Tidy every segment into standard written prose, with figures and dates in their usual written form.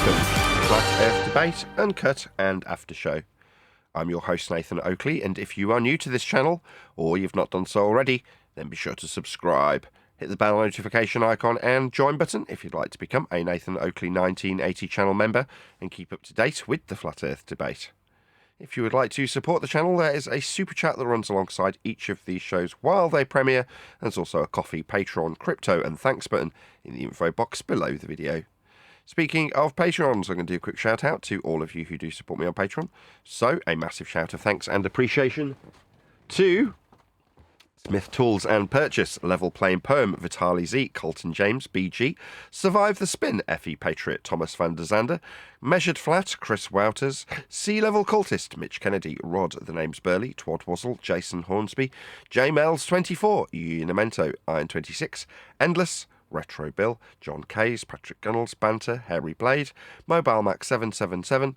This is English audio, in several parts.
welcome to Flat Earth Debate, Uncut and After Show. I'm your host Nathan Oakley, and if you are new to this channel, or you've not done so already, then be sure to subscribe. Hit the bell notification icon and join button if you'd like to become a Nathan Oakley 1980 channel member and keep up to date with the Flat Earth Debate. If you would like to support the channel, there is a super chat that runs alongside each of these shows while they premiere, and there's also a coffee, Patreon, crypto and thanks button in the info box below the video. Speaking of Patreons, I'm going to do a quick shout out to all of you who do support me on Patreon. So, a massive shout of thanks and appreciation to Smith Tools and Purchase, Level Playing Poem, Vitaly Z, Colton James, BG, Survive the Spin, FE Patriot, Thomas van der Zander, Measured Flat, Chris Wouters, Sea Level Cultist, Mitch Kennedy, Rod, The Name's Burley, Twad Wazzle, Jason Hornsby, J Mel's 24, Unimento, Iron 26, Endless, Retro Bill, John Kays, Patrick Gunnels, Banter, Harry Blade, Mobile Max 777,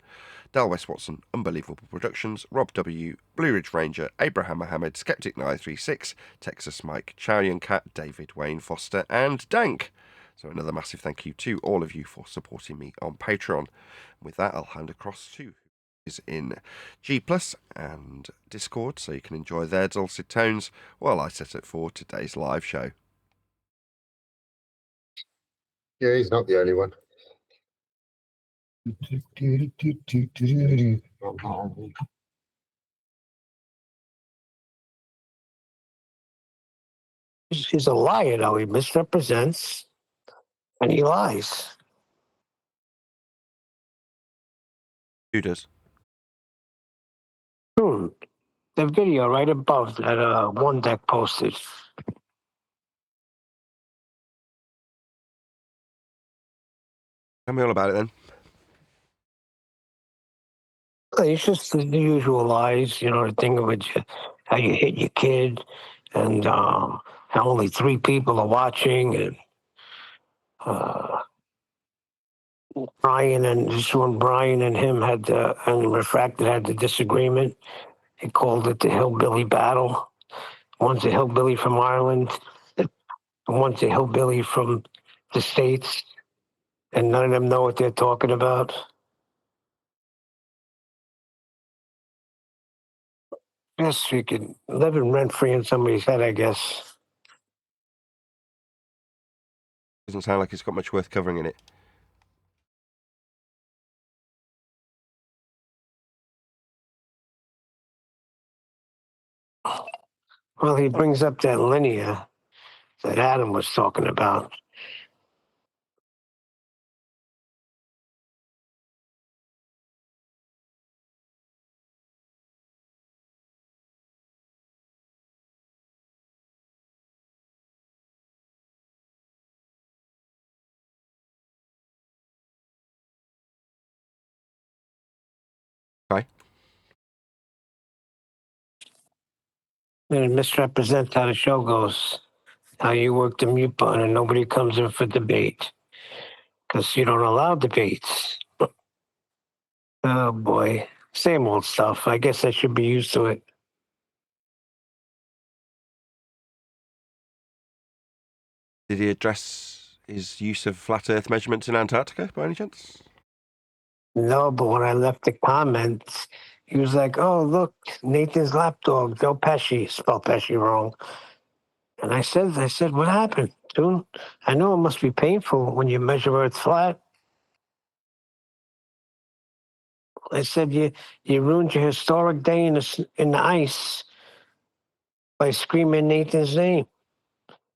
Del West Watson, Unbelievable Productions, Rob W, Blue Ridge Ranger, Abraham Mohammed, Skeptic 936, Texas Mike, Chow Yun Cat, David Wayne Foster, and Dank. So another massive thank you to all of you for supporting me on Patreon. With that, I'll hand across to who is in G Plus and Discord, so you can enjoy their dulcet tones while I set it for today's live show. Yeah, he's not the only one. He's a liar, though. He misrepresents and he lies. Who does? The video right above that one deck posted. Tell me all about it then. It's just the usual lies, you know, the thing with you, how you hit your kid and how only 3 people are watching, and Brian and this one, Brian and him had and Refracted had the disagreement. He called it the hillbilly battle. One's a hillbilly from Ireland, and one's a hillbilly from the States, and none of them know what they're talking about. Yes, you could live in rent-free in somebody's head, I guess. Doesn't sound like it's got much worth covering in it. Well, he brings up that linear that Adam was talking about. Okay. And it misrepresents how the show goes, how you work the mute button and nobody comes in for debate because you don't allow debates. Oh, boy. Same old stuff. I guess I should be used to it. Did he address his use of flat Earth measurements in Antarctica by any chance? No, but when I left the comments, he was like, oh, look, Nathan's lapdog, Joe Pesci, spelled Pesci wrong. And I said, what happened, dude? I know it must be painful when you measure Earth flat. I said, you ruined your historic day in the ice by screaming Nathan's name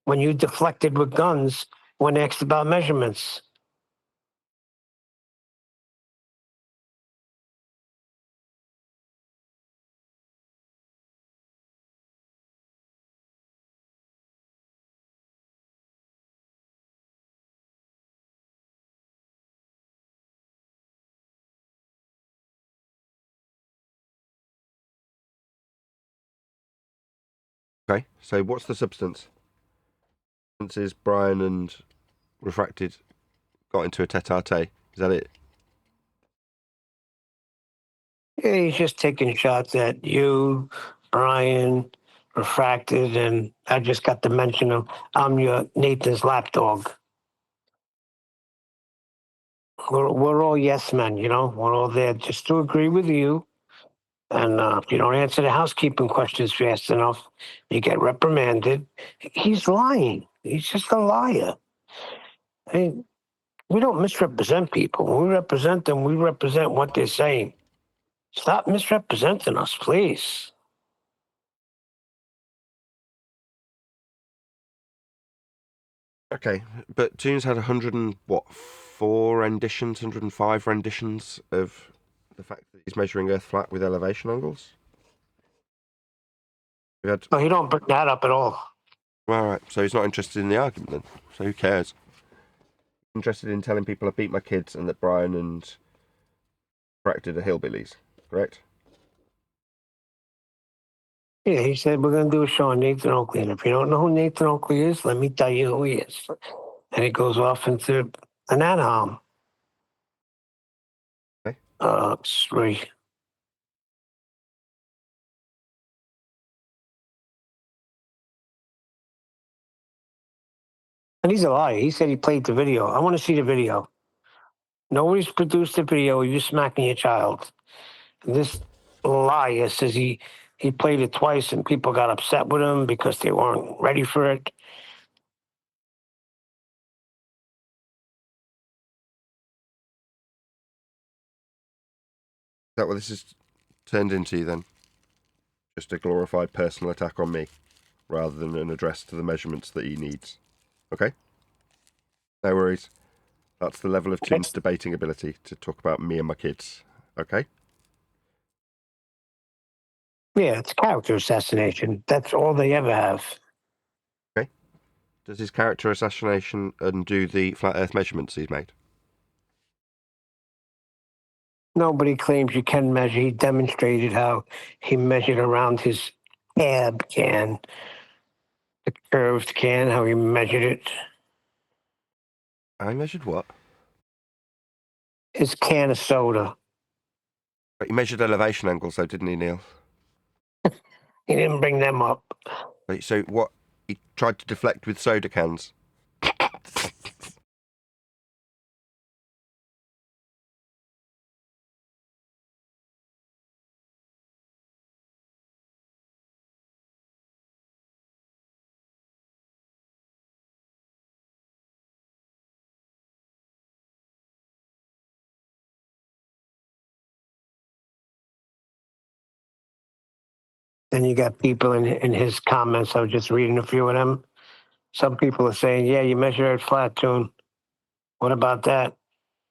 when you deflected with guns when asked about measurements. Okay, so what's the substance? Since Brian and Refracted got into a tete-a-tete. Is that it? Yeah, he's just taking shots at you, Brian, Refracted, and I just got to mention him. I'm your Nathan's lapdog. we're all yes men, you know. We're all there just to agree with you. And if you don't answer the housekeeping questions fast enough, you get reprimanded. He's lying. He's just a liar. I mean, we don't misrepresent people. When we represent them, we represent what they're saying. Stop misrepresenting us, please. Okay, but Toons had 4 renditions, 105 renditions of the fact that he's measuring Earth flat with elevation angles. We had, No, you don't bring that up at all. all right, so he's not interested in the argument then. So who cares? Interested in telling people I beat my kids and that Brian and Bracted are hillbillies, correct? Yeah, he said, we're going to do a show on Nathan Oakley. And if you don't know who Nathan Oakley is, let me tell you who he is. And he goes off into an ad hom. Okay. Three. And he's a liar. He said he played the video. I want to see the video. Nobody's produced the video of you smacking your child. And this liar says he played it twice and people got upset with him because they weren't ready for it. Is that what this has turned into then? Just a glorified personal attack on me, rather than an address to the measurements that he needs. Okay? No worries. That's the level of Toon's debating ability, to talk about me and my kids. Okay? Yeah, it's character assassination. That's all they ever have. Okay. Does his character assassination undo the flat Earth measurements he's made? Nobody claims you can measure. He demonstrated how he measured around his tab can, the curved can, how he measured it. I measured what? His can of soda. But he measured elevation angles, though, didn't he, Neil? He didn't bring them up. Wait, so what? He tried to deflect with soda cans. Then you got people in his comments. I was just reading a few of them. Some people are saying, yeah, you measure it flat, Tune. What about that?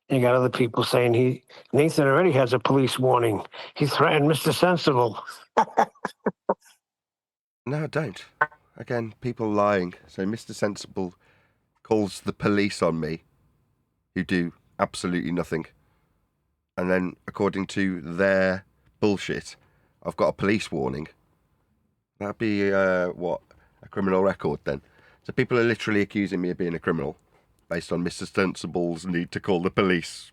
You got other people saying Nathan already has a police warning. He threatened Mr. Sensible. No, I don't. Again, people lying. So Mr. Sensible calls the police on me, who do absolutely nothing. And then, according to their bullshit, I've got a police warning. That'd be, what? A criminal record then. So people are literally accusing me of being a criminal based on Mr. Sensible's need to call the police.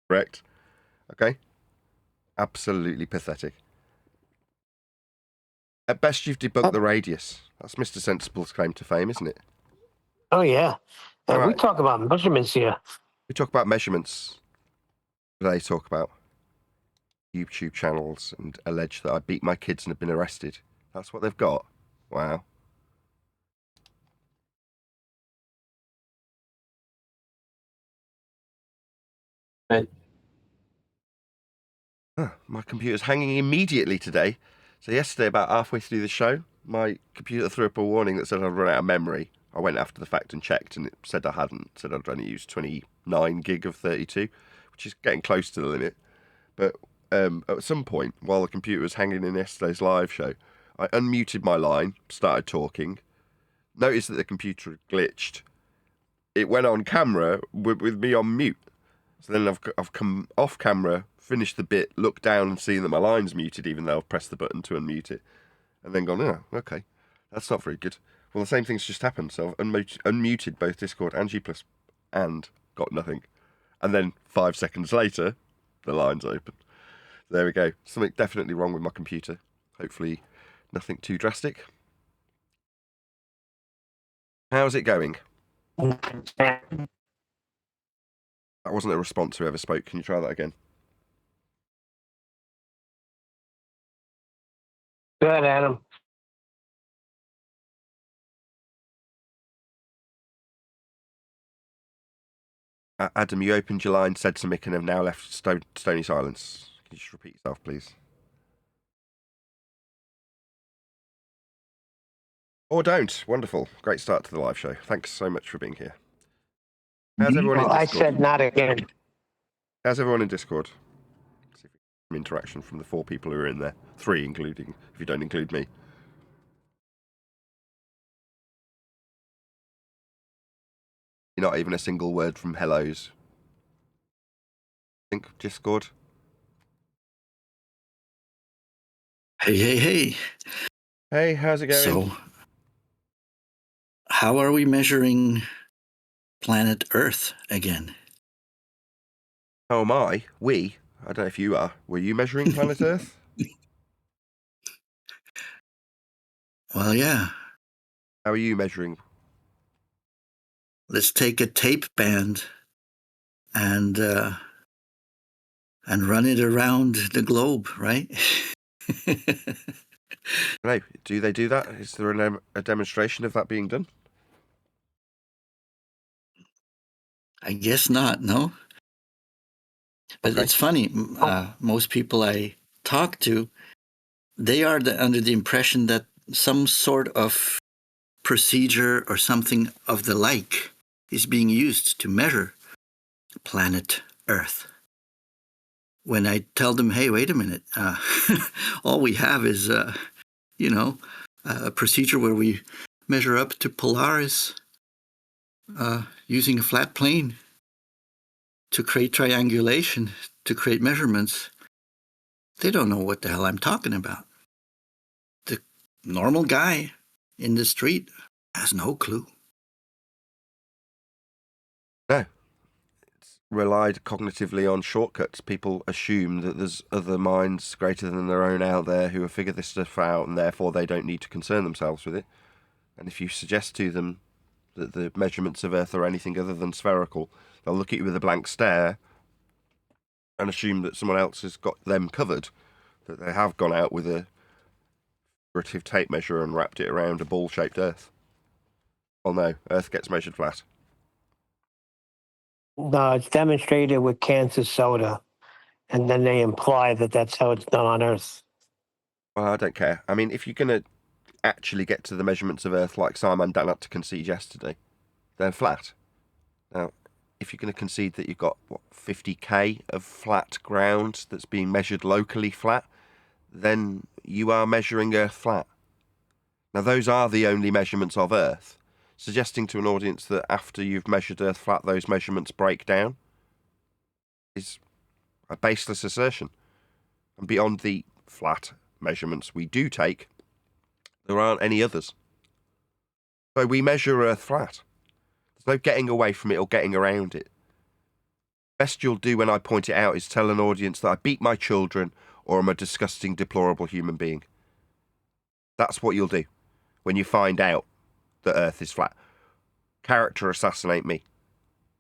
Correct? Okay? Absolutely pathetic. At best, you've debunked the radius. That's Mr. Sensible's claim to fame, isn't it? Oh, yeah. All We right. talk about measurements here. We talk about measurements. They talk about YouTube channels and allege that I beat my kids and have been arrested. That's what they've got. Wow. My computer's hanging immediately today. So yesterday, about halfway through the show, my computer threw up a warning that said I'd run out of memory. I went after the fact and checked, and it said I hadn't. It said I'd only used 29 gig of 32, which is getting close to the limit. But at some point, while the computer was hanging in yesterday's live show, I unmuted my line, started talking, noticed that the computer had glitched. It went on camera with me on mute. So then I've come off camera, finished the bit, looked down and seen that my line's muted, even though I've pressed the button to unmute it. And then gone, oh, okay, that's not very good. Well, the same thing's just happened. So I've unmuted both Discord and G+, and got nothing. And then 5 seconds later, the line's open. There we go. Something definitely wrong with my computer. Hopefully nothing too drastic. How's it going? That wasn't a response to whoever spoke. Can you try that again? Good, Adam. Adam, you opened your line, said something, and have now left stony silence. Can you just repeat yourself, please? Or don't. Wonderful. Great start to the live show. Thanks so much for being here. How's everyone in Well, I Discord? said not again. How's everyone in Discord? See if we get some interaction from the 4 people who are in there. 3, including, if you don't include me. Not even a single word from hellos. Think Discord. Hey. Hey, how's it going? So, how are we measuring planet Earth again? How am I? We? I don't know if you are. Were you measuring planet Earth? Well, yeah. How are you measuring? Let's take a tape band and run it around the globe, right? No. Do they do that? Is there a demonstration of that being done? I guess not, no? But Okay. it's funny. Most people I talk to, they are under the impression that some sort of procedure or something of the like is being used to measure planet Earth. When I tell them, hey, wait a minute, all we have is, a procedure where we measure up to Polaris using a flat plane to create triangulation, to create measurements. They don't know what the hell I'm talking about. The normal guy in the street has no clue. No. It's relied cognitively on shortcuts. People assume that there's other minds greater than their own out there who have figured this stuff out, and therefore they don't need to concern themselves with it. And if you suggest to them that the measurements of Earth are anything other than spherical, they'll look at you with a blank stare and assume that someone else has got them covered, that they have gone out with a figurative tape measure and wrapped it around a ball-shaped Earth. Well, no, Earth gets measured flat. No, it's demonstrated with cans of soda, and then they imply that that's how it's done on Earth. Well, I don't care. I mean, if you're going to actually get to the measurements of Earth like Simon Dan had to concede yesterday, they're flat. Now, if you're going to concede that you've got, 50k of flat ground that's being measured locally flat, then you are measuring Earth flat. Now, those are the only measurements of Earth. Suggesting to an audience that after you've measured Earth flat, those measurements break down is a baseless assertion. And beyond the flat measurements we do take, there aren't any others. So we measure Earth flat. There's no getting away from it or getting around it. Best you'll do when I point it out is tell an audience that I beat my children or I'm a disgusting, deplorable human being. That's what you'll do when you find out that Earth is flat. Character assassinate me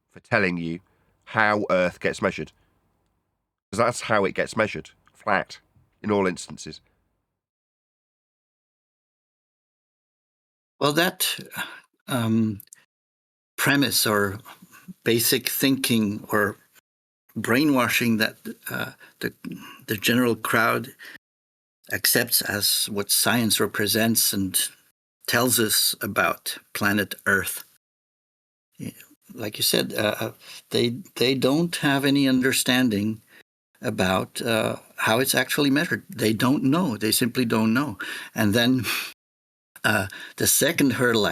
for telling you how Earth gets measured. Because that's how it gets measured. Flat. In all instances. Well, that premise or basic thinking or brainwashing that the general crowd accepts as what science represents and tells us about planet Earth. Like you said, they don't have any understanding about how it's actually measured. They don't know. They simply don't know. And then the second hurdle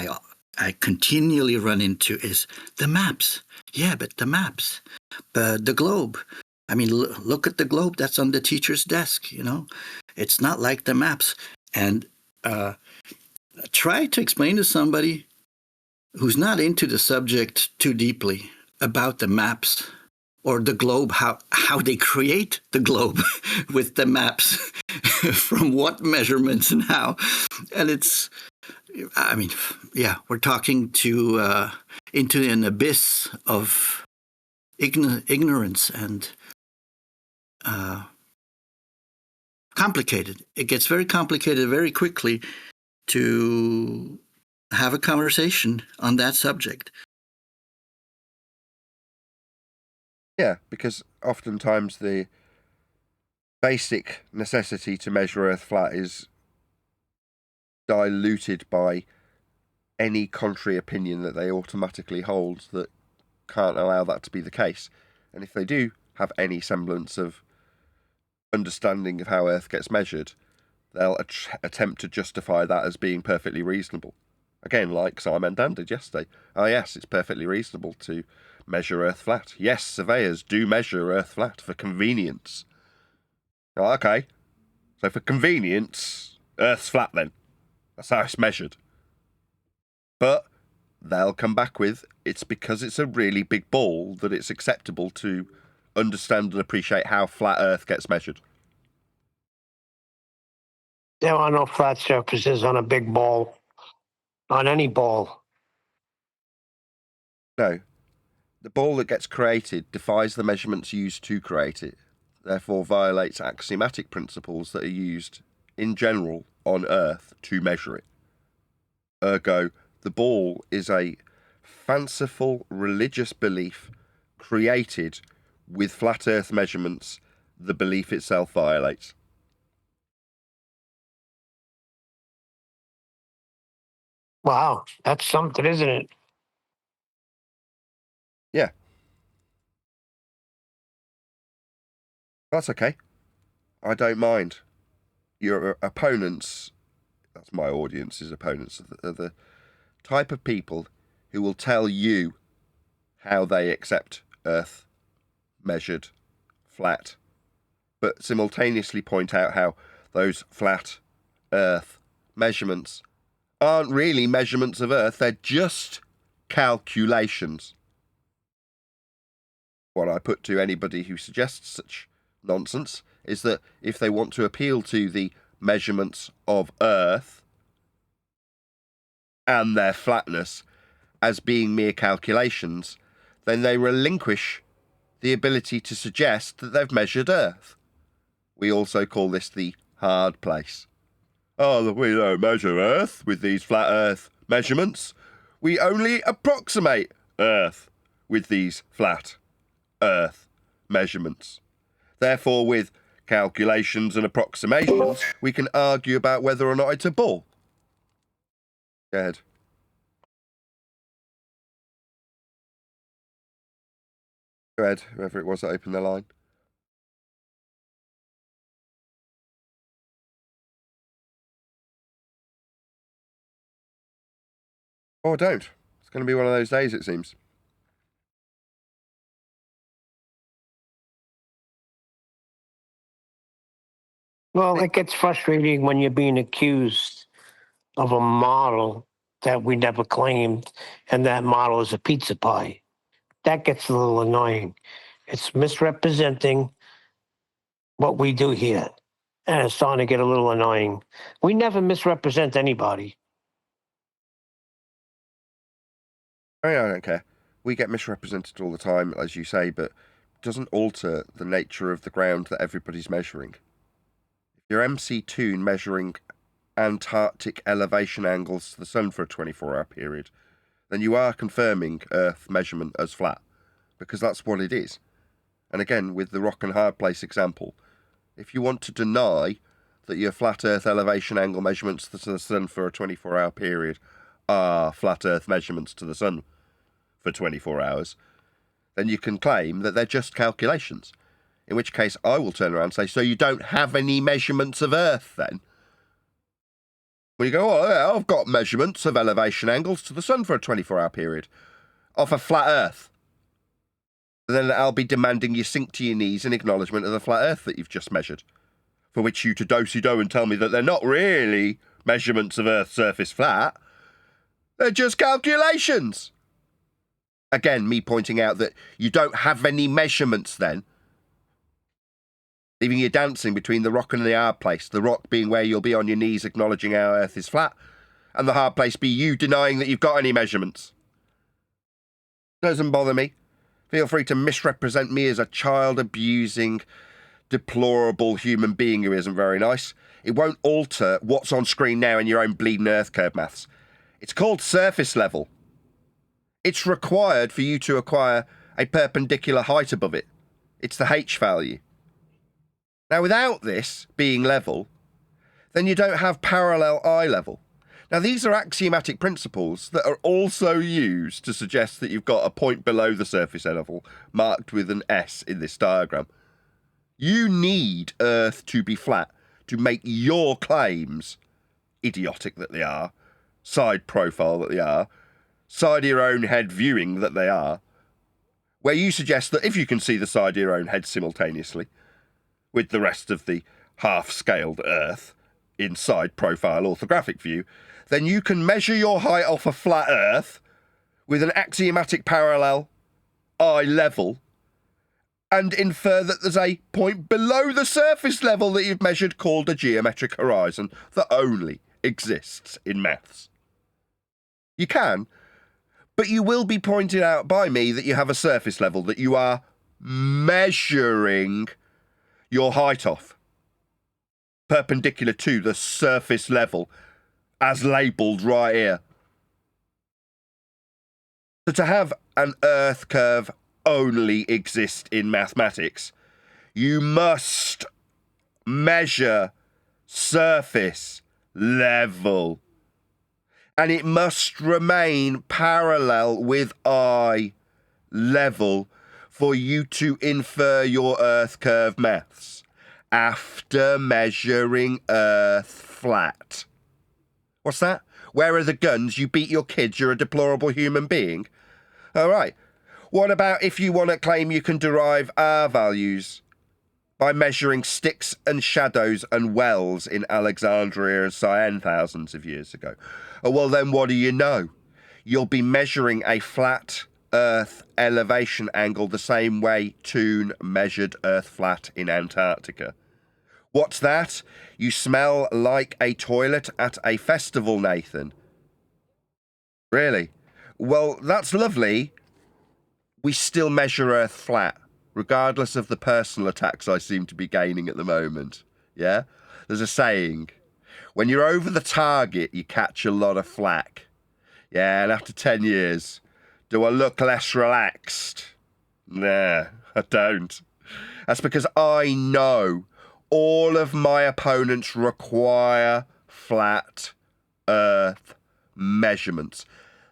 I continually run into is the maps. Yeah, but the maps. The globe. I mean, look at the globe that's on the teacher's desk, It's not like the maps. And try to explain to somebody who's not into the subject too deeply about the maps or the globe, how they create the globe with the maps, from what measurements and how. And we're talking into an abyss of ignorance and complicated. It gets very complicated very quickly to have a conversation on that subject. Yeah, because oftentimes the basic necessity to measure Earth flat is diluted by any contrary opinion that they automatically hold that can't allow that to be the case. And if they do have any semblance of understanding of how Earth gets measured, they'll attempt to justify that as being perfectly reasonable. Again, like Simon Dan did yesterday. Oh yes, it's perfectly reasonable to measure Earth flat. Yes, surveyors do measure Earth flat for convenience. Oh, okay, so for convenience, Earth's flat then. That's how it's measured. But they'll come back with, it's because it's a really big ball that it's acceptable to understand and appreciate how flat Earth gets measured. There are no flat surfaces on a big ball, on any ball. No. The ball that gets created defies the measurements used to create it, therefore violates axiomatic principles that are used in general on Earth to measure it. Ergo, the ball is a fanciful religious belief created with flat Earth measurements the belief itself violates. Wow, that's something, isn't it? Yeah. That's okay. I don't mind. Your opponents, that's my audience's opponents, are the type of people who will tell you how they accept Earth measured flat, but simultaneously point out how those flat Earth measurements aren't really measurements of Earth, they're just calculations. What I put to anybody who suggests such nonsense is that if they want to appeal to the measurements of Earth and their flatness as being mere calculations, then they relinquish the ability to suggest that they've measured Earth. We also call this the hard place. Oh, we don't measure Earth with these flat Earth measurements. We only approximate Earth with these flat Earth measurements. Therefore, with calculations and approximations, we can argue about whether or not it's a ball. Go ahead. Go ahead, whoever it was that opened the line. Or don't. It's going to be one of those days, it seems. Well, it gets frustrating when you're being accused of a model that we never claimed, and that model is a pizza pie. That gets a little annoying. It's misrepresenting what we do here, and it's starting to get a little annoying. We never misrepresent anybody. I don't care. We get misrepresented all the time, as you say, but it doesn't alter the nature of the ground that everybody's measuring. If you're MC2 measuring Antarctic elevation angles to the sun for a 24-hour period, then you are confirming Earth measurement as flat, because that's what it is. And again, with the rock and hard place example, if you want to deny that your flat Earth elevation angle measurements to the sun for a 24-hour period are flat Earth measurements to the sun for 24 hours, then you can claim that they're just calculations. In which case, I will turn around and say, so you don't have any measurements of Earth then? Well, you go, oh, yeah, I've got measurements of elevation angles to the sun for a 24-hour period of a flat Earth. And then I'll be demanding you sink to your knees in acknowledgement of the flat Earth that you've just measured, for which you to do-si-do and tell me that they're not really measurements of Earth's surface flat. They're just calculations. Again, me pointing out that you don't have any measurements then, leaving you dancing between the rock and the hard place, the rock being where you'll be on your knees acknowledging how Earth is flat, and the hard place be you denying that you've got any measurements. Doesn't bother me. Feel free to misrepresent me as a child-abusing, deplorable human being who isn't very nice. It won't alter what's on screen now in your own bleeding Earth curve maths. It's called surface level. It's required for you to acquire a perpendicular height above it. It's the H value. Now, without this being level, then you don't have parallel eye level. Now, these are axiomatic principles that are also used to suggest that you've got a point below the surface level marked with an S in this diagram. You need Earth to be flat to make your claims, idiotic that they are, side profile that they are, side of your own head viewing that they are, where you suggest that if you can see the side of your own head simultaneously with the rest of the half-scaled Earth in side profile orthographic view, then you can measure your height off a flat Earth with an axiomatic parallel eye level and infer that there's a point below the surface level that you've measured called a geometric horizon that only exists in maths. You can, but you will be pointed out by me that you have a surface level that you are measuring your height off, perpendicular to the surface level, as labelled right here. So to have an Earth curve only exist in mathematics, you must measure surface level. And it must remain parallel with eye level for you to infer your Earth curve maths after measuring Earth flat. What's that? Where are the guns? You beat your kids, you're a deplorable human being. All right. What about if you want to claim you can derive R values by measuring sticks and shadows and wells in Alexandria and Cyan thousands of years ago? Oh, well, then what do you know? You'll be measuring a flat Earth elevation angle the same way Toon measured Earth flat in Antarctica. What's that? You smell like a toilet at a festival, Nathan. Really? Well, that's lovely. We still measure Earth flat, regardless of the personal attacks I seem to be gaining at the moment. Yeah? There's a saying. When you're over the target, you catch a lot of flack. Yeah, and after 10 years, do I look less relaxed? Nah, I don't. That's because I know all of my opponents require flat Earth measurements.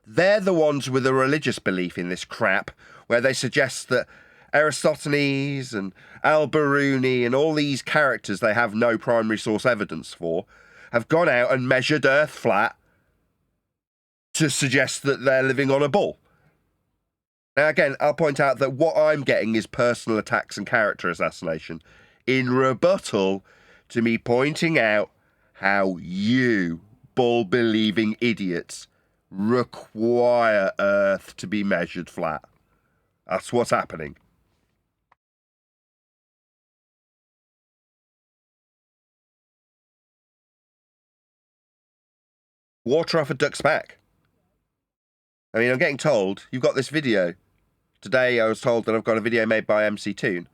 They're the ones with a religious belief in this crap, where they suggest that Aristophanes and Al-Biruni and all these characters they have no primary source evidence for have gone out and measured Earth flat to suggest that they're living on a ball. Now, again, I'll point out that what I'm getting is personal attacks and character assassination in rebuttal to me pointing out how you, ball-believing idiots, require Earth to be measured flat. That's what's happening. Water off a duck's back. I mean, I'm getting told you've got this video. Today I was told that I've got a video made by MC Toon.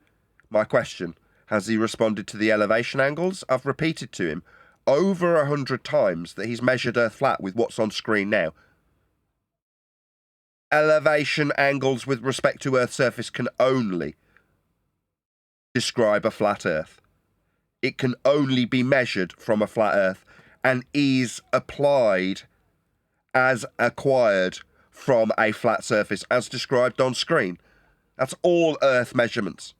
My question, has he responded to the elevation angles? I've repeated to him over 100 times that he's measured Earth flat with what's on screen now. Elevation angles with respect to Earth's surface can only describe a flat Earth. It can only be measured from a flat Earth and is applied as acquired from a flat surface as described on screen. That's all Earth measurements.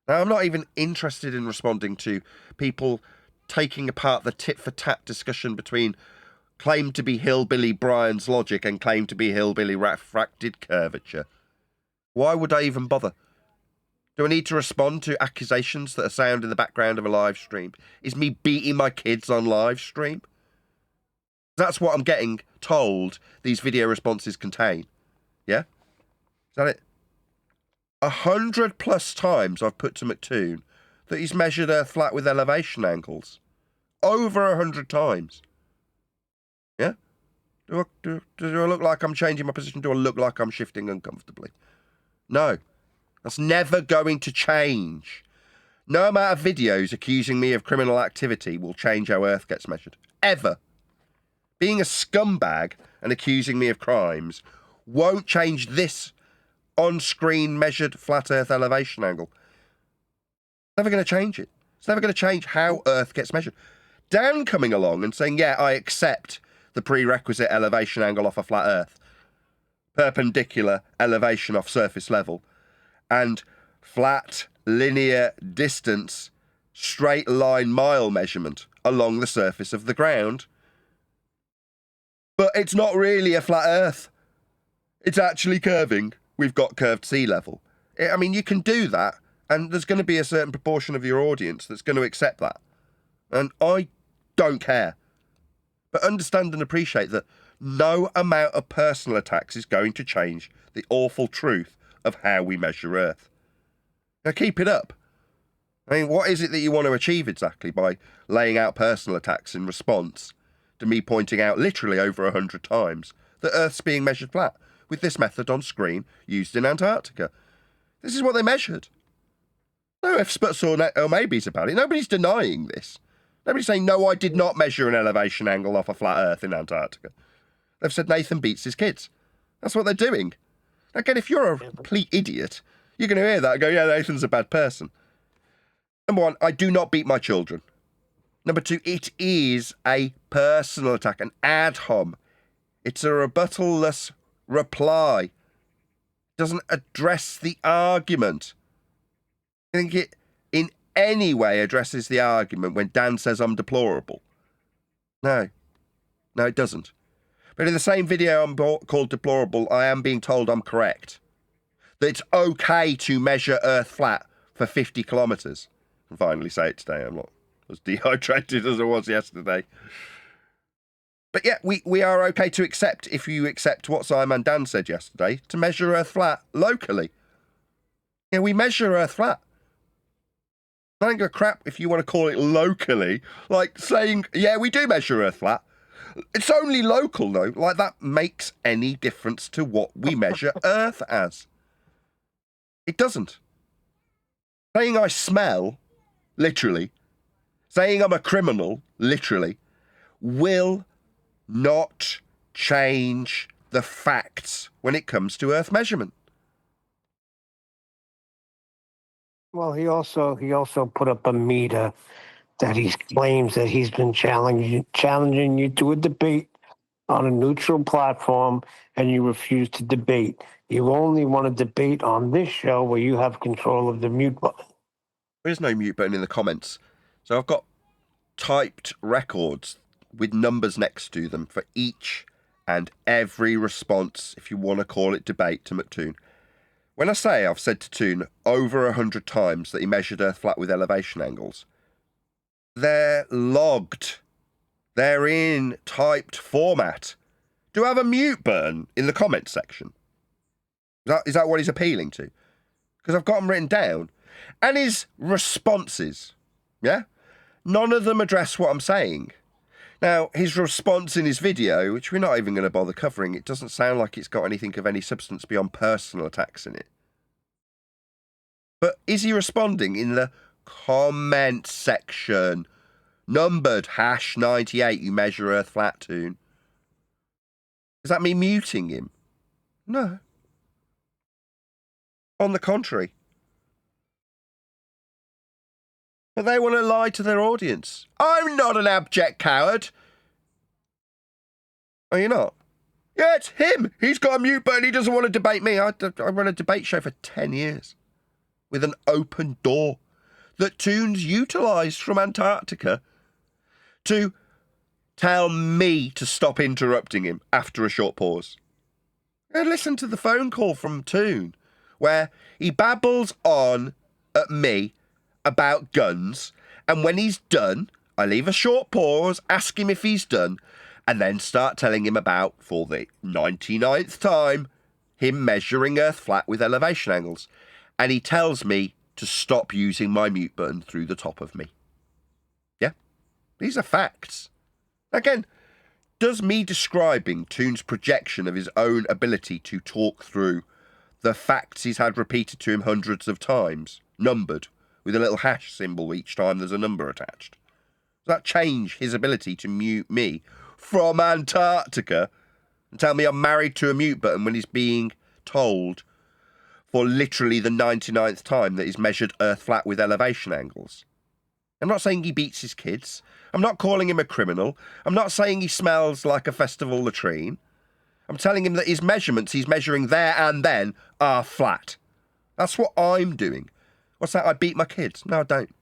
Now, I'm not even interested in responding to people taking apart the tit-for-tat discussion between claim to be Hillbilly Brian's logic and claim to be Hillbilly refracted curvature. Why would I even bother? Do I need to respond to accusations that are sound in the background of a live stream? Is me beating my kids on live stream? That's what I'm getting told these video responses contain. Yeah? Is that it? 100+ times I've put to McToon that he's measured Earth flat with elevation angles. Over 100 times. Yeah? Do I look like I'm changing my position? Do I look like I'm shifting uncomfortably? No. That's never going to change. No amount of videos accusing me of criminal activity will change how Earth gets measured. Ever. Being a scumbag and accusing me of crimes won't change this on-screen measured flat Earth elevation angle. Never going to change it. It's never going to change how Earth gets measured. Dan coming along and saying, yeah, I accept the prerequisite elevation angle off a flat Earth, perpendicular elevation off surface level, and flat linear distance straight line mile measurement along the surface of the ground. But it's not really a flat Earth. It's actually curving. We've got curved sea level. I mean, you can do that, and there's going to be a certain proportion of your audience that's going to accept that. And I don't care. But understand and appreciate that no amount of personal attacks is going to change the awful truth of how we measure Earth. Now, keep it up. I mean, what is it that you want to achieve exactly by laying out personal attacks in response to me pointing out literally over 100 times that Earth's being measured flat with this method on screen used in Antarctica? This is what they measured. No ifs, buts, or maybes about it. Nobody's denying this. Nobody's saying, no, I did not measure an elevation angle off a flat Earth in Antarctica. They've said Nathan beats his kids. That's what they're doing. Again, if you're a complete idiot, you're going to hear that and go, yeah, Nathan's a bad person. Number one, I do not beat my children. Number two, it is a personal attack, an ad hom. It's a rebuttal-less reply. It doesn't address the argument. I think it in any way addresses the argument when Dan says I'm deplorable. No, it doesn't. But in the same video I'm called deplorable, I am being told I'm correct. That it's okay to measure Earth flat for 50 kilometres. I can finally say it today. I'm not as dehydrated as I was yesterday. But yeah, we are okay to accept, if you accept what Simon and Dan said yesterday, to measure Earth flat locally. Yeah, we measure Earth flat. I don't give a crap if you want to call it locally. Like saying, yeah, we do measure Earth flat. It's only local, though. Like, that makes any difference to what we measure Earth as. It doesn't. Saying I smell, literally, saying I'm a criminal, literally, will not change the facts when it comes to Earth measurement. Well, he also put up a meter that he claims that he's been challenging you to a debate on a neutral platform, and you refuse to debate. You only want to debate on this show where you have control of the mute button. There is no mute button in the comments. So I've got typed records with numbers next to them for each and every response, if you want to call it debate, to McToon. When I say I've said to Toon over 100 times that he measured Earth flat with elevation angles, they're logged. They're in typed format. Do I have a mute button in the comments section? Is that what he's appealing to? Because I've got them written down. And his responses, yeah? None of them address what I'm saying. Now, his response in his video, which we're not even going to bother covering, it doesn't sound like it's got anything of any substance beyond personal attacks in it. But is he responding in the comment section? Numbered #98, you measure Earth flat, Toon. Does that mean muting him? No. On the contrary. But they want to lie to their audience. I'm not an abject coward. Are you not? Yeah, it's him. He's got a mute button. He doesn't want to debate me. I run a debate show for 10 years with an open door that Toon's utilised from Antarctica to tell me to stop interrupting him after a short pause. And listen to the phone call from Toon where he babbles on at me about guns, and when he's done, I leave a short pause, ask him if he's done, and then start telling him about, for the 99th time, him measuring Earth flat with elevation angles. And he tells me to stop using my mute button through the top of me. Yeah? These are facts. Again, does me describing Toon's projection of his own ability to talk through the facts he's had repeated to him hundreds of times, numbered, with a little hash symbol each time there's a number attached? Does that change his ability to mute me from Antarctica and tell me I'm married to a mute button when he's being told for literally the 99th time that he's measured Earth flat with elevation angles? I'm not saying he beats his kids. I'm not calling him a criminal. I'm not saying he smells like a festival latrine. I'm telling him that his measurements he's measuring there and then are flat. That's what I'm doing. What's that? I beat my kids? No, I don't.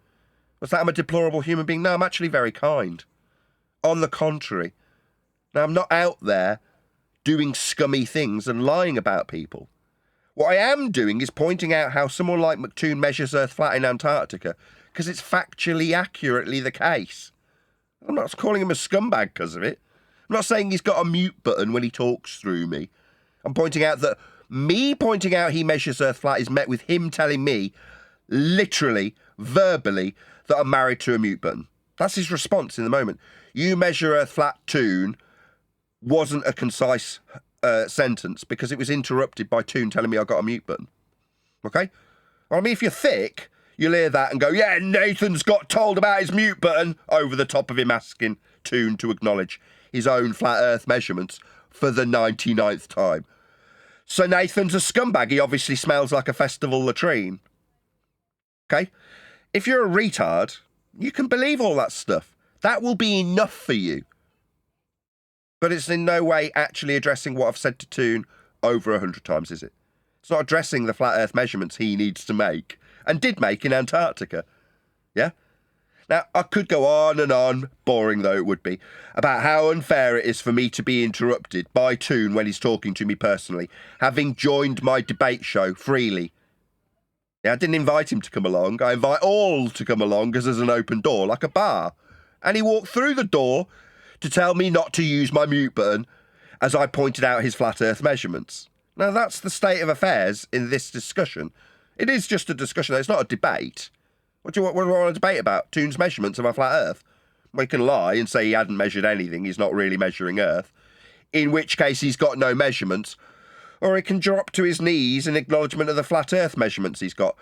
What's that? I'm a deplorable human being? No, I'm actually very kind. On the contrary. Now, I'm not out there doing scummy things and lying about people. What I am doing is pointing out how someone like McToon measures Earth flat in Antarctica, because it's factually accurately the case. I'm not calling him a scumbag because of it. I'm not saying he's got a mute button when he talks through me. I'm pointing out that me pointing out he measures Earth flat is met with him telling me, literally, verbally, that I'm married to a mute button. That's his response in the moment. You measure Earth flat, Toon, wasn't a concise sentence because it was interrupted by Toon telling me I got a mute button. Okay? Well, I mean, if you're thick, you'll hear that and go, yeah, Nathan's got told about his mute button, over the top of him asking Toon to acknowledge his own flat Earth measurements for the 99th time. So Nathan's a scumbag. He obviously smells like a festival latrine. Okay? If you're a retard, you can believe all that stuff. That will be enough for you. But it's in no way actually addressing what I've said to Toon over 100 times, is it? It's not addressing the flat Earth measurements he needs to make, and did make in Antarctica. Yeah? Now, I could go on, boring though it would be, about how unfair it is for me to be interrupted by Toon when he's talking to me personally, having joined my debate show freely. Yeah, I didn't invite him to come along. I invite all to come along because there's an open door, like a bar. And he walked through the door to tell me not to use my mute button as I pointed out his flat Earth measurements. Now, that's the state of affairs in this discussion. It is just a discussion. It's not a debate. What do I want to debate about? Toon's measurements of our flat Earth? We can lie and say he hadn't measured anything. He's not really measuring Earth. In which case he's got no measurements. Or he can drop to his knees in acknowledgement of the flat Earth measurements he's got.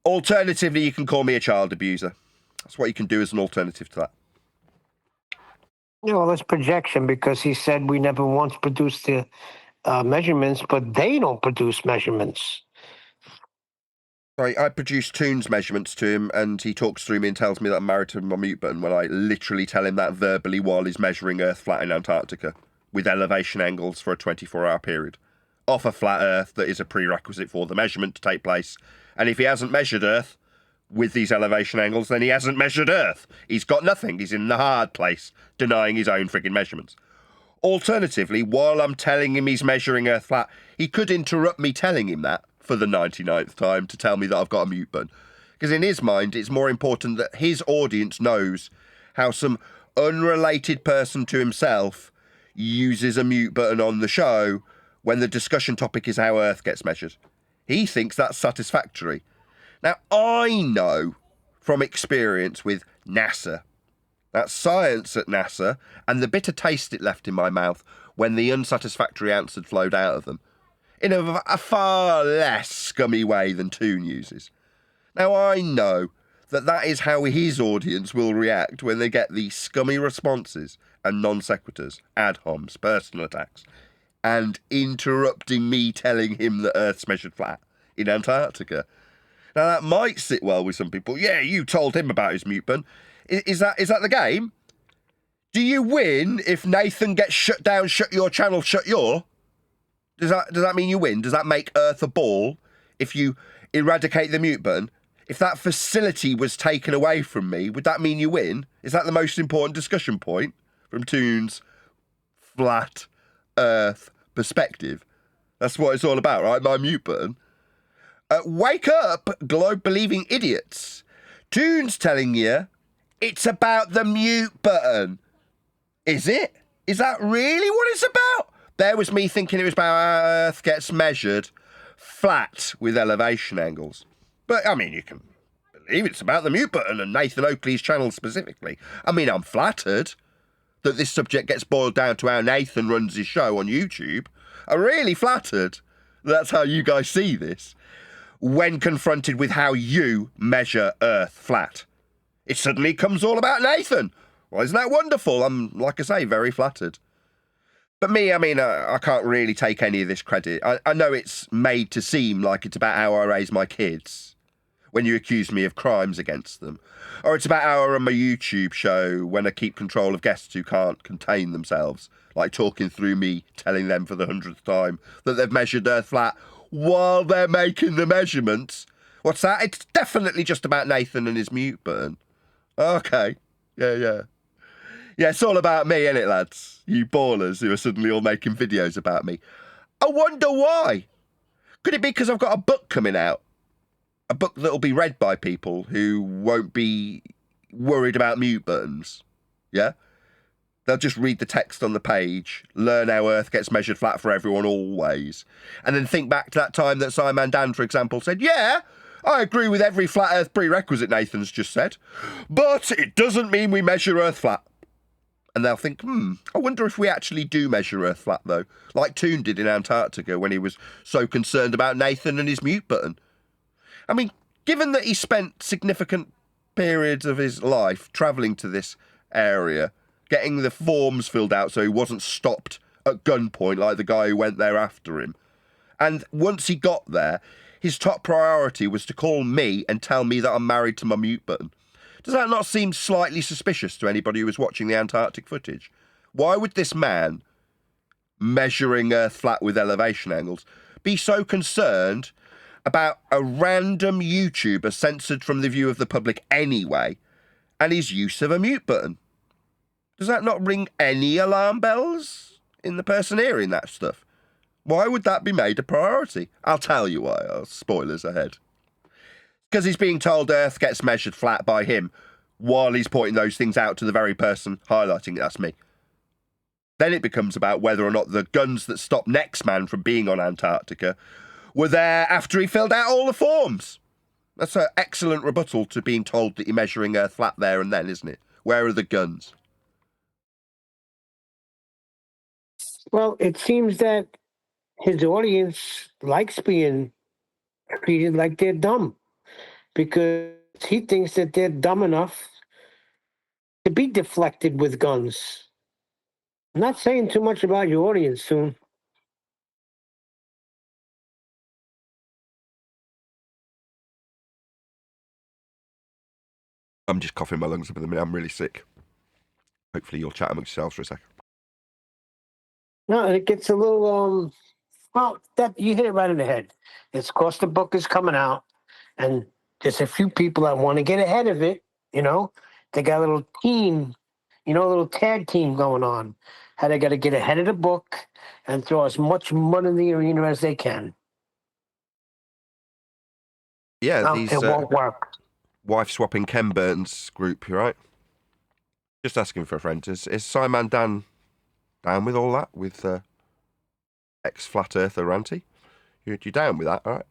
Alternatively, you can call me a child abuser. That's what you can do as an alternative to that. Yeah, well, that's projection because he said we never once produced the measurements, but they don't produce measurements. Sorry, I produced Toon's measurements to him and he talks through me and tells me that I'm married to my mute button when I literally tell him that verbally while he's measuring Earth flat in Antarctica with elevation angles for a 24-hour period. Off a flat Earth that is a prerequisite for the measurement to take place. And if he hasn't measured Earth with these elevation angles, then he hasn't measured Earth. He's got nothing. He's in the hard place, denying his own frigging measurements. Alternatively, while I'm telling him he's measuring Earth flat, he could interrupt me telling him that for the 99th time to tell me that I've got a mute button. Because in his mind, it's more important that his audience knows how some unrelated person to himself uses a mute button on the show when the discussion topic is how Earth gets measured. He thinks that's satisfactory. Now, I know from experience with NASA, that's science at NASA, and the bitter taste it left in my mouth when the unsatisfactory answer flowed out of them, in a far less scummy way than Toon uses. Now, I know that that is how his audience will react when they get these scummy responses and non sequiturs, ad homs, personal attacks, and interrupting me telling him that Earth's measured flat in Antarctica. Now, that might sit well with some people. Yeah, you told him about his mute button. Is that the game? Do you win if Nathan gets shut down, shut your channel, shut your? Does that mean you win? Does that make Earth a ball if you eradicate the mute button? If that facility was taken away from me, would that mean you win? Is that the most important discussion point from Toon's flat Earth perspective? That's what it's all about, right? My mute button. Wake up, globe-believing idiots. Toon's telling you it's about the mute button. Is it? Is that really what it's about? There was me thinking it was about how Earth gets measured flat with elevation angles. But, I mean, you can believe it's about the mute button and Nathan Oakley's channel specifically. I mean, I'm flattered that this subject gets boiled down to how Nathan runs his show on YouTube. I'm really flattered That's how you guys see this. When confronted with how you measure Earth flat, it suddenly comes all about Nathan. Well, isn't that wonderful? I'm, like I say, very flattered. But me, I mean, I can't really take any of this credit. I know it's made to seem like it's about how I raise my kids when you accuse me of crimes against them. Or it's about how I run my YouTube show when I keep control of guests who can't contain themselves, like talking through me, telling them for the 100th time that they've measured Earth flat while they're making the measurements. What's that? It's definitely just about Nathan and his mute button. Okay. Yeah. Yeah, it's all about me, ain't it, lads? You ballers who are suddenly all making videos about me. I wonder why. Could it be because I've got a book coming out? A book that'll be read by people who won't be worried about mute buttons. Yeah? They'll just read the text on the page, learn how Earth gets measured flat for everyone always, and then think back to that time that Simon Dan, for example, said, yeah, I agree with every flat Earth prerequisite Nathan's just said, but it doesn't mean we measure Earth flat. And they'll think, I wonder if we actually do measure Earth flat, though, like Toon did in Antarctica when he was so concerned about Nathan and his mute button. I mean, given that he spent significant periods of his life travelling to this area, getting the forms filled out so he wasn't stopped at gunpoint like the guy who went there after him, and once he got there, his top priority was to call me and tell me that I'm married to my mute button. Does that not seem slightly suspicious to anybody who was watching the Antarctic footage? Why would this man, measuring Earth flat with elevation angles, be so concerned about a random YouTuber censored from the view of the public anyway, and his use of a mute button? Does that not ring any alarm bells in the person hearing that stuff? Why would that be made a priority? I'll tell you why. Spoilers ahead. Because he's being told Earth gets measured flat by him while he's pointing those things out to the very person highlighting that's me. Then it becomes about whether or not the guns that stopped Next Man from being on Antarctica were there after he filled out all the forms. That's an excellent rebuttal to being told that you're measuring Earth flat there and then, isn't it? Where are the guns? Well, it seems that his audience likes being treated like they're dumb because he thinks that they're dumb enough to be deflected with guns. I'm not saying too much about your audience soon. I'm just coughing my lungs up at the minute. I'm really sick. Hopefully you'll chat amongst yourselves for a second. No, and it gets a little, well, that you hit it right in the head. It's because the book is coming out, and there's a few people that want to get ahead of it, you know? They got a little team, a little tag team going on. How they got to get ahead of the book and throw as much mud in the arena as they can. Yeah, No, these it won't work. wife-swapping Ken Burns group, you're right? Just asking for a friend. Is Simon Dan down with all that? With ex-flat earther Ranty? You down with that, all right?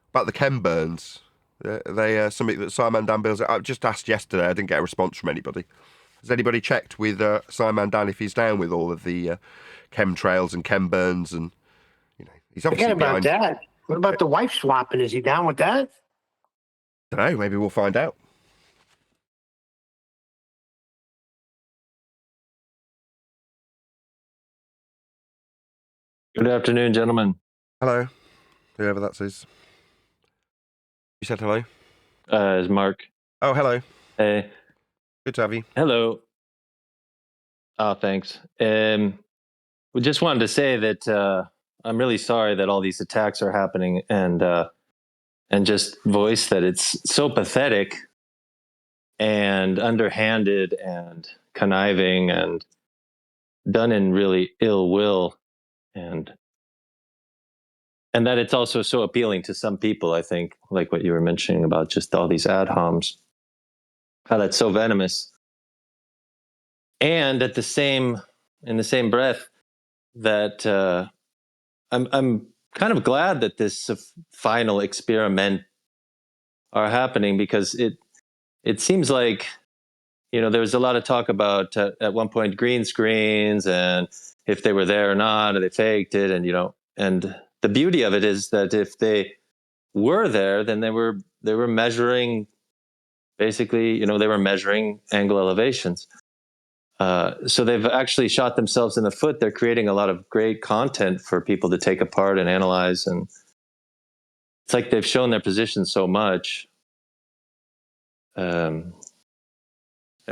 About the Ken Burns. They something that Simon Dan builds. I just asked yesterday. I didn't get a response from anybody. Has anybody checked with Simon Dan if he's down with all of the chemtrails and Ken Burns and he's obviously Forget about that. What about the wife swapping? Is he down with that? I don't know. Maybe we'll find out. Good afternoon, gentlemen. Hello, whoever that is. You said hello. It's Mark. Oh, hello. Hey. Good to have you. Hello. Oh, thanks. We just wanted to say that I'm really sorry that all these attacks are happening, and just voice that it's so pathetic and underhanded and conniving and done in really ill will, and that it's also so appealing to some people. I think, like what you were mentioning about just all these ad homs, how that's so venomous. And in the same breath, that I'm kind of glad that this final experiment are happening, because it seems like there was a lot of talk about at one point green screens and if they were there or not, or they faked it, and the beauty of it is that if they were there, then they were measuring, basically, they were measuring angle elevations. So they've actually shot themselves in the foot. They're creating a lot of great content for people to take apart and analyze, and it's like they've shown their position so much. It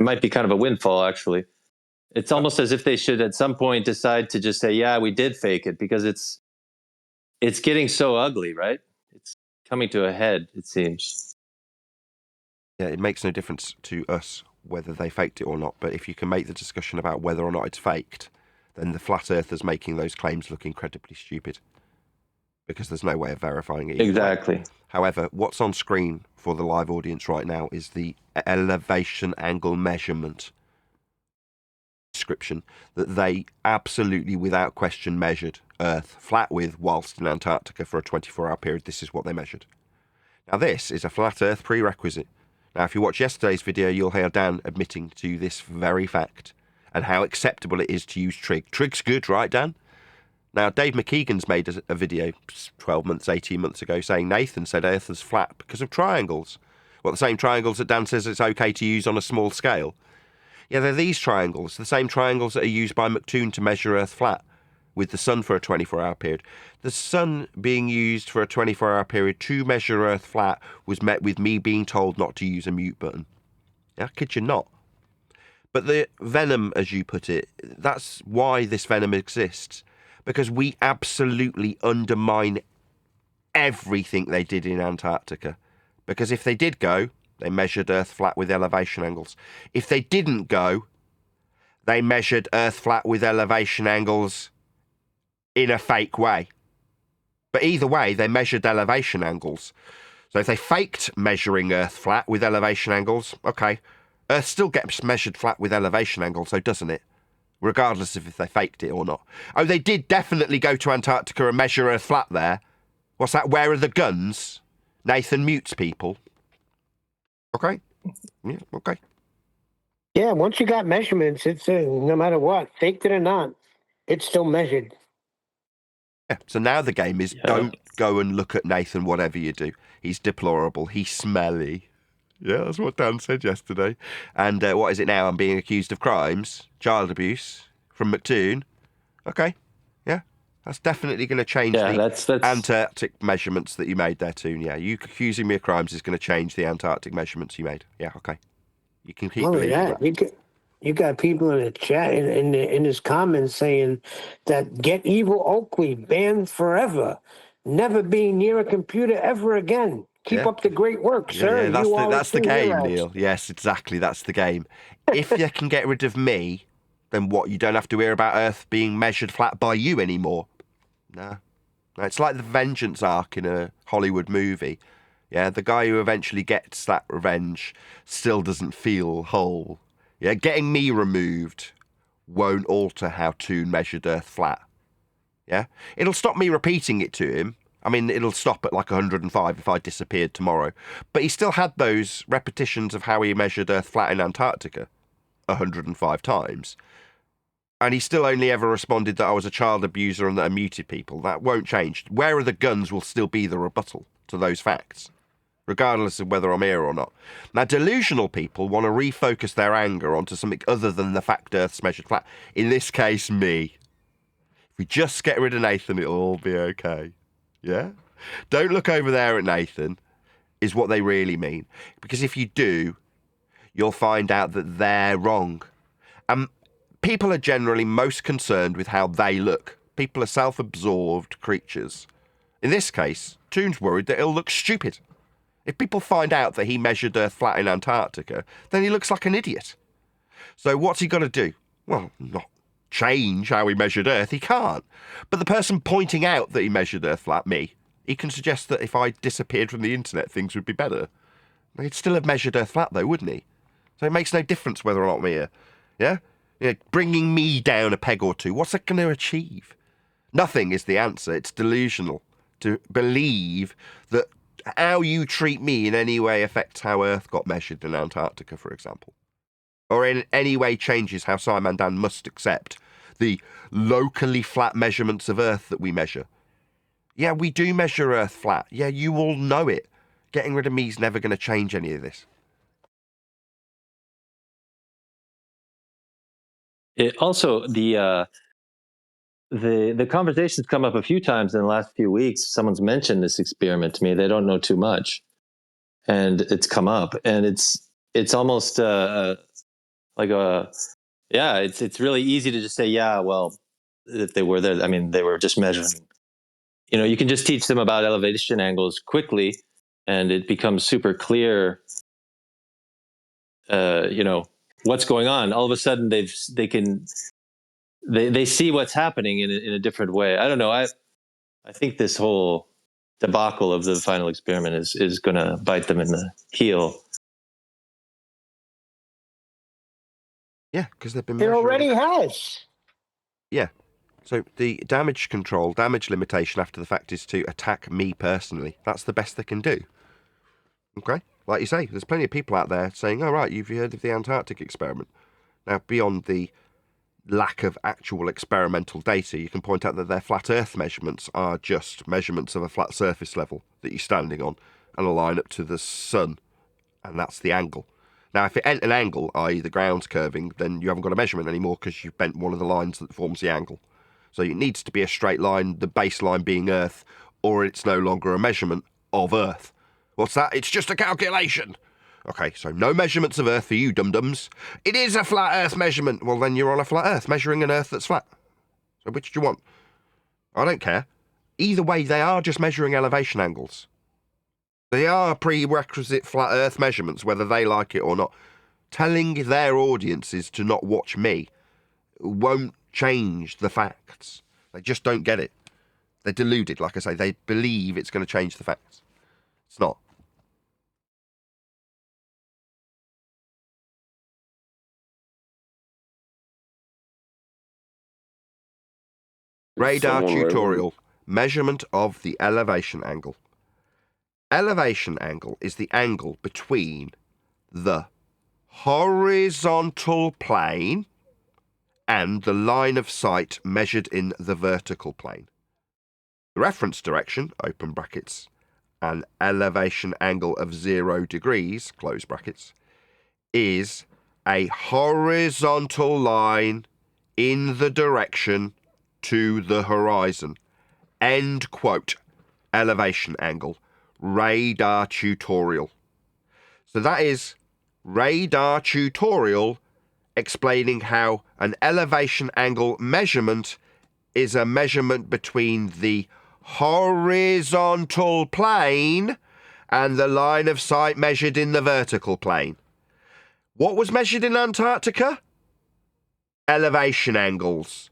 might be kind of a windfall, actually. It's almost as if they should at some point decide to just say, yeah, we did fake it, because it's getting so ugly, right? It's coming to a head, it seems. Yeah, it makes no difference to us whether they faked it or not, but if you can make the discussion about whether or not it's faked, then the flat earthers making those claims look incredibly stupid, because there's no way of verifying it. Exactly. However, what's on screen for the live audience right now is the elevation angle measurement description that they absolutely, without question, measured Earth flat with whilst in Antarctica for a 24-hour period. This is what they measured. Now, this is a flat Earth prerequisite. Now, if you watch yesterday's video, you'll hear Dan admitting to this very fact and how acceptable it is to use trig. Trig's good, right, Dan? Now, Dave McKeegan's made a video 12 months, 18 months ago saying Nathan said Earth is flat because of triangles. Well, the same triangles that Dan says it's okay to use on a small scale. Yeah, they're these triangles, the same triangles that are used by McToon to measure Earth flat with the sun for a 24-hour period. The sun being used for a 24-hour period to measure Earth flat was met with me being told not to use a mute button. Yeah, I kid you not. But the venom, as you put it, that's why this venom exists. Because we absolutely undermine everything they did in Antarctica. Because if they did go, they measured Earth flat with elevation angles. If they didn't go, they measured Earth flat with elevation angles in a fake way. But either way, they measured elevation angles. So if they faked measuring Earth flat with elevation angles, okay, Earth still gets measured flat with elevation angles, though, doesn't it? Regardless of if they faked it or not. Oh, they did definitely go to Antarctica and measure Earth flat there. What's that? Where are the guns? Nathan mutes people. Okay. Yeah, okay. Yeah, once you got measurements, it's no matter what, faked it or not, it's still measured. Yeah, so now the game is don't go and look at Nathan, whatever you do. He's deplorable. He's smelly. Yeah, that's what Dan said yesterday. And what is it now? I'm being accused of crimes, child abuse from McToon. Okay, yeah, that's definitely going to change that's Antarctic measurements that you made there, Toon. Yeah, you accusing me of crimes is going to change the Antarctic measurements you made. Yeah, okay. You can keep believing that. You got people in the chat in his comments saying that get evil Oakley banned forever, never being near a computer ever again. Keep up the great work, sir. Yeah, that's the game, Neil. Yes, exactly. That's the game. If you can get rid of me, then what? You don't have to hear about Earth being measured flat by you anymore. No. It's like the vengeance arc in a Hollywood movie. Yeah, the guy who eventually gets that revenge still doesn't feel whole. Yeah, getting me removed won't alter how Toon measured Earth flat. Yeah, it'll stop me repeating it to him. I mean, it'll stop at like 105 if I disappeared tomorrow. But he still had those repetitions of how he measured Earth flat in Antarctica 105 times. And he still only ever responded that I was a child abuser and that I muted people. That won't change. Where are the guns will still be the rebuttal to those facts, regardless of whether I'm here or not. Now, delusional people want to refocus their anger onto something other than the fact Earth's measured flat. In this case, me. If we just get rid of Nathan, it'll all be okay. Yeah? Don't look over there at Nathan, is what they really mean. Because if you do, you'll find out that they're wrong. People are generally most concerned with how they look. People are self-absorbed creatures. In this case, Toon's worried that he'll look stupid. If people find out that he measured Earth flat in Antarctica, then he looks like an idiot. So what's he got to do? Well, not change how he measured Earth. He can't. But the person pointing out that he measured Earth flat, me, he can suggest that if I disappeared from the internet, things would be better. He'd still have measured Earth flat, though, wouldn't he? So it makes no difference whether or not I'm here. Yeah? Bringing me down a peg or two, what's that going to achieve? Nothing is the answer. It's delusional to believe that how you treat me in any way affects how Earth got measured in Antarctica, for example. Or in any way changes how Simon Dan must accept the locally flat measurements of Earth that we measure. Yeah, we do measure Earth flat. Yeah, you all know it. Getting rid of me is never going to change any of this. It also, the conversation's come up a few times in the last few weeks. Someone's mentioned this experiment to me. They don't know too much, and it's come up, and it's almost like a it's really easy to just say, yeah, well, if they were there, I mean, they were just measuring. You know, you can just teach them about elevation angles quickly, and it becomes super clear. You know what's going on. All of a sudden, they see what's happening in a different way. I don't know. I think this whole debacle of the final experiment is going to bite them in the heel. Yeah, because they've been It measuring. already has. Yeah. So the damage control, damage limitation after the fact is to attack me personally. That's the best they can do. Okay? Like you say, there's plenty of people out there saying, oh, right, you've heard of the Antarctic experiment. Now, beyond the lack of actual experimental data, you can point out that their flat Earth measurements are just measurements of a flat surface level that you're standing on and a line up to the sun, and that's the angle. Now, if it ain't an angle, i.e. the ground's curving, then you haven't got a measurement anymore because you've bent one of the lines that forms the angle. So it needs to be a straight line, the baseline being Earth, or it's no longer a measurement of Earth. What's that? It's just a calculation. Okay, so no measurements of Earth for you dum-dums. It is a flat Earth measurement. Well, then you're on a flat Earth, measuring an Earth that's flat. So which do you want? I don't care. Either way, they are just measuring elevation angles. They are prerequisite flat Earth measurements, whether they like it or not. Telling their audiences to not watch me won't change the facts. They just don't get it. They're deluded, like I say. They believe it's going to change the facts. It's not. Radar tutorial. Measurement of the elevation angle. Elevation angle is the angle between the horizontal plane and the line of sight measured in the vertical plane. The reference direction, open brackets, an elevation angle of 0 degrees, close brackets, is a horizontal line in the direction to the horizon. End quote. Elevation angle. Radar tutorial. So that is radar tutorial explaining how an elevation angle measurement is a measurement between the horizontal plane and the line of sight measured in the vertical plane. What was measured in Antarctica? Elevation angles.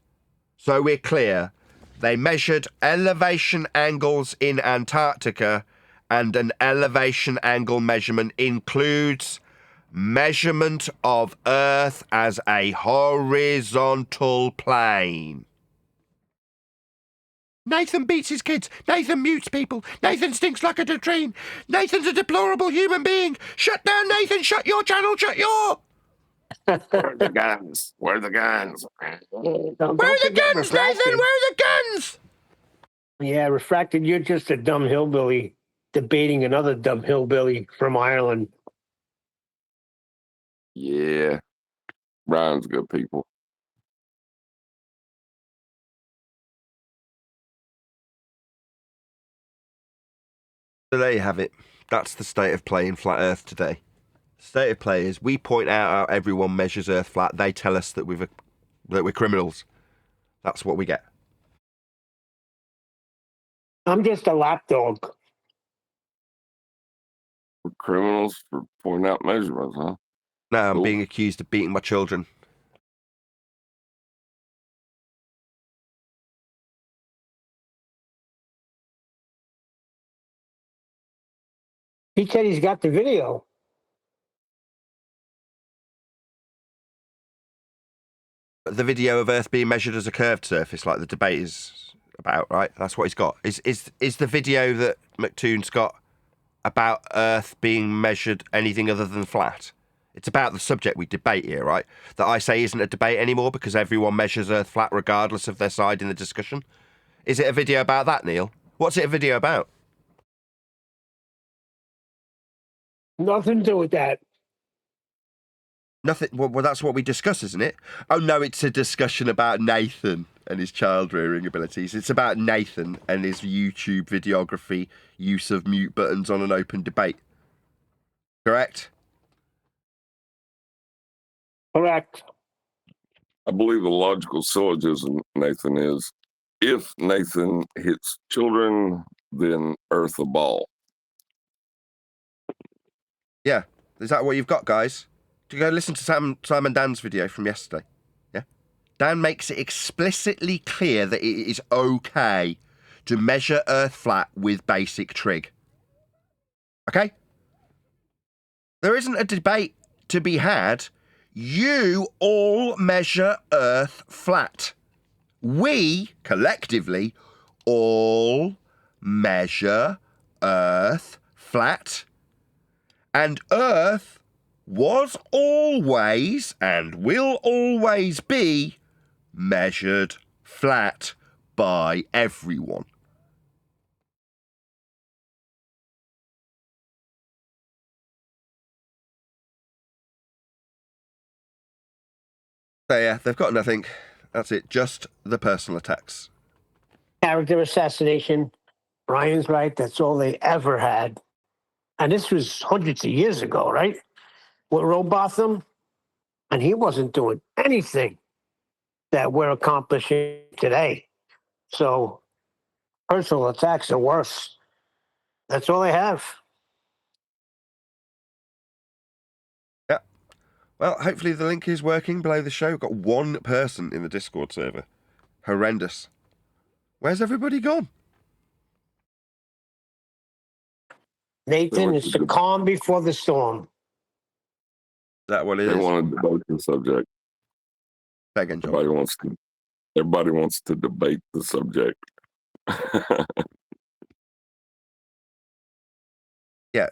So we're clear. They measured elevation angles in Antarctica, and an elevation angle measurement includes measurement of Earth as a horizontal plane. Nathan beats his kids. Nathan mutes people. Nathan stinks like a latrine. Nathan's a deplorable human being. Shut down, Nathan. Shut your channel. Shut your... Where are the guns? Where are the guns? Where Where are the guns, Nathan? Where are the guns? Yeah, Refracted, you're just a dumb hillbilly debating another dumb hillbilly from Ireland. Yeah. Ryan's good people. So there you have it. That's the state of play in Flat Earth today. The state of play is we point out how everyone measures Earth flat. They tell us that we're criminals. That's what we get. I'm just a lapdog. We're criminals for pointing out measurements, huh? Now I'm Cool. being accused of beating my children. He said he's got the video. The video of Earth being measured as a curved surface, like the debate is about, right? That's what he's got. Is the video that McToon's got about Earth being measured anything other than flat? It's about the subject we debate here, right? That I say isn't a debate anymore because everyone measures Earth flat regardless of their side in the discussion. Is it a video about that, Neil? What's it a video about? Nothing to do with that. Nothing. Well, that's what we discuss, isn't it? Oh no, it's a discussion about Nathan and his child rearing abilities. It's about Nathan and his YouTube videography, use of mute buttons on an open debate. Correct? Correct. I believe the logical syllogism, Nathan, is if Nathan hits children, then Earth a ball. Yeah. Is that what you've got, guys? Do you go listen to Simon Dan's video from yesterday? Yeah. Dan makes it explicitly clear that it is okay to measure Earth flat with basic trig. Okay? There isn't a debate to be had. You all measure Earth flat. We, collectively, all measure Earth flat. And Earth was always and will always be measured flat by everyone. So yeah, they've got nothing. That's it. Just the personal attacks. Character assassination. Brian's right. That's all they ever had. And this was hundreds of years ago, right? With Robotham. And he wasn't doing anything that we're accomplishing today. So personal attacks are worse. That's all they have. Yeah. Well, hopefully the link is working below the show. We've got one person in the Discord server. Horrendous. Where's everybody gone? Nathan, it's the calm before the storm. Is that what it They is? want to debate the subject. Say again, John. Everybody wants to debate the subject. Yeah.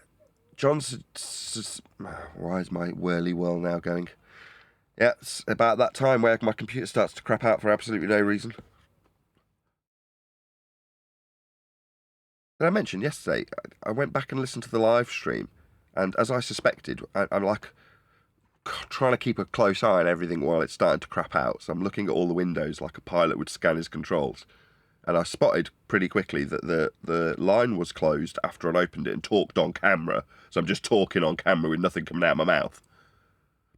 John's... Why is my whirly whirl now going? Yeah, it's about that time where my computer starts to crap out for absolutely no reason. Did I mention yesterday, I went back and listened to the live stream, and as I suspected, I'm like trying to keep a close eye on everything while it's starting to crap out. So I'm looking at all the windows like a pilot would scan his controls. And I spotted pretty quickly that the line was closed after I opened it and talked on camera. So I'm just talking on camera with nothing coming out of my mouth.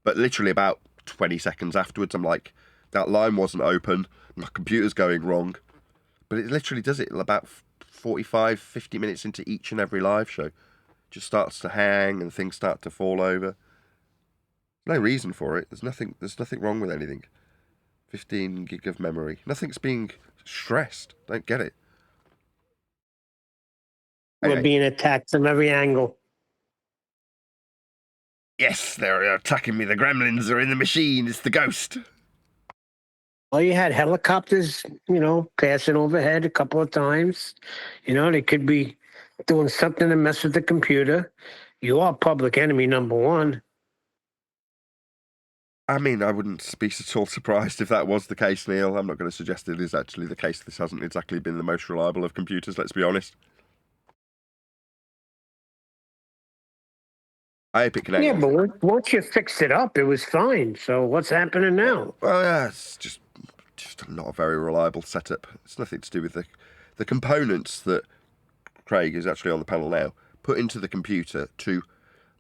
But literally about 20 seconds afterwards, I'm like, that line wasn't open, my computer's going wrong. But it literally does it about 45, 50 minutes into each and every live show. Just starts to hang and things start to fall over. No reason for it. There's nothing wrong with anything. 15 gig of memory. Nothing's being stressed. Don't get it. We're Anyway. being attacked from every angle. Yes, they're attacking me. The gremlins are in the machine. It's the ghost. Well, you had helicopters, passing overhead a couple of times. They could be doing something to mess with the computer. You are public enemy number one. I mean, I wouldn't be at all surprised if that was the case, Neil. I'm not going to suggest it is actually the case. This hasn't exactly been the most reliable of computers, let's be honest. I hope it can hang on. But once you fixed it up, it was fine. So what's happening now? Well, yeah, it's just not a very reliable setup. It's nothing to do with the components that Craig is actually on the panel now put into the computer to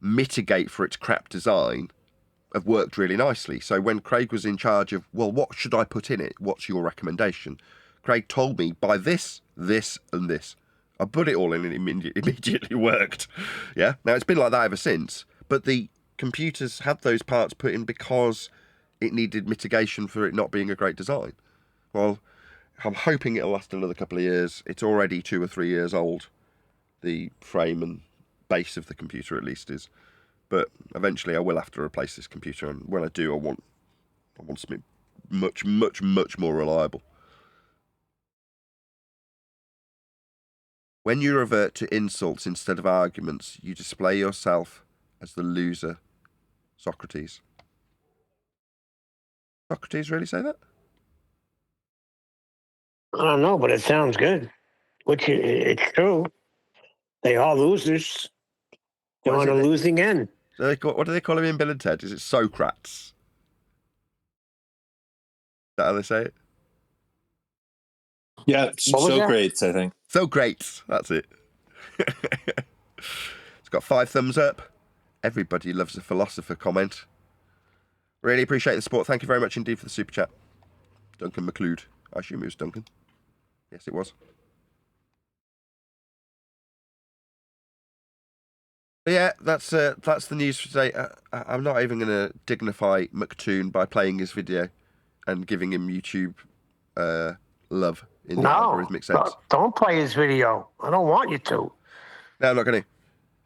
mitigate for its crap design have worked really nicely. So when Craig was in charge of, well, what should I put in it? What's your recommendation? Craig told me, buy this, this, and this. I put it all in and it immediately worked. Yeah. Now, it's been like that ever since. But the computers had those parts put in because it needed mitigation for it not being a great design. Well, I'm hoping it'll last another couple of years. It's already 2 or 3 years old. The frame and base of the computer, at least, is. But eventually I will have to replace this computer, and when I do, I want something much, much, much more reliable. When you revert to insults instead of arguments, you display yourself as the loser, Socrates. Socrates really say that? I don't know, but it sounds good. which it's true. They are losers. They're What is on a it? losing end. What do they call him in Bill and Ted? Is it Socrates? Is that how they say it? Yeah, What was that? Socrates, I think. So great. That's it. It's got 5 thumbs up. Everybody loves a philosopher comment. Really appreciate the support. Thank you very much indeed for the super chat. Duncan McLeod. I assume it was Duncan. Yes, it was. But yeah, that's the news for today. I'm not even going to dignify McToon by playing his video and giving him YouTube love in the algorithmic sense. Don't play his video. I don't want you to. No, I'm not going to.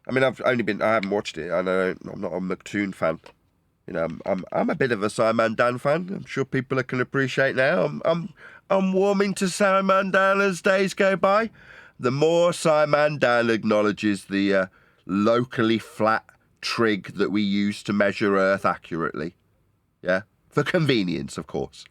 I mean, I haven't watched it. I'm not a McToon fan. You know, I'm a bit of a Simon Dan fan. I'm sure people can appreciate now. I'm warming to Simon Dan as days go by. The more Simon Dan acknowledges the locally flat trig that we use to measure Earth accurately, yeah, for convenience, of course.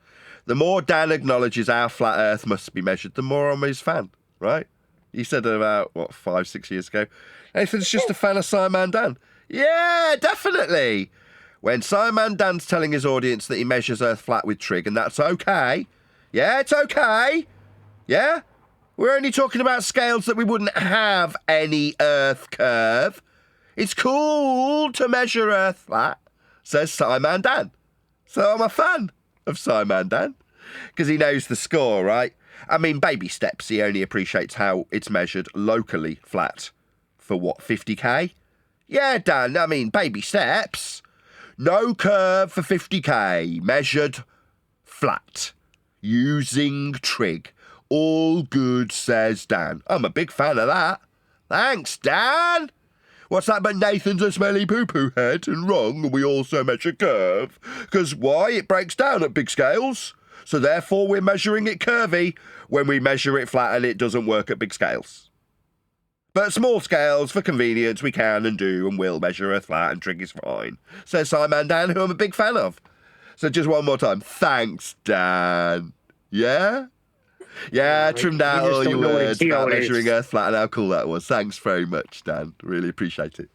The more Dan acknowledges our flat Earth must be measured, the more I'm his fan, right? He said about, 5-6 years ago, Nathan's just a fan of Simon Dan. Yeah, definitely. When Simon Dan's telling his audience that he measures Earth flat with trig, and that's okay. Yeah, it's okay. Yeah? We're only talking about scales that we wouldn't have any Earth curve. It's cool to measure Earth flat, says Simon Dan. So I'm a fan of Simon Dan, because he knows the score, right? I mean, baby steps, he only appreciates how it's measured locally flat. For what, 50k? Yeah, Dan, I mean, baby steps. No curve for 50k, measured flat, using trig. All good, says Dan. I'm a big fan of that. Thanks, Dan. What's that but Nathan's a smelly poo-poo head and wrong, and we also measure curve? Because why? It breaks down at big scales. So therefore we're measuring it curvy when we measure it flat and it doesn't work at big scales. But at small scales, for convenience, we can and do and will measure Earth flat and trig is fine, says Simon Dan, who I'm a big fan of. So just one more time. Thanks, Dan. Yeah? Yeah, I trimmed out all your words about measuring Earth flat and how cool that was. Thanks very much, Dan. Really appreciate it.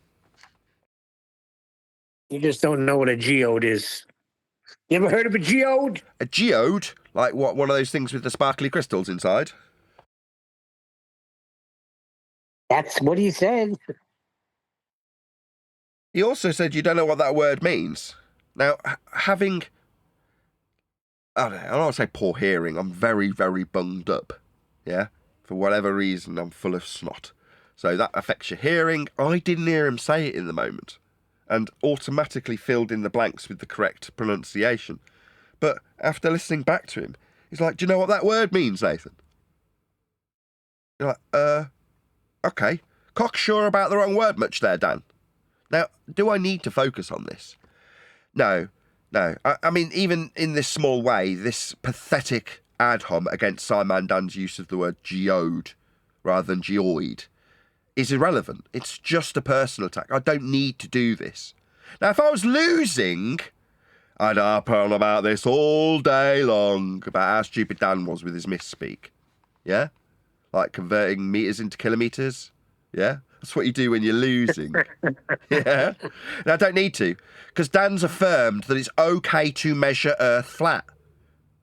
You just don't know what a geode is. You ever heard of a geode? A geode? Like what? One of those things with the sparkly crystals inside? That's what he said. He also said you don't know what that word means. Now, having... I don't want to say poor hearing. I'm very, very bunged up. Yeah? For whatever reason, I'm full of snot. So that affects your hearing. I didn't hear him say it in the moment. And automatically filled in the blanks with the correct pronunciation. But after listening back to him, he's like, do you know what that word means, Nathan? You're like, okay. Cocksure about the wrong word much there, Dan. Now, do I need to focus on this? No. I mean, even in this small way, this pathetic ad hom against Simon Dan's use of the word geode rather than geoid is irrelevant. It's just a personal attack. I don't need to do this. Now, if I was losing, I'd harp on about this all day long, about how stupid Dan was with his misspeak. Yeah? Like converting meters into kilometres. Yeah? That's what you do when you're losing. Yeah? And I don't need to, because Dan's affirmed that it's okay to measure Earth flat.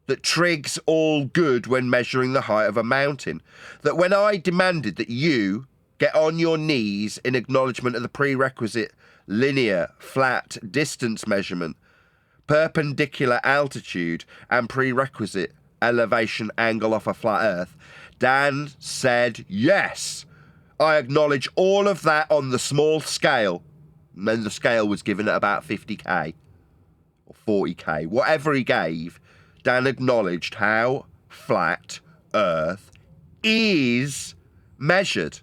That trig's all good when measuring the height of a mountain. That when I demanded that you get on your knees in acknowledgement of the prerequisite linear, flat distance measurement, perpendicular altitude, and prerequisite elevation angle off a flat Earth, Dan said yes. I acknowledge all of that on the small scale. And then the scale was given at about 50k or 40k. Whatever he gave, Dan acknowledged how flat Earth is measured.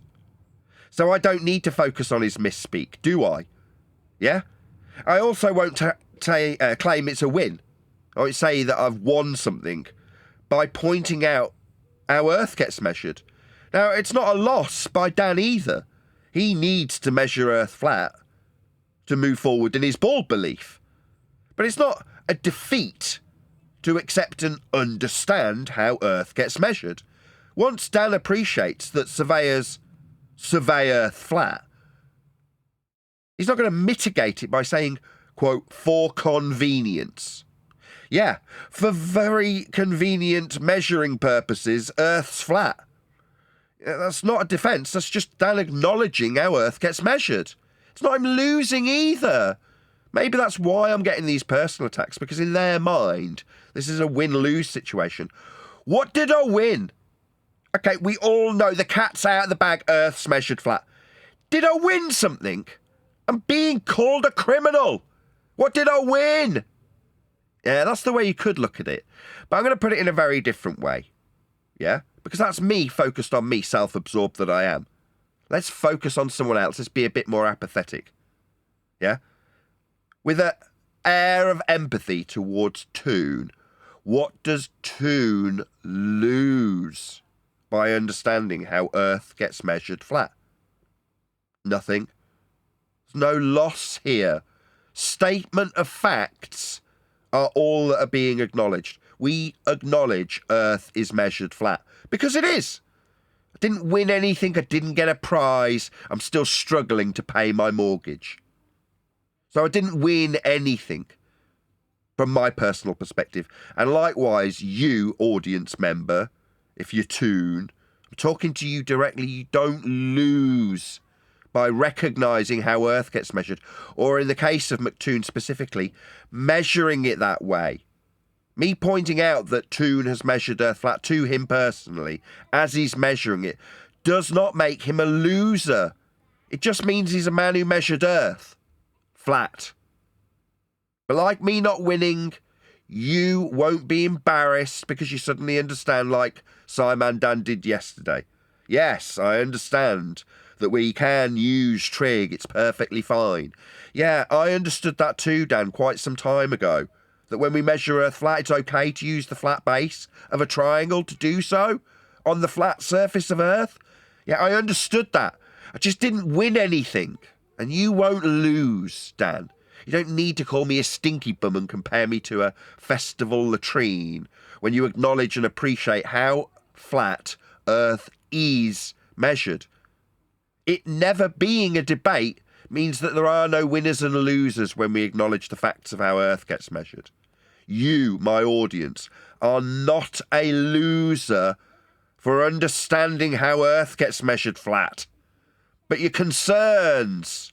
So I don't need to focus on his misspeak, do I? Yeah? I also won't claim it's a win. I won't say that I've won something by pointing out how Earth gets measured. Now, it's not a loss by Dan either. He needs to measure Earth flat to move forward in his bald belief. But it's not a defeat to accept and understand how Earth gets measured. Once Dan appreciates that surveyors survey Earth flat, he's not going to mitigate it by saying, quote, for convenience. Yeah, for very convenient measuring purposes, Earth's flat. That's not a defence, that's just Dan acknowledging how Earth gets measured. It's not him losing either. Maybe that's why I'm getting these personal attacks, because in their mind, this is a win-lose situation. What did I win? Okay, we all know the cat's out of the bag, Earth's measured flat. Did I win something? I'm being called a criminal. What did I win? Yeah, that's the way you could look at it. But I'm going to put it in a very different way. Yeah? Because that's me focused on me, self-absorbed that I am. Let's focus on someone else. Let's be a bit more apathetic. Yeah? With an air of empathy towards Toon, what does Toon lose by understanding how Earth gets measured flat? Nothing. There's no loss here. Statement of facts are all that are being acknowledged. We acknowledge Earth is measured flat. Because it is. I didn't win anything. I didn't get a prize. I'm still struggling to pay my mortgage. So I didn't win anything from my personal perspective. And likewise, you, audience member, if you're Toon, I'm talking to you directly, you don't lose by recognising how Earth gets measured, or in the case of McToon specifically, measuring it that way. Me pointing out that Toon has measured Earth flat to him personally, as he's measuring it, does not make him a loser. It just means he's a man who measured Earth flat. But like me not winning, you won't be embarrassed because you suddenly understand, like Simon Dan did yesterday. Yes, I understand that we can use trig, it's perfectly fine. Yeah, I understood that too, Dan, quite some time ago. That when we measure Earth flat, it's okay to use the flat base of a triangle to do so on the flat surface of Earth. Yeah, I understood that. I just didn't win anything. And you won't lose, Dan. You don't need to call me a stinky bum and compare me to a festival latrine when you acknowledge and appreciate how flat Earth is measured. It never being a debate means that there are no winners and losers when we acknowledge the facts of how Earth gets measured. You, my audience, are not a loser for understanding how Earth gets measured flat. But your concerns,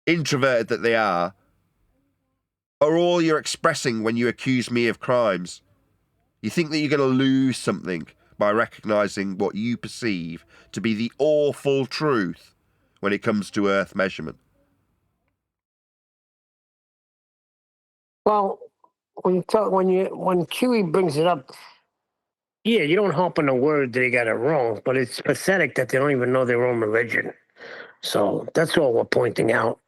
introverted that they are all you're expressing when you accuse me of crimes. You think that you're going to lose something by recognising what you perceive to be the awful truth when it comes to Earth measurement. Well, when QE brings it up, yeah, you don't hop on a word that they got it wrong, but it's pathetic that they don't even know their own religion. So that's all we're pointing out.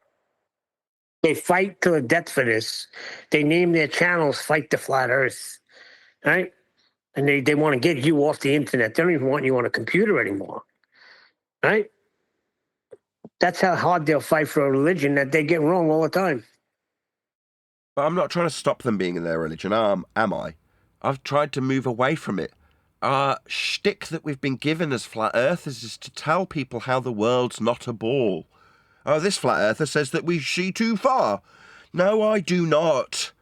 They fight to the death for this. They name their channels Fight the Flat Earth, right? And they want to get you off the internet. They don't even want you on a computer anymore, right? That's how hard they'll fight for a religion that they get wrong all the time. But I'm not trying to stop them being in their religion, am I? I've tried to move away from it. Our shtick that we've been given as flat earthers is to tell people how the world's not a ball. Oh, this flat earther says that we see too far. No, I do not.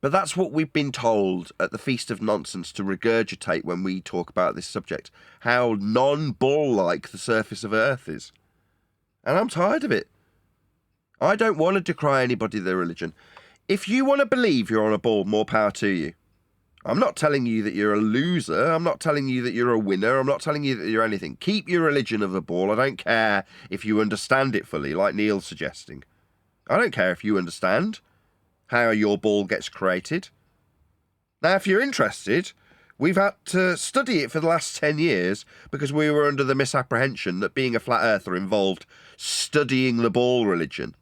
But that's what we've been told at the Feast of Nonsense to regurgitate when we talk about this subject. How non-ball-like the surface of Earth is. And I'm tired of it. I don't want to decry anybody their religion. If you want to believe you're on a ball, more power to you. I'm not telling you that you're a loser. I'm not telling you that you're a winner. I'm not telling you that you're anything. Keep your religion of a ball. I don't care if you understand it fully, like Neil's suggesting. I don't care if you understand how your ball gets created. Now, if you're interested, we've had to study it for the last 10 years because we were under the misapprehension that being a flat earther involved studying the ball religion.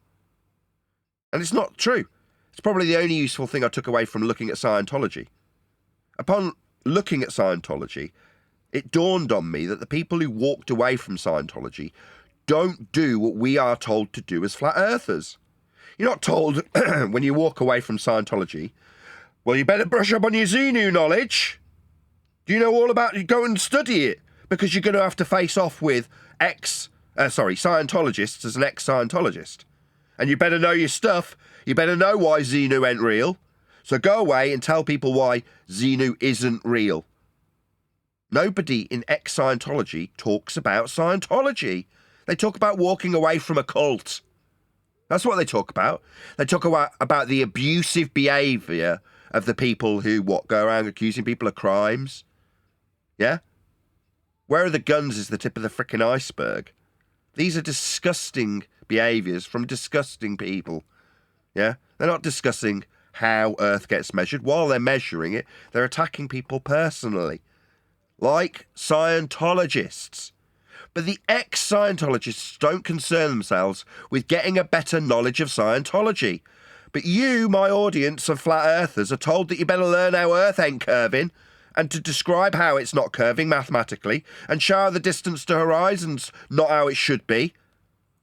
And it's not true. It's probably the only useful thing I took away from looking at Scientology. Upon looking at Scientology, it dawned on me that the people who walked away from Scientology don't do what we are told to do as flat earthers. You're not told when you walk away from Scientology, well, you better brush up on your Xenu knowledge. Do you know all about it? Go and study it, because you're going to have to face off with Scientologists as an ex-Scientologist. And you better know your stuff. You better know why Xenu ain't real. So go away and tell people why Xenu isn't real. Nobody in ex-Scientology talks about Scientology. They talk about walking away from a cult. That's what they talk about. They talk about the abusive behaviour of the people who, go around accusing people of crimes. Yeah? Where are the guns is the tip of the frickin' iceberg. These are disgusting behaviours from disgusting people. Yeah? They're not discussing how Earth gets measured. While they're measuring it, they're attacking people personally. Like Scientologists. But the ex-Scientologists don't concern themselves with getting a better knowledge of Scientology. But you, my audience of flat earthers, are told that you better learn how Earth ain't curving, and to describe how it's not curving mathematically, and show the distance to horizons not how it should be.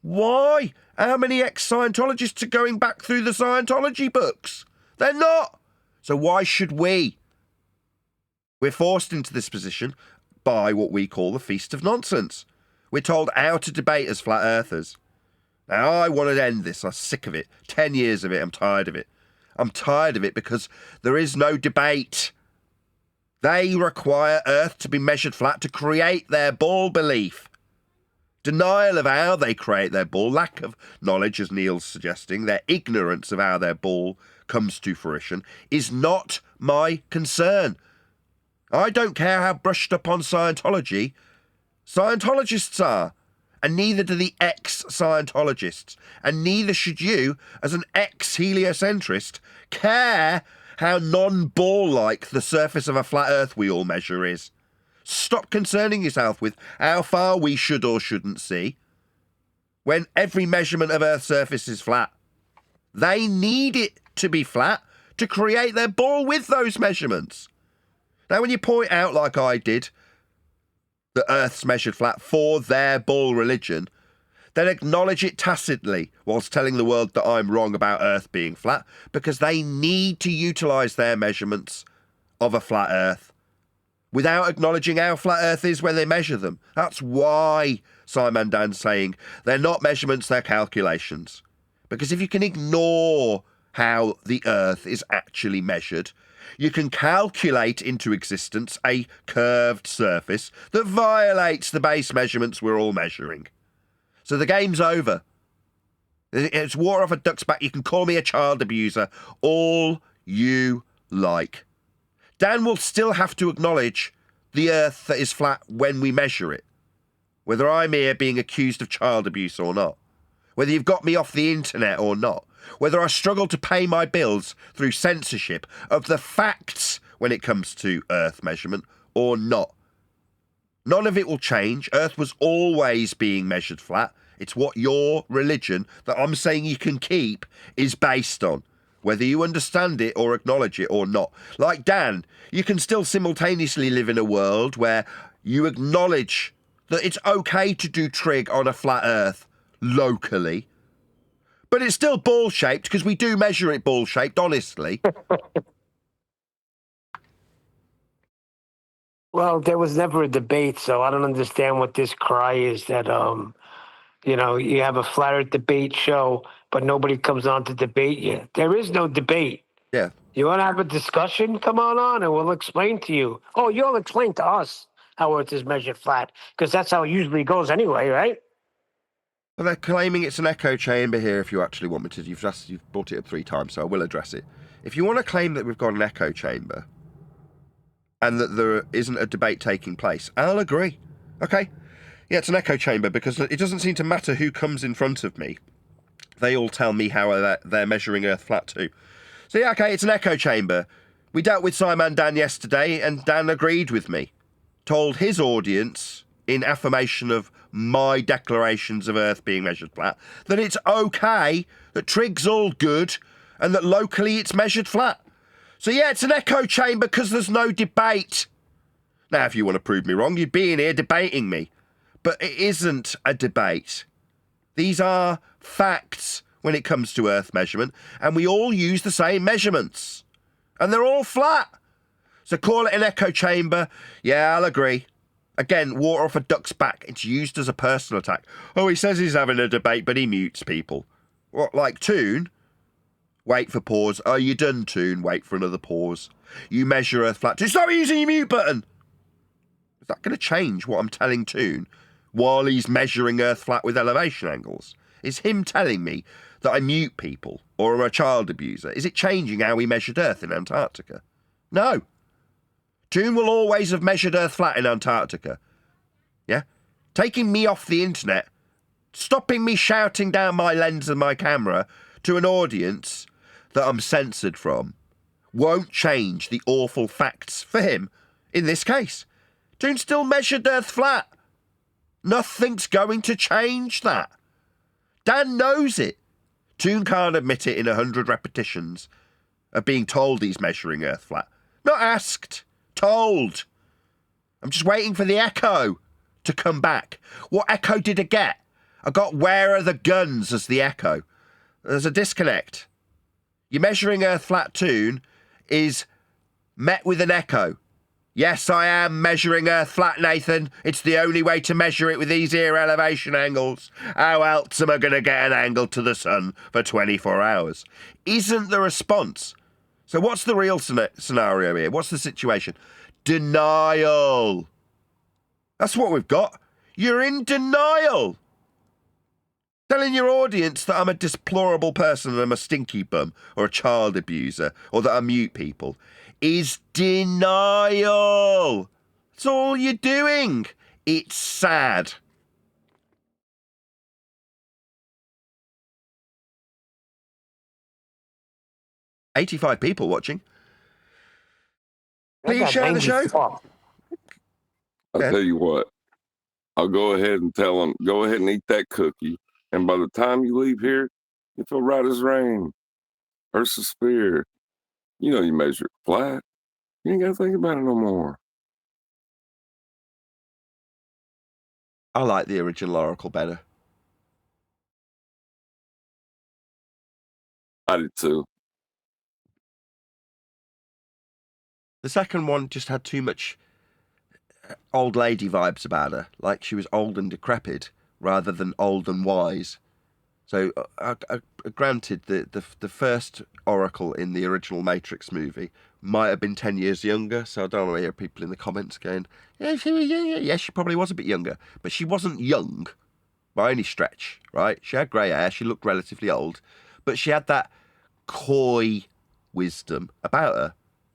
Why? How many ex-Scientologists are going back through the Scientology books? They're not. So why should we? We're forced into this position by what we call the Feast of Nonsense. We're told how to debate as flat earthers. Now, I want to end this. I'm sick of it. 10 years of it. I'm tired of it. I'm tired of it because there is no debate. They require Earth to be measured flat to create their ball belief. Denial of how they create their ball, lack of knowledge, as Neil's suggesting, their ignorance of how their ball comes to fruition, is not my concern. I don't care how brushed up on Scientology Scientologists are, and neither do the ex-Scientologists, and neither should you, as an ex-heliocentrist, care how non-ball-like the surface of a flat Earth we all measure is. Stop concerning yourself with how far we should or shouldn't see, when every measurement of Earth's surface is flat. They need it to be flat to create their ball with those measurements. Now, when you point out, like I did, that Earth's measured flat for their ball religion, then acknowledge it tacitly whilst telling the world that I'm wrong about Earth being flat, because they need to utilise their measurements of a flat Earth without acknowledging how flat Earth is when they measure them. That's why Simon Dan's saying they're not measurements, they're calculations. Because if you can ignore how the Earth is actually measured, you can calculate into existence a curved surface that violates the base measurements we're all measuring. So the game's over. It's water off a duck's back. You can call me a child abuser all you like. Dan will still have to acknowledge the Earth that is flat when we measure it, whether I'm here being accused of child abuse or not, whether you've got me off the internet or not, whether I struggle to pay my bills through censorship of the facts when it comes to Earth measurement or not. None of it will change. Earth was always being measured flat. It's what your religion that I'm saying you can keep is based on, whether you understand it or acknowledge it or not. Like Dan, you can still simultaneously live in a world where you acknowledge that it's okay to do trig on a flat Earth locally, but it's still ball-shaped because we do measure it ball-shaped, honestly. Well, there was never a debate, so I don't understand what this cry is that, you have a flat earth debate show, but nobody comes on to debate you. There is no debate. Yeah. You want to have a discussion? Come on and we'll explain to you. Oh, you'll explain to us how Earth is measured flat, because that's how it usually goes anyway, right? Well, they're claiming it's an echo chamber here, if you actually want me to. You've brought it up 3 times, so I will address it. If you want to claim that we've got an echo chamber and that there isn't a debate taking place, I'll agree. Okay? Yeah, it's an echo chamber because it doesn't seem to matter who comes in front of me. They all tell me how they're measuring Earth flat too. So yeah, okay, it's an echo chamber. We dealt with Simon Dan yesterday, and Dan agreed with me. Told his audience, in affirmation of my declarations of Earth being measured flat, that it's okay, that trig's all good, and that locally it's measured flat. So yeah, it's an echo chamber because there's no debate. Now, if you want to prove me wrong, you'd be in here debating me. But it isn't a debate. These are facts when it comes to Earth measurement, and we all use the same measurements. And they're all flat. So call it an echo chamber. Yeah, I'll agree. Again, water off a duck's back. It's used as a personal attack. Oh, he says he's having a debate, but he mutes people. What, like Toon? Wait for pause. Oh, you done, Toon? Wait for another pause. You measure Earth flat. Toon, stop using your mute button! Is that going to change what I'm telling Toon while he's measuring Earth flat with elevation angles? Is him telling me that I mute people or am a child abuser? Is it changing how we measured Earth in Antarctica? No. Toon will always have measured Earth flat in Antarctica. Yeah? Taking me off the internet, stopping me shouting down my lens and my camera to an audience that I'm censored from, won't change the awful facts for him in this case. Toon still measured Earth flat. Nothing's going to change that. Dan knows it. Toon can't admit it in 100 repetitions of being told he's measuring Earth flat. Not asked. Told. I'm just waiting for the echo to come back. What echo did I get? I got "Where are the guns" as the echo. There's a disconnect. Your measuring Earth flat Toon is met with an echo. Yes, I am measuring Earth flat, Nathan. It's the only way to measure it with these here elevation angles. How else am I going to get an angle to the sun for 24 hours? Isn't the response. So what's the real scenario here? What's the situation? Denial. That's what we've got. You're in denial. Telling your audience that I'm a deplorable person and I'm a stinky bum or a child abuser or that I mute people is denial. That's all you're doing. It's sad. $85 people watching. Please share the show. I'll tell you what. I'll go ahead and tell them, go ahead and eat that cookie. And by the time you leave here, you feel right as rain. Earth's a sphere. You know you measure it flat. You ain't got to think about it no more. I like the original Oracle better. I did too. The second one just had too much old lady vibes about her, like she was old and decrepit rather than old and wise. So granted, the first Oracle in the original Matrix movie might have been 10 years younger, so I don't want to hear people in the comments going, yeah, she was younger. Yeah, she probably was a bit younger, but she wasn't young by any stretch, right? She had grey hair, she looked relatively old, but she had that coy wisdom about her,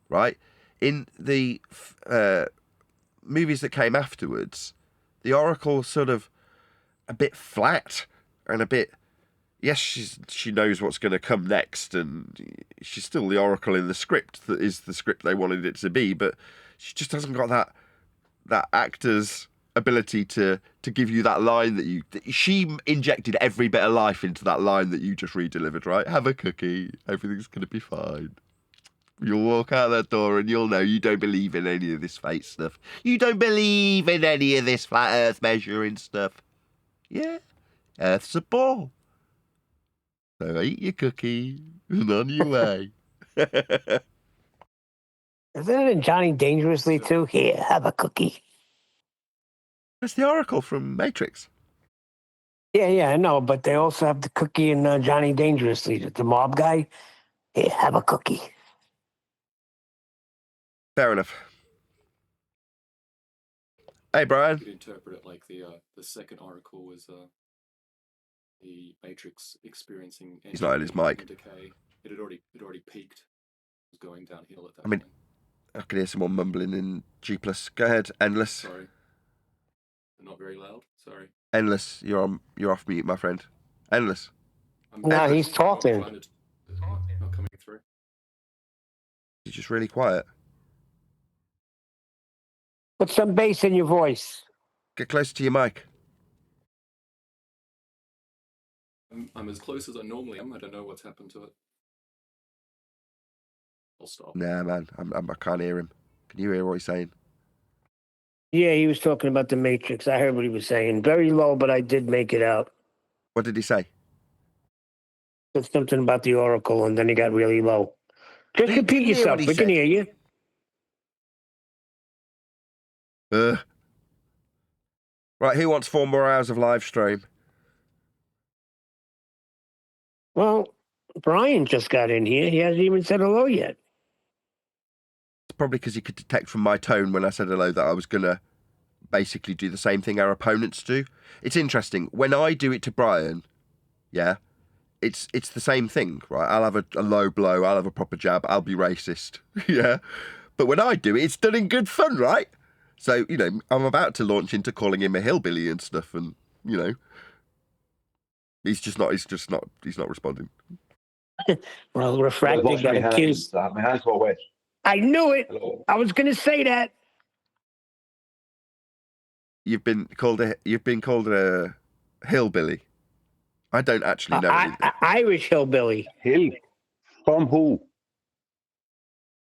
right? In the movies that came afterwards, the Oracle sort of a bit flat and a bit, yes, she knows what's going to come next, and she's still the Oracle in the script that is the script they wanted it to be, but she just hasn't got that actor's ability to give you that line she injected every bit of life into that line that you just re-delivered, right? Have a cookie, everything's going to be fine. You'll walk out that door and you'll know you don't believe in any of this fake stuff. You don't believe in any of this flat earth measuring stuff. Yeah, Earth's a ball. So eat your cookie and on your way. Isn't it in Johnny Dangerously too? Here, have a cookie. That's the Oracle from Matrix. Yeah, I know, but they also have the cookie in Johnny Dangerously, the mob guy. Here, have a cookie. Fair enough. Hey, Brian. You could interpret it like the second Oracle was the Matrix experiencing. He's not in his mic. Decay. It had already peaked. It was going downhill at that I mean, point. I can hear someone mumbling in G+. Go ahead, Endless. Sorry. Not very loud. Sorry. Endless, you're off mute, my friend. Endless. No, he's talking. Not coming through. You're just really quiet. Put some bass in your voice. Get closer to your mic. I'm as close as I normally am. I don't know what's happened to it. I'll stop. Nah, man, I can't hear him. Can you hear what he's saying? Yeah, he was talking about the Matrix. I heard what he was saying. Very low, but I did make it out. What did he say? Said something about the Oracle, and then he got really low. Just You repeat can hear yourself. what he We can said. hear you. Right, who wants 4 more hours of live stream? Well, Brian just got in here. He hasn't even said hello yet. It's probably because he could detect from my tone when I said hello that I was going to basically do the same thing our opponents do. It's interesting. When I do it to Brian, yeah, it's the same thing, right? I'll have a low blow, I'll have a proper jab, I'll be racist, yeah? But when I do it, it's done in good fun, right? So, you know, I'm about to launch into calling him a hillbilly and stuff, and, you know, he's not responding. Well, Refracting got accused. My hands were wet. I knew it. Hello. I was going to say that. You've been called a hillbilly. I don't actually know anything. Irish hillbilly. Hill? From who?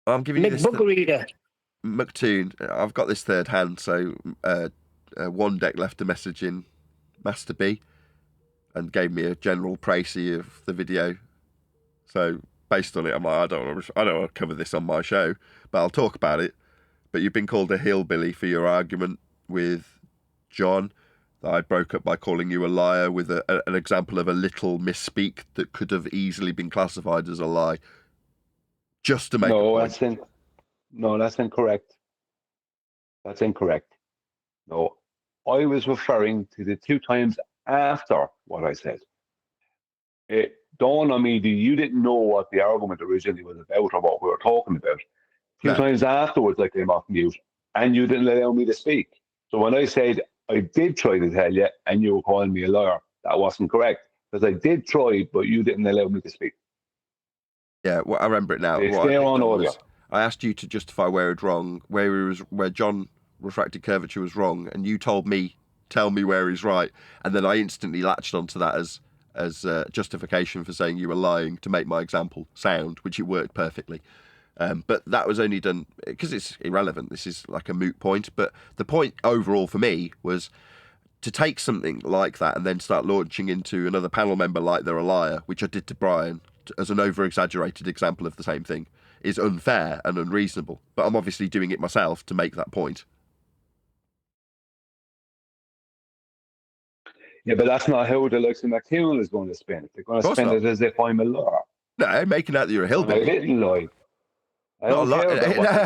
I'm giving you this. McBookerita. McToon, I've got this third hand, so one deck left a message in Master B and gave me a general précis of the video. So based on it, I'm like, I don't want to cover this on my show, but I'll talk about it. But you've been called a hillbilly for your argument with John that I broke up by calling you a liar with an example of a little misspeak that could have easily been classified as a lie. Just to make a point. No, that's incorrect. That's incorrect. No, I was referring to the 2 times after what I said. It dawned on me that you didn't know what the argument originally was about or what we were talking about. 2 times afterwards, I came off mute, and you didn't allow me to speak. So when I said I did try to tell you, and you were calling me a liar, that wasn't correct, because I did try, but you didn't allow me to speak. Yeah, well, I remember it now. It's there on audio. I asked you to justify where it wrong, where John refracted curvature was wrong, and you told me, tell me where he's right, and then I instantly latched onto that as justification for saying you were lying to make my example sound, which it worked perfectly. But that was only done because it's irrelevant. This is like a moot point. But the point overall for me was to take something like that and then start launching into another panel member like they're a liar, which I did to Brian as an over-exaggerated example of the same thing, is unfair and unreasonable. But I'm obviously doing it myself to make that point. Yeah, but that's not how the likes of McToon is going to spin it. They're going to spin it as if I'm a liar. No, making out that you're a hillbilly. I didn't lie.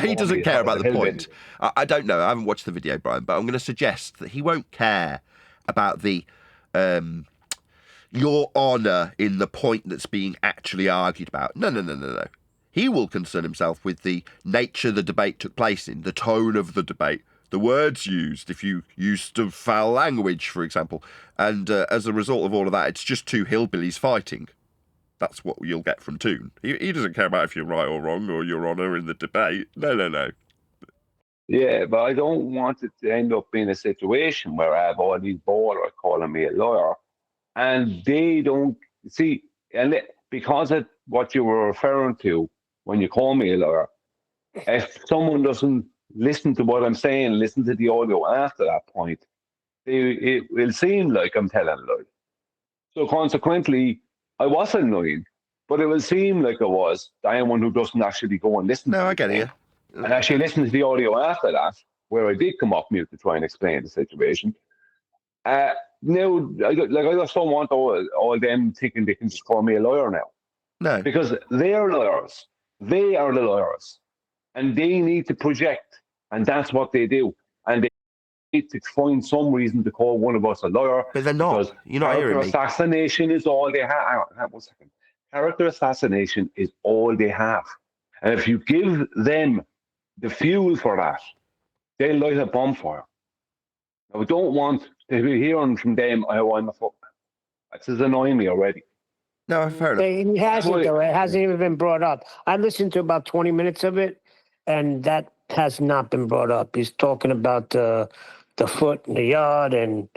He doesn't care about the point. I don't know. I haven't watched the video, Brian, but I'm going to suggest that he won't care about the your honour in the point that's being actually argued about. No. He will concern himself with the nature the debate took place in, the tone of the debate, the words used, if you used foul language, for example. And as a result of all of that, it's just 2 hillbillies fighting. That's what you'll get from Toon. He doesn't care about if you're right or wrong or your honour in the debate. No. Yeah, but I don't want it to end up being a situation where I have all these ballers calling me a lawyer, and they don't see, and because of what you were referring to when you call me a lawyer, if someone doesn't listen to what I'm saying, listen to the audio after that point, it will seem like I'm telling a lie. So consequently, I wasn't lying, but it will seem like I was. I am one who doesn't actually go and listen. No, I get it. And actually listen to the audio after that, where I did come off mute to try and explain the situation. Now, I just don't want all them thinking they can just call me a lawyer now. No. Because they're lawyers. They are the lawyers. And they need to project. And that's what they do. And they need to find some reason to call one of us a lawyer. But they're not. You're not hearing me. Assassination is all they have. 1 second. Character assassination is all they have. And if you give them the fuel for that, they'll light a bonfire. Now, I don't want to be hearing from them, I'm a fuck. That's just annoying me already. No, fair enough. It hasn't, though. It hasn't even been brought up. I listened to about 20 minutes of it, and that has not been brought up. He's talking about the foot in the yard and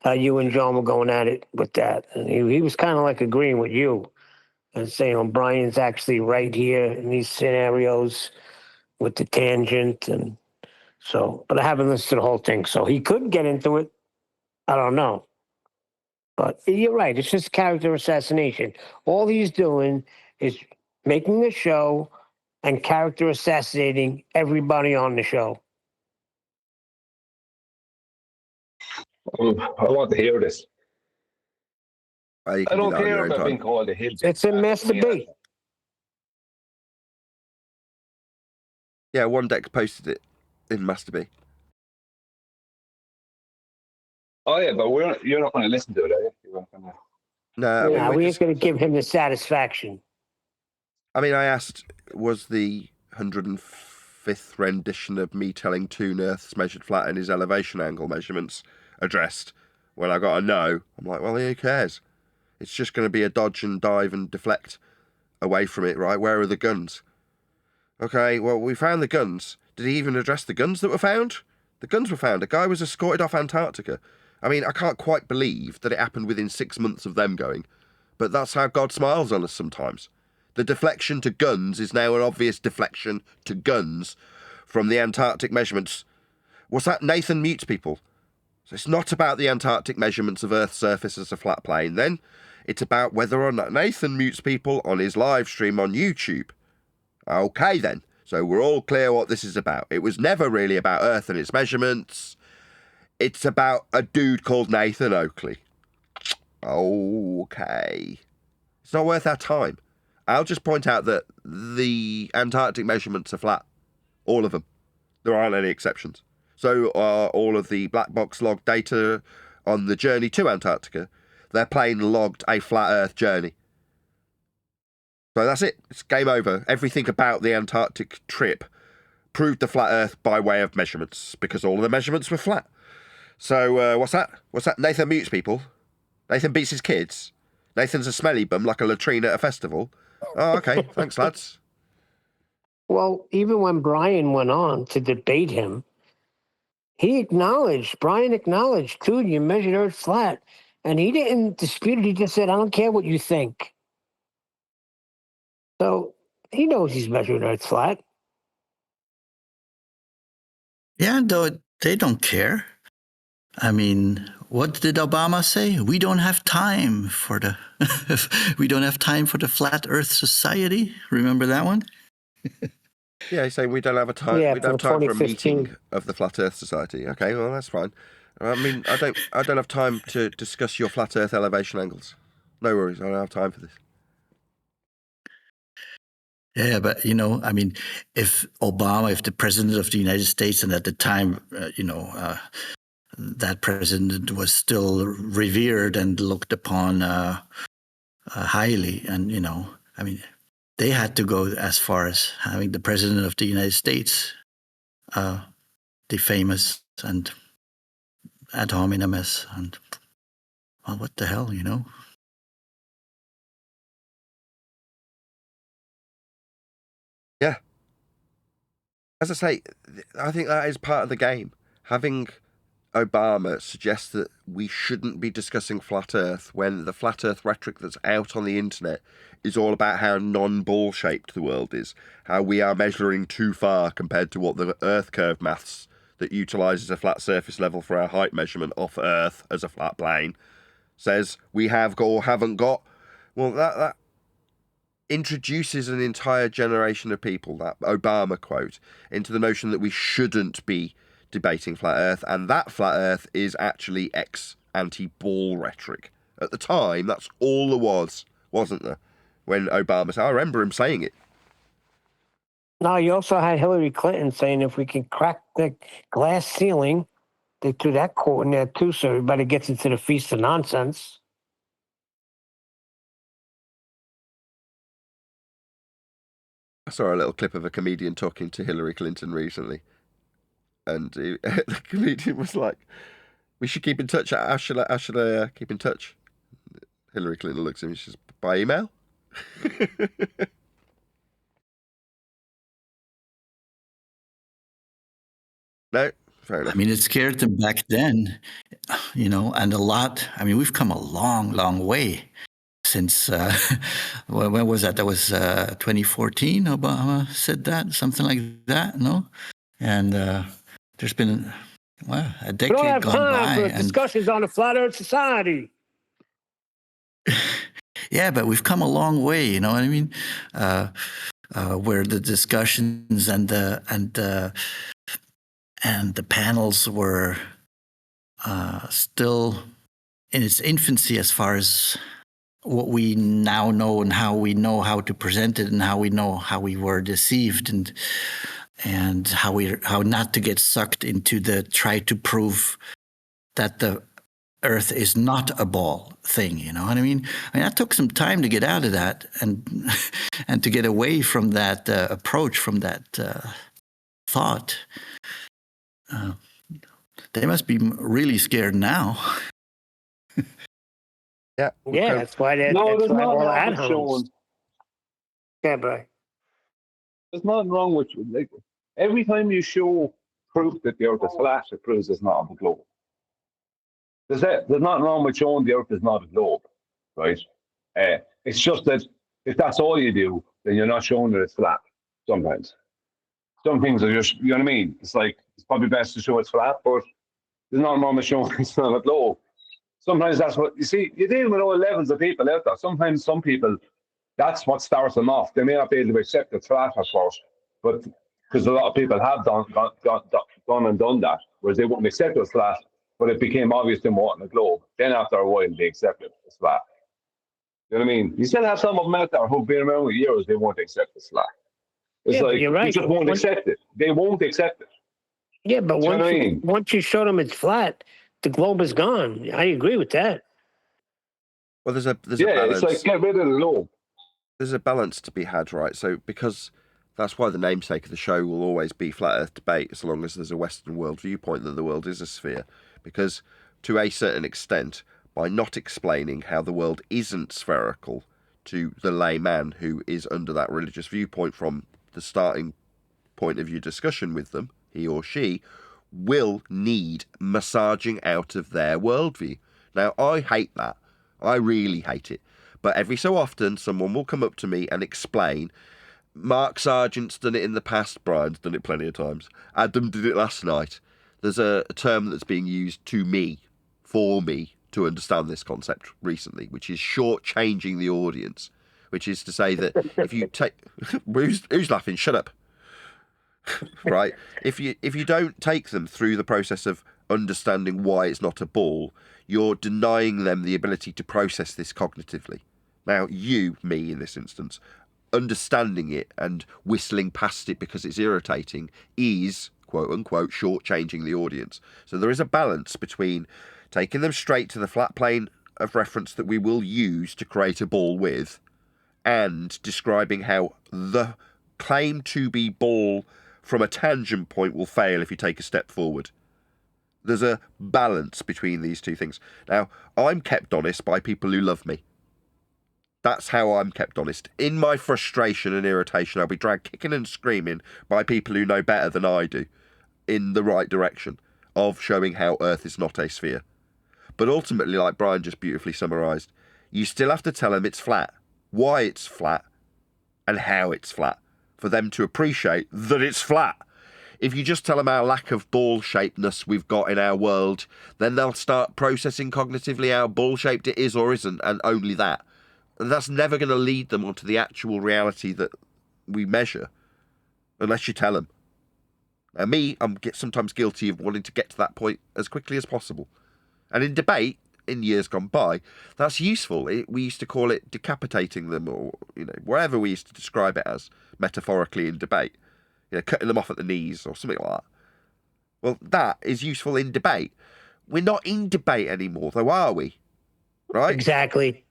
how you and John were going at it with that. And he was kind of like agreeing with you and saying, Brian's actually right here in these scenarios with the tangent. And so, but I haven't listened to the whole thing. So he could get into it. I don't know. But you're right. It's just character assassination. All he's doing is making a show and character assassinating everybody on the show. I want to hear this. You I can do don't that on care your own about being time. called a hillbilly. It's in Master B. Yeah, One Deck posted it in Master B. Oh yeah, but you're not going to listen to it, are you? You're not gonna... No, I mean, Yeah, we're we just, ain't going to give him the satisfaction. I mean, I asked, was the 105th rendition of me telling Toon Earth's measured flat and his elevation angle measurements addressed? When I got a no, I'm like, well, who cares? It's just going to be a dodge and dive and deflect away from it, right? Where are the guns? Okay, well, we found the guns. Did he even address the guns that were found? The guns were found. A guy was escorted off Antarctica. I mean, I can't quite believe that it happened within 6 months of them going, but that's how God smiles on us sometimes. The deflection to guns is now an obvious deflection to guns from the Antarctic measurements. Was that Nathan mutes people? So it's not about the Antarctic measurements of Earth's surface as a flat plane, then. It's about whether or not Nathan mutes people on his live stream on YouTube. Okay, then. So we're all clear what this is about. It was never really about Earth and its measurements. It's about a dude called Nathan Oakley. Okay. It's not worth our time. I'll just point out that the Antarctic measurements are flat. All of them. There aren't any exceptions. So are all of the black box log data on the journey to Antarctica. Their plane logged a flat Earth journey. So that's it. It's game over. Everything about the Antarctic trip proved the flat Earth by way of measurements, because all of the measurements were flat. So what's that? What's that? Nathan mutes people. Nathan beats his kids. Nathan's a smelly bum like a latrine at a festival. Oh, okay. Thanks, lads. Well, even when Brian went on to debate him, Brian acknowledged, dude, you measured Earth flat. And he didn't dispute it. He just said, I don't care what you think. So he knows he's measuring Earth flat. Yeah, though they don't care. I mean, what did Obama say? We don't have time for the flat Earth society. Remember that one? Yeah, he's saying we don't have a time. Yeah, we don't have from time for a 2015. meeting of the Flat Earth Society. Okay, well that's fine. I mean, I don't have time to discuss your flat Earth elevation angles. No worries, I don't have time for this. Yeah, but I mean, if the president of the United States, and at the time, that president was still revered and looked upon highly, and I mean, they had to go as far as having the president of the United States defame us and ad hominem us, and well, what the hell, Yeah. As I say, I think that is part of the game. Having Obama suggest that we shouldn't be discussing flat Earth when the flat Earth rhetoric that's out on the internet is all about how non-ball shaped the world is, how we are measuring too far compared to what the Earth curve maths that utilises a flat surface level for our height measurement off Earth as a flat plane says we have got or haven't got. Well, that introduces an entire generation of people, that Obama quote, into the notion that we shouldn't be debating flat Earth, and that flat Earth is actually anti-ball rhetoric. At the time, that's all there was, wasn't there? When Obama said, I remember him saying it. Now, you also had Hillary Clinton saying if we can crack the glass ceiling, they threw that quote in there too, so everybody gets into the feast of nonsense. I saw a little clip of a comedian talking to Hillary Clinton recently, and the comedian was like, we should keep in touch. How should I keep in touch? Hillary Clinton looks at him and she says, by email? No, fair enough. I mean, it scared them back then, and a lot. I mean, we've come a long, long way since, when was that? That was 2014, Obama said that, something like that, no? And there's been, a decade We don't have gone time by. for discussions on the Flat Earth Society. Yeah, but we've come a long way, you know what I mean? Where the discussions and the panels were still in its infancy as far as what we now know and how we know how to present it and how we know how we were deceived and how not to get sucked into the try to prove that the Earth is not a ball thing. You know what I mean? That took some time to get out of that and to get away from that approach, from that thought. They must be really scared now. Yeah. Yeah, that's why No, that's there's why nothing all the wrong with at-homes. showing. Yeah, bro. There's nothing wrong with, like, every time you show proof that the Earth is flat, it proves it's not on the globe. There's nothing wrong with showing the Earth is not a globe, right? It's just that if that's all you do, then you're not showing that it's flat. Sometimes, some things are just, you know what I mean. It's like it's probably best to show it's flat, but there's nothing wrong with showing it's not a globe. Sometimes that's what you see. You're dealing with all levels of people out there. Sometimes some people, that's what starts them off. They may not be able to accept it's flat at first, but because a lot of people have done and done that, whereas they wouldn't accept it was flat, but it became obvious to them what in the globe. Then after a while, they accept it as flat. You know what I mean? You still have some of them out there who've been around for years, they won't accept it's flat. It's Yeah, but like, you're right. you just won't accept it. They won't accept it. Yeah, but Do you know once what I you, mean? once you show them it's flat, the globe is gone. I agree with that. Well, there's a Yeah, balance. it's like, get rid of the globe. There's a balance to be had, right? So because that's why the namesake of the show will always be Flat Earth Debate, as long as there's a Western world viewpoint that the world is a sphere. Because to a certain extent, by not explaining how the world isn't spherical to the layman who is under that religious viewpoint from the starting point of your discussion with them, he or she will need massaging out of their worldview. Now, I hate that. I really hate it. But every so often, someone will come up to me and explain. Mark Sargent's done it in the past. Brian's done it plenty of times. Adam did it last night. There's a term that's being used to me, for me, to understand this concept recently, which is short-changing the audience. Which is to say that if you take... who's laughing? Shut up. Right? If you don't take them through the process of understanding why it's not a ball, you're denying them the ability to process this cognitively. Now, me in this instance, understanding it and whistling past it because it's irritating is, quote unquote, short-changing the audience. So there is a balance between taking them straight to the flat plane of reference that we will use to create a ball with, and describing how the claim to be ball from a tangent point will fail if you take a step forward. There's a balance between these two things. Now, I'm kept honest by people who love me. That's how I'm kept honest. In my frustration and irritation, I'll be dragged kicking and screaming by people who know better than I do in the right direction of showing how Earth is not a sphere. But ultimately, like Brian just beautifully summarised, you still have to tell them it's flat, why it's flat, and how it's flat, for them to appreciate that it's flat. If you just tell them our lack of ball-shapedness we've got in our world, then they'll start processing cognitively how ball-shaped it is or isn't, and only that. And that's never going to lead them onto the actual reality that we measure, unless you tell them. Now, I'm sometimes guilty of wanting to get to that point as quickly as possible. And in debate, in years gone by, that's useful. We used to call it decapitating them, or whatever we used to describe it as, metaphorically in debate. Cutting them off at the knees or something like that. Well, that is useful in debate. We're not in debate anymore, though, are we? Right? Exactly.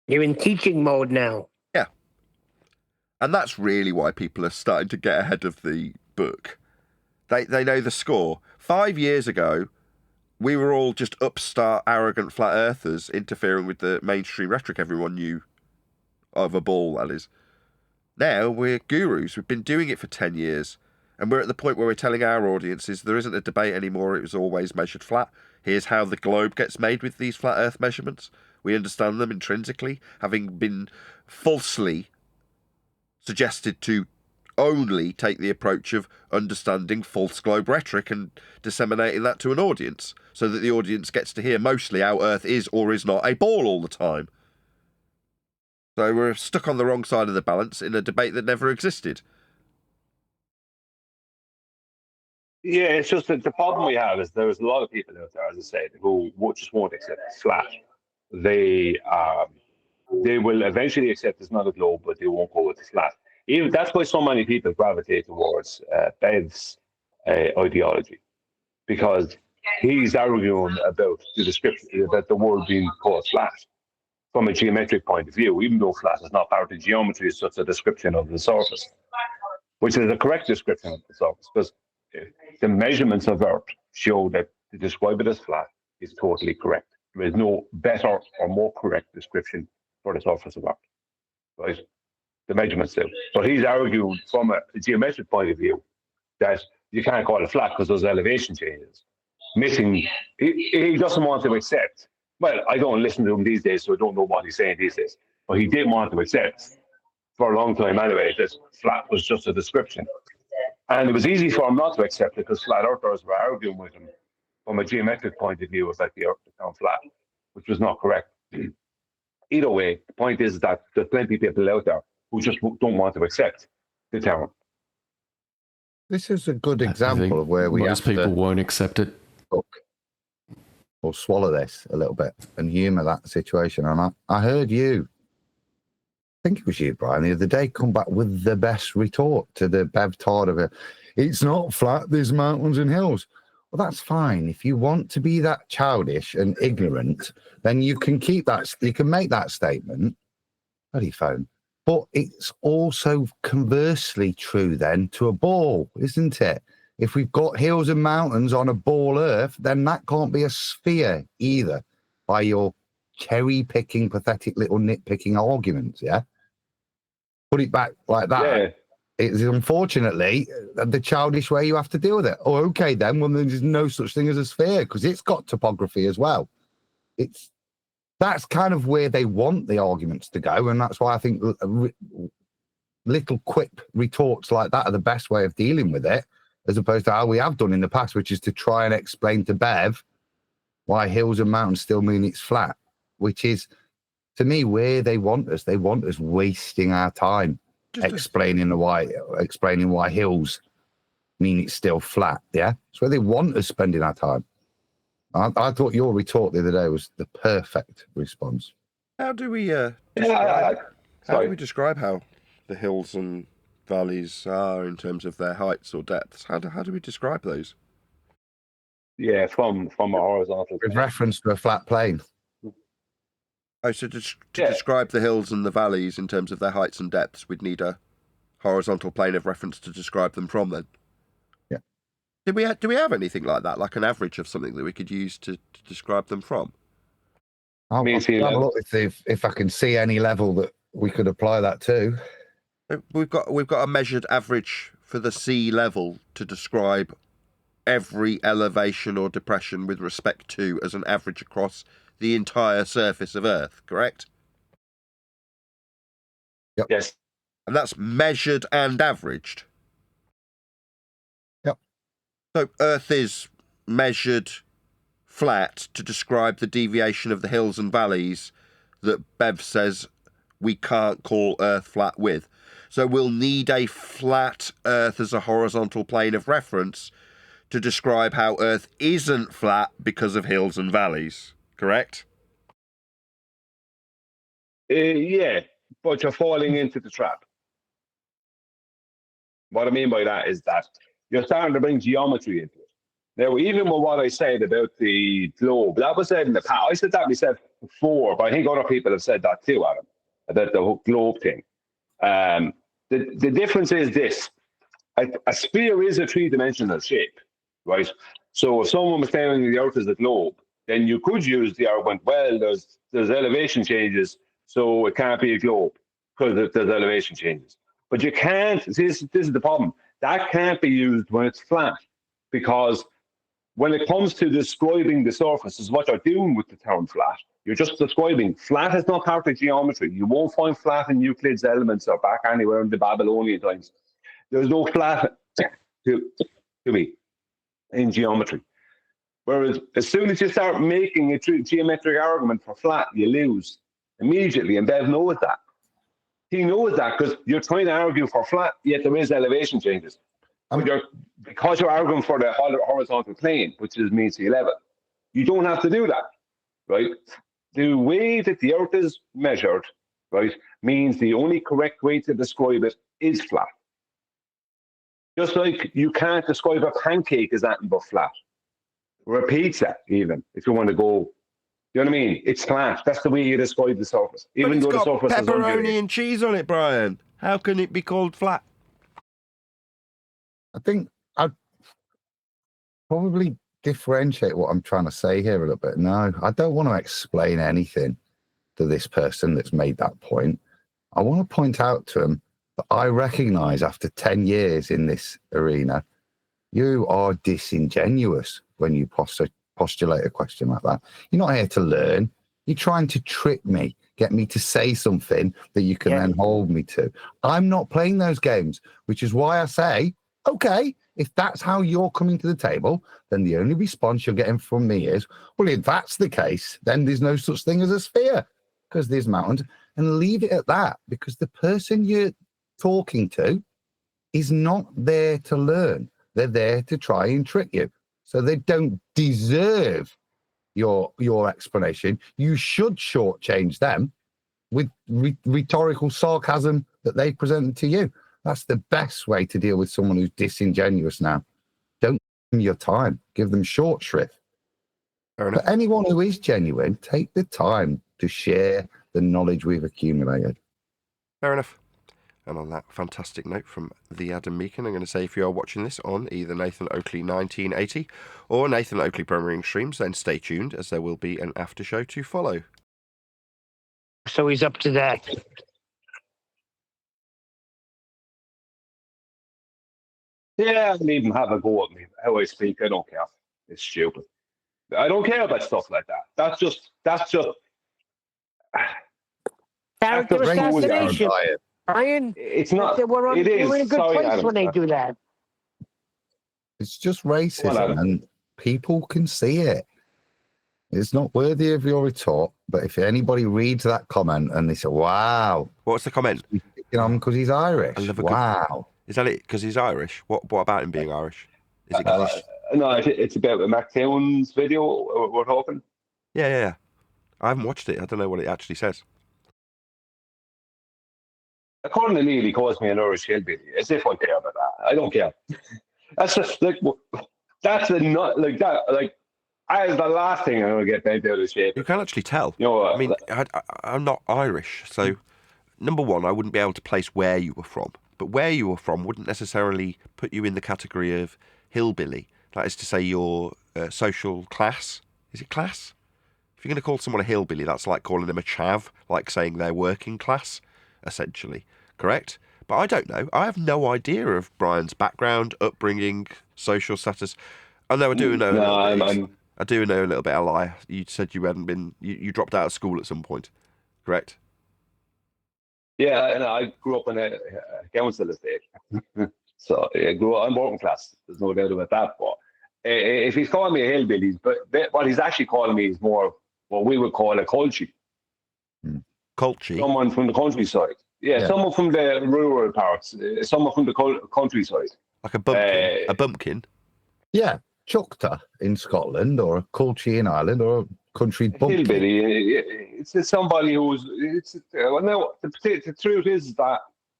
You're in teaching mode now. Yeah. And that's really why people are starting to get ahead of the book. They know the score. 5 years ago, we were all just upstart, arrogant flat earthers interfering with the mainstream rhetoric everyone knew of a ball, that is. Now we're gurus. We've been doing it for 10 years. And we're at the point where we're telling our audiences there isn't a debate anymore. It was always measured flat. Here's how the globe gets made with these flat earth measurements. We understand them intrinsically, having been falsely suggested to only take the approach of understanding false globe rhetoric and disseminating that to an audience, so that the audience gets to hear mostly how Earth is or is not a ball all the time. So we're stuck on the wrong side of the balance in a debate that never existed. Yeah, it's just that the problem we have is there's a lot of people out there, as I said, who just won't accept it's flat. They will eventually accept it's not a globe, but they won't go with the flat. Even that's why so many people gravitate towards Bev's ideology, because he's arguing about the description about the world being called flat from a geometric point of view, even though flat is not part of the geometry, it's just a description of the surface, which is a correct description of the surface, because the measurements of Earth show that to describe it as flat is totally correct. There is no better or more correct description for the surface of Earth, right? The measurements do. But he's arguing from a geometric point of view that you can't call it flat because those elevation changes. He doesn't want to accept. Well, I don't listen to him these days, so I don't know what he's saying these days. But he did want to accept for a long time anyway that flat was just a description. And it was easy for him not to accept it because flat earthers were arguing with him from a geometric point of view about the Earth become flat, which was not correct. Either way, the point is that there's plenty of people out there who just don't want to accept the term. This is a good example of where we most people won't accept it. Look, or swallow this a little bit and humour that situation. And I heard you, I think it was you, Brian, the other day, come back with the best retort to the Bev Tard of it. It's not flat, there's mountains and hills. Well, that's fine. If you want to be that childish and ignorant, then you can keep that, you can make that statement. Bloody phone. But it's also conversely true then to a ball, isn't it? If we've got hills and mountains on a ball Earth, then that can't be a sphere either by your cherry-picking, pathetic little nitpicking arguments, yeah? Put it back like that. Yeah. It's unfortunately the childish way you have to deal with it. Oh, okay, then, well, there's no such thing as a sphere because it's got topography as well. That's kind of where they want the arguments to go, and that's why I think little quip retorts like that are the best way of dealing with it, as opposed to how we have done in the past, which is to try and explain to Bev why hills and mountains still mean it's flat, which is, to me, where they want us. They want us wasting our time explaining why hills mean it's still flat. Yeah, it's where they want us spending our time. I thought your retort the other day was the perfect response. How do we describe how the hills and valleys are in terms of their heights or depths? How do we describe those? Yeah, from a horizontal. With reference to a flat plane. Oh, so to describe the hills and the valleys in terms of their heights and depths, we'd need a horizontal plane of reference to describe them from then? Yeah. Do we have anything like that, like an average of something that we could use to describe them from? I'll have a look if I can see any level that we could apply that to. We've got a measured average for the sea level to describe every elevation or depression with respect to as an average across the entire surface of Earth, correct? Yep. Yes. And that's measured and averaged. Yep. So Earth is measured flat to describe the deviation of the hills and valleys that Bev says we can't call Earth flat with. So we'll need a flat Earth as a horizontal plane of reference to describe how Earth isn't flat because of hills and valleys. Correct? Yeah, but you're falling into the trap. What I mean by that is that you're starting to bring geometry into it. Now, even with what I said about the globe, that was said in the past. I said that myself before, but I think other people have said that too, Adam, about the whole globe thing. The difference is this. A sphere is a three-dimensional shape, right? So if someone was telling you the Earth is a globe, then you could use the argument, well, there's elevation changes, so it can't be a globe because there's elevation changes. But you can't, see, this is the problem. That can't be used when it's flat, because when it comes to describing the surface, is what you're doing with the term flat. You're just describing. Flat is not part of geometry. You won't find flat in Euclid's Elements or back anywhere in the Babylonian times. There's no flat to me in geometry. Whereas as soon as you start making a geometric argument for flat, you lose immediately. And Bev knows that. He knows that because you're trying to argue for flat, yet there is elevation changes. Because you're arguing for the horizontal plane, which is mean sea level, you don't have to do that, right? The way that the Earth is measured, right, means the only correct way to describe it is flat. Just like you can't describe a pancake as anything but flat, or a pizza, even, if you want to go. You know what I mean? It's flat. That's the way you describe the surface. Even but though it's the got surface is pepperoni undulating. and cheese on it, Brian. How can it be called flat? I think I'd probably differentiate what I'm trying to say here a little bit. No, I don't want to explain anything to this person that's made that point. I want to point out to him that I recognize after 10 years in this arena, you are disingenuous when you postulate a question like that. You're not here to learn. You're trying to trick me, get me to say something that you can then hold me to. I'm not playing those games, which is why I say, okay, if that's how you're coming to the table, then the only response you're getting from me is, well, if that's the case, then there's no such thing as a sphere because there's mountains, and leave it at that, because the person you're talking to is not there to learn. They're there to try and trick you. So they don't deserve your explanation. You should shortchange them with rhetorical sarcasm that they presented to you. That's the best way to deal with someone who's disingenuous now. Don't give them your time. Give them short shrift. But anyone who is genuine, take the time to share the knowledge we've accumulated. Fair enough. And on that fantastic note from the Adam Meakin, I'm going to say if you are watching this on either Nathan Oakley 1980 or Nathan Oakley Premiering Streams, then stay tuned as there will be an after show to follow. So he's up to that. Yeah, and even have a go at me. How I speak, I don't care. It's stupid. I don't care about stuff like that. That's just Character assassination. Brian, it's not. We're It is. in a good Sorry, place Adam. when they do that. It's just racism, Well, and people can see it. It's not worthy of your retort, but if anybody reads that comment and they say, wow. What's the comment? He's picking on because he's Irish. I love a wow. Is that it? Because he's Irish? What about him being Irish? Is it because he's... No, it's about McTown's video we're talking. Yeah. I haven't watched it. I don't know what it actually says. According to Neil, he calls me an Irish hillbilly, as if I care about that. I don't care. That's just like, that's a not like that. Like, I is the last thing I'm gonna get bent out of shape. You can actually tell. You know, I mean, I'm not Irish, so number one, I wouldn't be able to place where you were from. But where you were from wouldn't necessarily put you in the category of hillbilly. That is to say, your social class. Is it class? If you're going to call someone a hillbilly, that's like calling them a chav, like saying they're working class, essentially. Correct? But I don't know. I have no idea of Brian's background, upbringing, social status. I know I do know a little bit. I do know a little bit. I lie. You said you hadn't been. You dropped out of school at some point, correct? Yeah, and I grew up in a council estate, so I grew up. I'm working class. There's no doubt about that. But if he's calling me a hillbilly, but what he's actually calling me is more what we would call a culture. Culture. Someone from the countryside. Yeah, someone from the rural parts. Someone from the countryside. Like a bumpkin. A bumpkin. Yeah, Chukta in Scotland, or a Culture in Ireland, or a country bumpkin. Hillbilly. It's somebody who's. No, the truth is that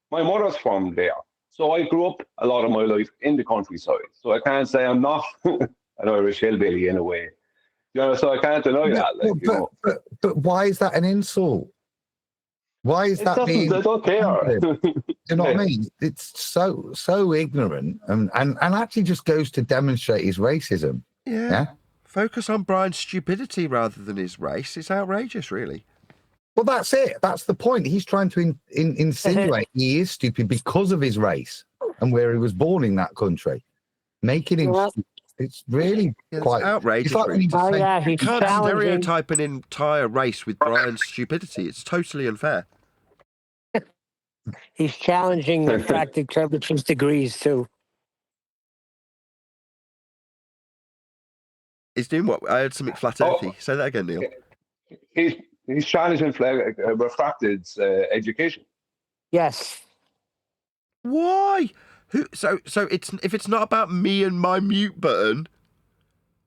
my mother's from there, so I grew up a lot of my life in the countryside. So I can't say I'm not an Irish hillbilly in a way. You know, so I can't deny that. Like, but why is that an insult? Why is that being? I don't care. You know what I mean? It's so ignorant, and actually just goes to demonstrate his racism. Yeah. Focus on Brian's stupidity rather than his race. It's outrageous, really. Well, that's it. That's the point. He's trying to insinuate he is stupid because of his race and where he was born in that country, making him. It's really quite outrageous. It's like when you can't stereotype an entire race with Brian's stupidity. It's totally unfair. He's challenging the practical curvatures degrees too. He's doing what? I heard something flat earthy. Say that again, Neil. He's challenging refracted education. Yes. Why? So it's if it's not about me and my mute button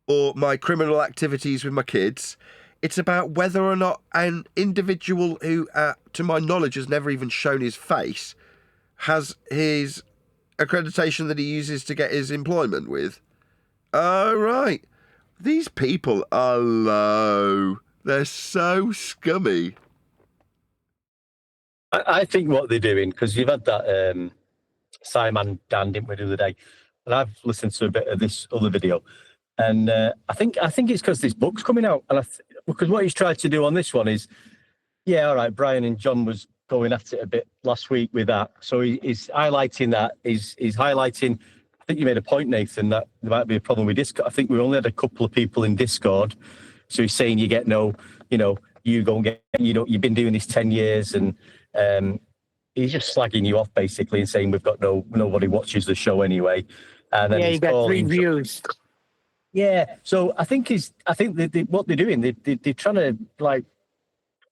or my criminal activities with my kids, it's about whether or not an individual who, to my knowledge, has never even shown his face, has his accreditation that he uses to get his employment with. Oh, right. These people are low. They're so scummy. I think what they're doing, because you've had that Simon Dan, didn't we, the other day? And I've listened to a bit of this other video. And I think it's because this book's coming out. And because what he's tried to do on this one is, yeah, all right, Brian and John was going at it a bit last week with that. So he's highlighting that. He's highlighting, I think you made a point, Nathan, that there might be a problem with Discord. I think we only had a couple of people in Discord. So he's saying you get no, you go and get, you've been doing this 10 years and he's just slagging you off basically and saying we've got nobody watches the show anyway. And then you got 3 views. Yeah, so I think what they're doing, they're trying to like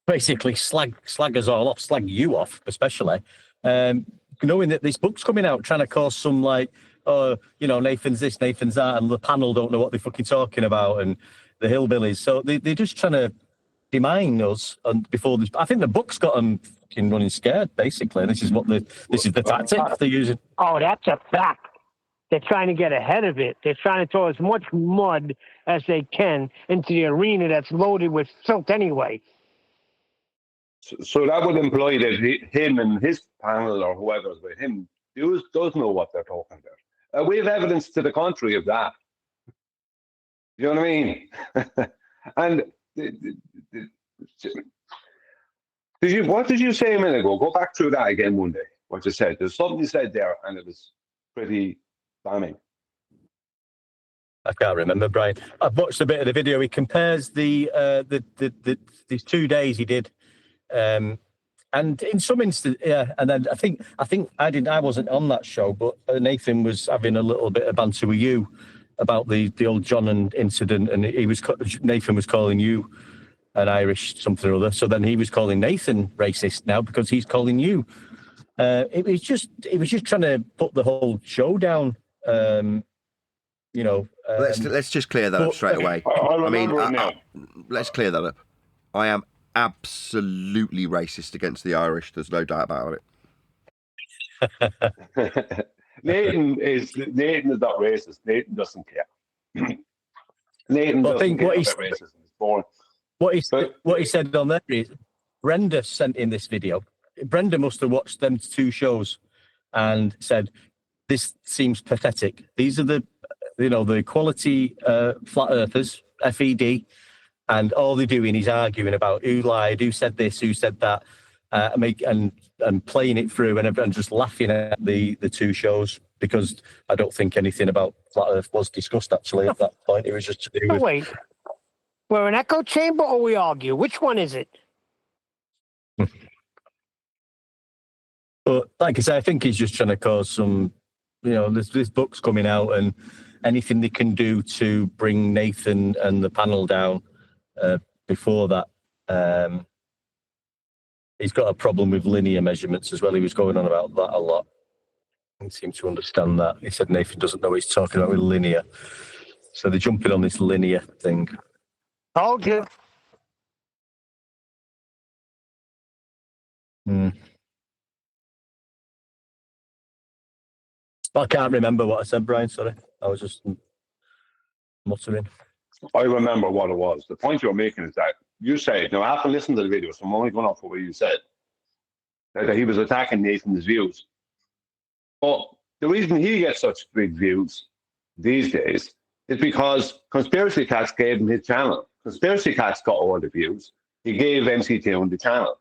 basically slag us all off, slag you off especially, knowing that this book's coming out, trying to cause some like, Nathan's this, Nathan's that, and the panel don't know what they're fucking talking about, and the hillbillies. So they're just trying to demine us, and before this, I think the book's got them fucking running scared. Basically, this is the tactic they're using. Oh, that's a fact. They're trying to get ahead of it. They're trying to throw as much mud as they can into the arena that's loaded with filth anyway. So that would imply that him and his panel or whoever's with him does know what they're talking about. We have evidence to the contrary of that. You know what I mean? And what did you say a minute ago? Go back through that again one day. What you said. There's something you said there, and it was pretty damning. I can't remember, Brian. I've watched a bit of the video. He compares these 2 days he did, and in some instances, yeah. And then I think I wasn't on that show, but Nathan was having a little bit of banter with you about the old John incident, and Nathan was calling you an Irish something or other. So then he was calling Nathan racist now because he's calling you. It was just trying to put the whole show down. Let's just clear that up straight away. Let's clear that up. I am absolutely racist against the Irish. There's no doubt about it. Nathan is not racist. Nathan doesn't care. Nathan doesn't care about racism. It's boring. What he said on there is Brenda sent in this video. Brenda must have watched them 2 shows and said, "This seems pathetic. These are the equality flat earthers, FED, and all they're doing is arguing about who lied, who said this, who said that, and playing it through and just laughing at the 2 shows because I don't think anything about flat Earth was discussed actually at that point. It was just to do with... Wait, we're an echo chamber or we argue? Which one is it? But like I say, I think he's just trying to cause some, this book's coming out and anything they can do to bring Nathan and the panel down before that. He's got a problem with linear measurements as well. He was going on about that a lot. He seemed to understand that. He said Nathan doesn't know what he's talking about with linear. So they're jumping on this linear thing. Told you. I can't remember what I said, Brian. Sorry. I was just muttering. I remember what it was. The point you're making is that you said, now I haven't listened to the video, so I'm only going off of what you said, that he was attacking Nathan's views. But the reason he gets such big views these days is because Conspiracy Cats gave him his channel. Conspiracy Cats got all the views. He gave MC Toon the channel.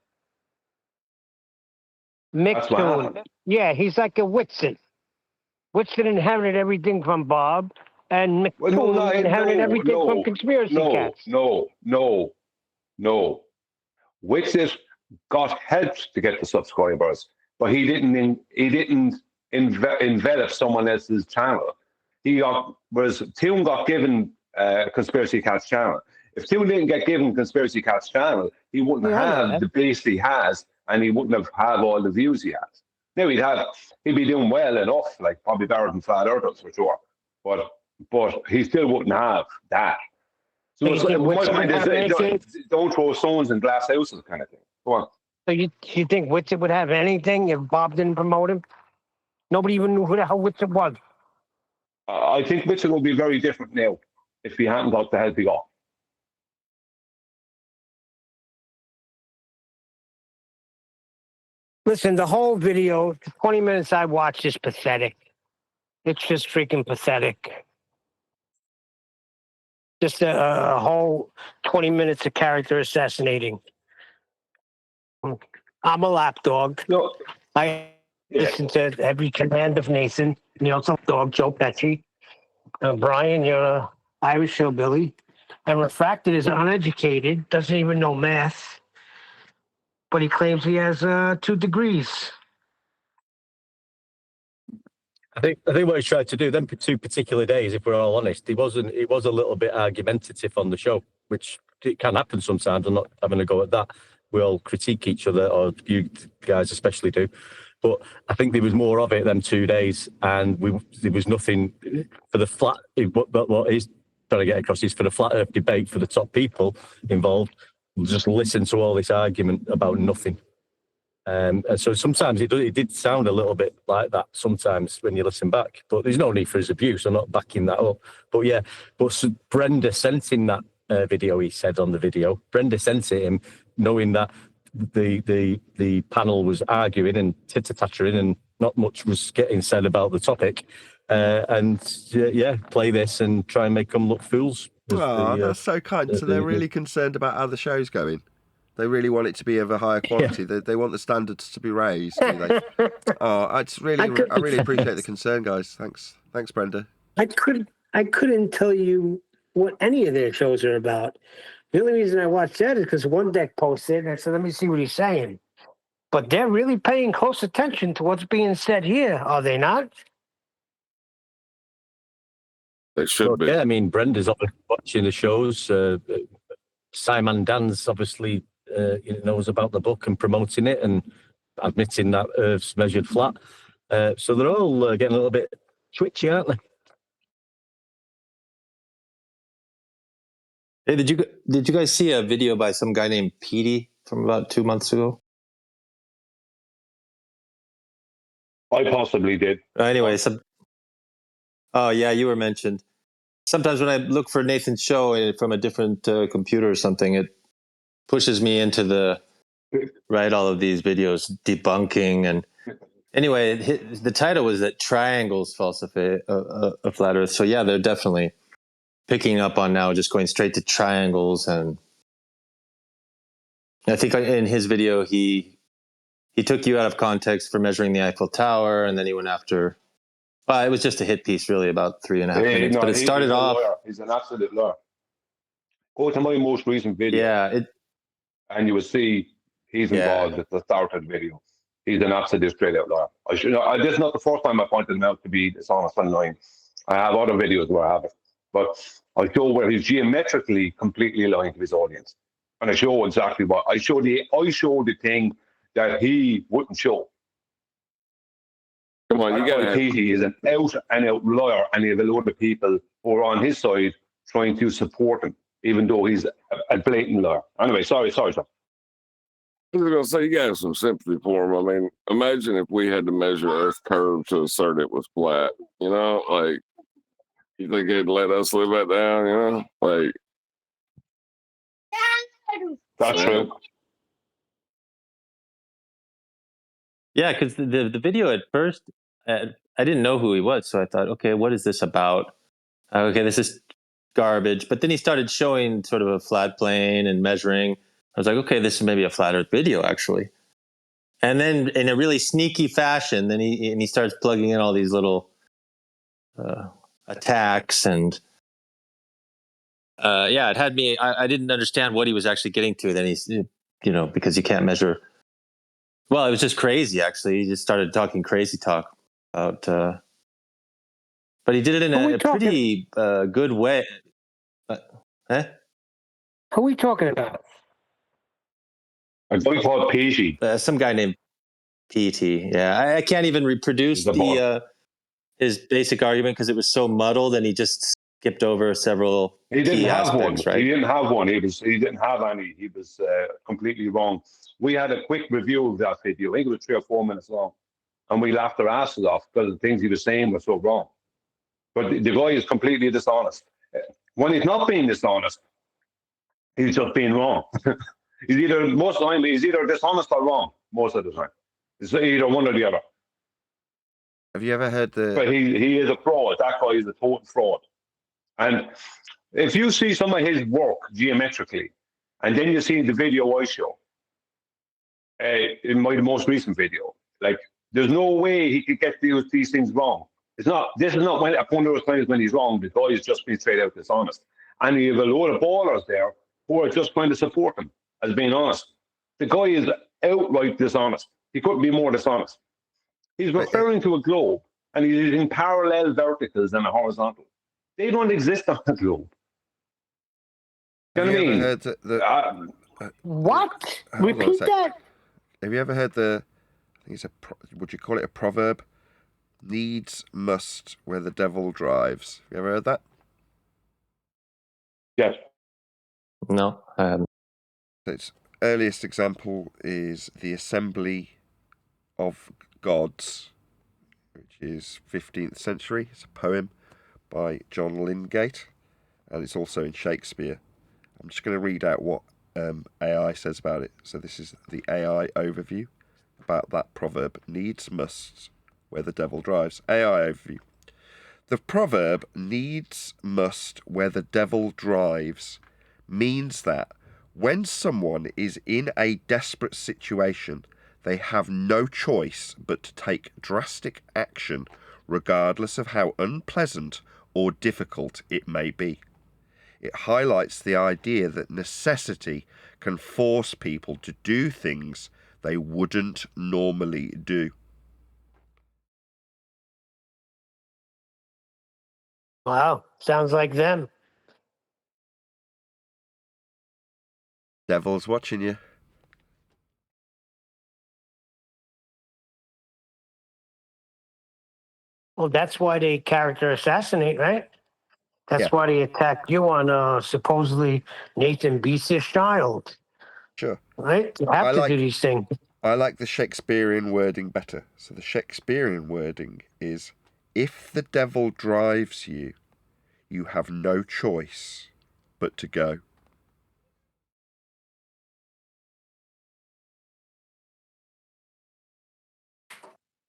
Mick Toon. Yeah, he's like a Whitson. Whitson inherited everything from Bob, and Mick Toon inherited everything from Conspiracy Cats. No. Whitson got help to get the subscribers, but he didn't envelop someone else's channel. Toon got given Conspiracy Cats channel. If Toon didn't get given Conspiracy Cats channel, he wouldn't have the base he has, and he wouldn't have all the views he has. Now he'd be doing well enough, like probably better than flat earthers for sure. But he still wouldn't have that. So So you think my Witcher point would have anything? is, don't throw stones in glass houses, kind of thing. Go on. So you think Witcher would have anything if Bob didn't promote him? Nobody even knew who the hell Witcher was. I think Mitchell will be very different now if he hadn't got the help he got. Listen, the whole video, the 20 minutes I watched is pathetic. It's just freaking pathetic. Just a whole 20 minutes of character assassinating. I'm a lapdog. No. I listen to every command of Nathan. And you also dog Joe Pesci. Brian, you're a Irish hillbilly. And Refracted is uneducated, doesn't even know math. But he claims he has 2 degrees. I think what he tried to do them 2 particular days, if we're all honest, he was a little bit argumentative on the show, which it can happen sometimes. I'm not having a go at that. We all critique each other, or you guys especially do. But I think there was more of it than 2 days, and there was nothing for the flat. What he's trying to get across is for the flat Earth debate for the top people involved. Just listen to all this argument about nothing. And so sometimes it did sound a little bit like that sometimes when you listen back, but there's no need for his abuse. I'm not backing that up. But yeah, Brenda sent in that video, he said on the video, Brenda sent it him knowing that the panel was arguing and titter-tattering and not much was getting said about the topic. Play this and try and make them look fools. That's so kind. So they're really concerned about how the show's going. They really want it to be of a higher quality. Yeah. They want the standards to be raised. Do they? I really appreciate the concern, guys. Thanks, Brenda. I couldn't tell you what any of their shows are about. The only reason I watched that is because One Deck posted, and I said, "Let me see what he's saying." But they're really paying close attention to what's being said here, are they not? They should be. Yeah, I mean, Brenda's obviously watching the shows. Simon Dan's obviously knows about the book and promoting it and admitting that Earth's measured flat. So they're all getting a little bit twitchy, aren't they? Hey, did you guys see a video by some guy named Petey from about 2 months ago? I possibly did. Anyway, oh yeah, you were mentioned. Sometimes when I look for Nathan's show from a different computer or something, it pushes me into all of these videos debunking. And anyway, the title was that triangles falsify a flat Earth. So yeah, they're definitely picking up on now just going straight to triangles. And I think in his video, he took you out of context for measuring the Eiffel Tower, and then he went after. Well, it was just a hit piece, really, about 3.5 minutes. But it started off. He's an absolute liar. Go to my most recent video. Yeah, and you will see he's involved at the start of the video. He's an absolute straight out liar. This is not the first time I pointed him out to be dishonest and lying. I have other videos where I have it, but I show where he's geometrically completely lying to his audience, and I show exactly what I show. I show the thing that he wouldn't show. Come on, you got he is an out and out liar, and you have a load of people who are on his side trying to support him, even though he's a blatant liar. Anyway, sorry, sir. I was going to say, you got some sympathy for him. I mean, imagine if we had to measure Earth curve to assert it was flat. You know, like, you think they'd let us live that down, you know? Like, that's true. Yeah, because the video at first, I didn't know who he was. So I thought, okay, what is this about? Okay, this is garbage. But then he started showing sort of a flat plane and measuring. I was like, okay, this is maybe a flat Earth video, actually. And then in a really sneaky fashion, then he starts plugging in all these little attacks. And it had me, I didn't understand what he was actually getting to. Then he's, because you can't measure. Well, it was just crazy, actually. He just started talking crazy talk about, but he did it in a pretty good way. Who are we talking about? A guy called Pesci. Some guy named PT. Yeah, I can't even reproduce his basic argument because it was so muddled, and he just skipped over several He didn't key have aspects. one. Right? He didn't have one. He didn't have any. He was completely wrong. We had a quick review of that video. I think it was 3 or 4 minutes long, and we laughed our asses off because the things he was saying were so wrong. But the guy is completely dishonest. When he's not being dishonest, he's just being wrong. Most of the time, he's either dishonest or wrong. Most of the time, it's either one or the other. Have you ever heard the? But he is a fraud. That guy is a total fraud. And if you see some of his work geometrically, and then you see the video I show, in my most recent video, like there's no way he could get these things wrong. This is not one of those times when he's wrong. The guy is just being straight out dishonest. And you have a load of ballers there who are just trying to support him as being honest. The guy is outright dishonest. He couldn't be more dishonest. He's referring to a globe, and he's using parallel verticals and a horizontal. They don't exist on the globe. You know what I mean? Heard What? Repeat that. Have you ever heard the? I think it's would you call it a proverb? Needs must where the devil drives. Have you ever heard that? Yes. No, I haven't. Its earliest example is the Assembly of Gods, which is 15th century. It's a poem by John Lingate, and it's also in Shakespeare. I'm just going to read out what AI says about it. So this is the AI overview about that proverb. Needs must where the devil drives. AI overview. The proverb needs must where the devil drives means that when someone is in a desperate situation, they have no choice but to take drastic action, regardless of how unpleasant or difficult it may be. It highlights the idea that necessity can force people to do things they wouldn't normally do. Wow, sounds like them. Devil's watching you. Well, that's why they character assassinate, right? That's why they attacked you on supposedly Nathan beats his child. Sure. Right? You have to do these things. I like the Shakespearean wording better. So the Shakespearean wording is, if the devil drives you, you have no choice but to go.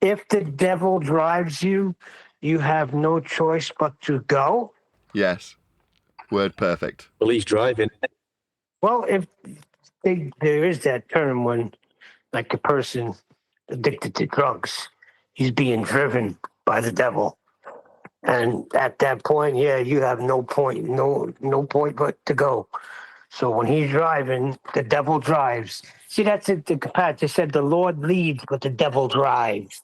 If the devil drives you, you have no choice but to go? Yes. Word perfect. Well, he's driving. Well, if there is that term when, like, a person addicted to drugs, he's being driven by the devil. And at that point, you have no point but to go. So when he's driving, the devil drives. See, that's it. Pat just said the Lord leads, but the devil drives.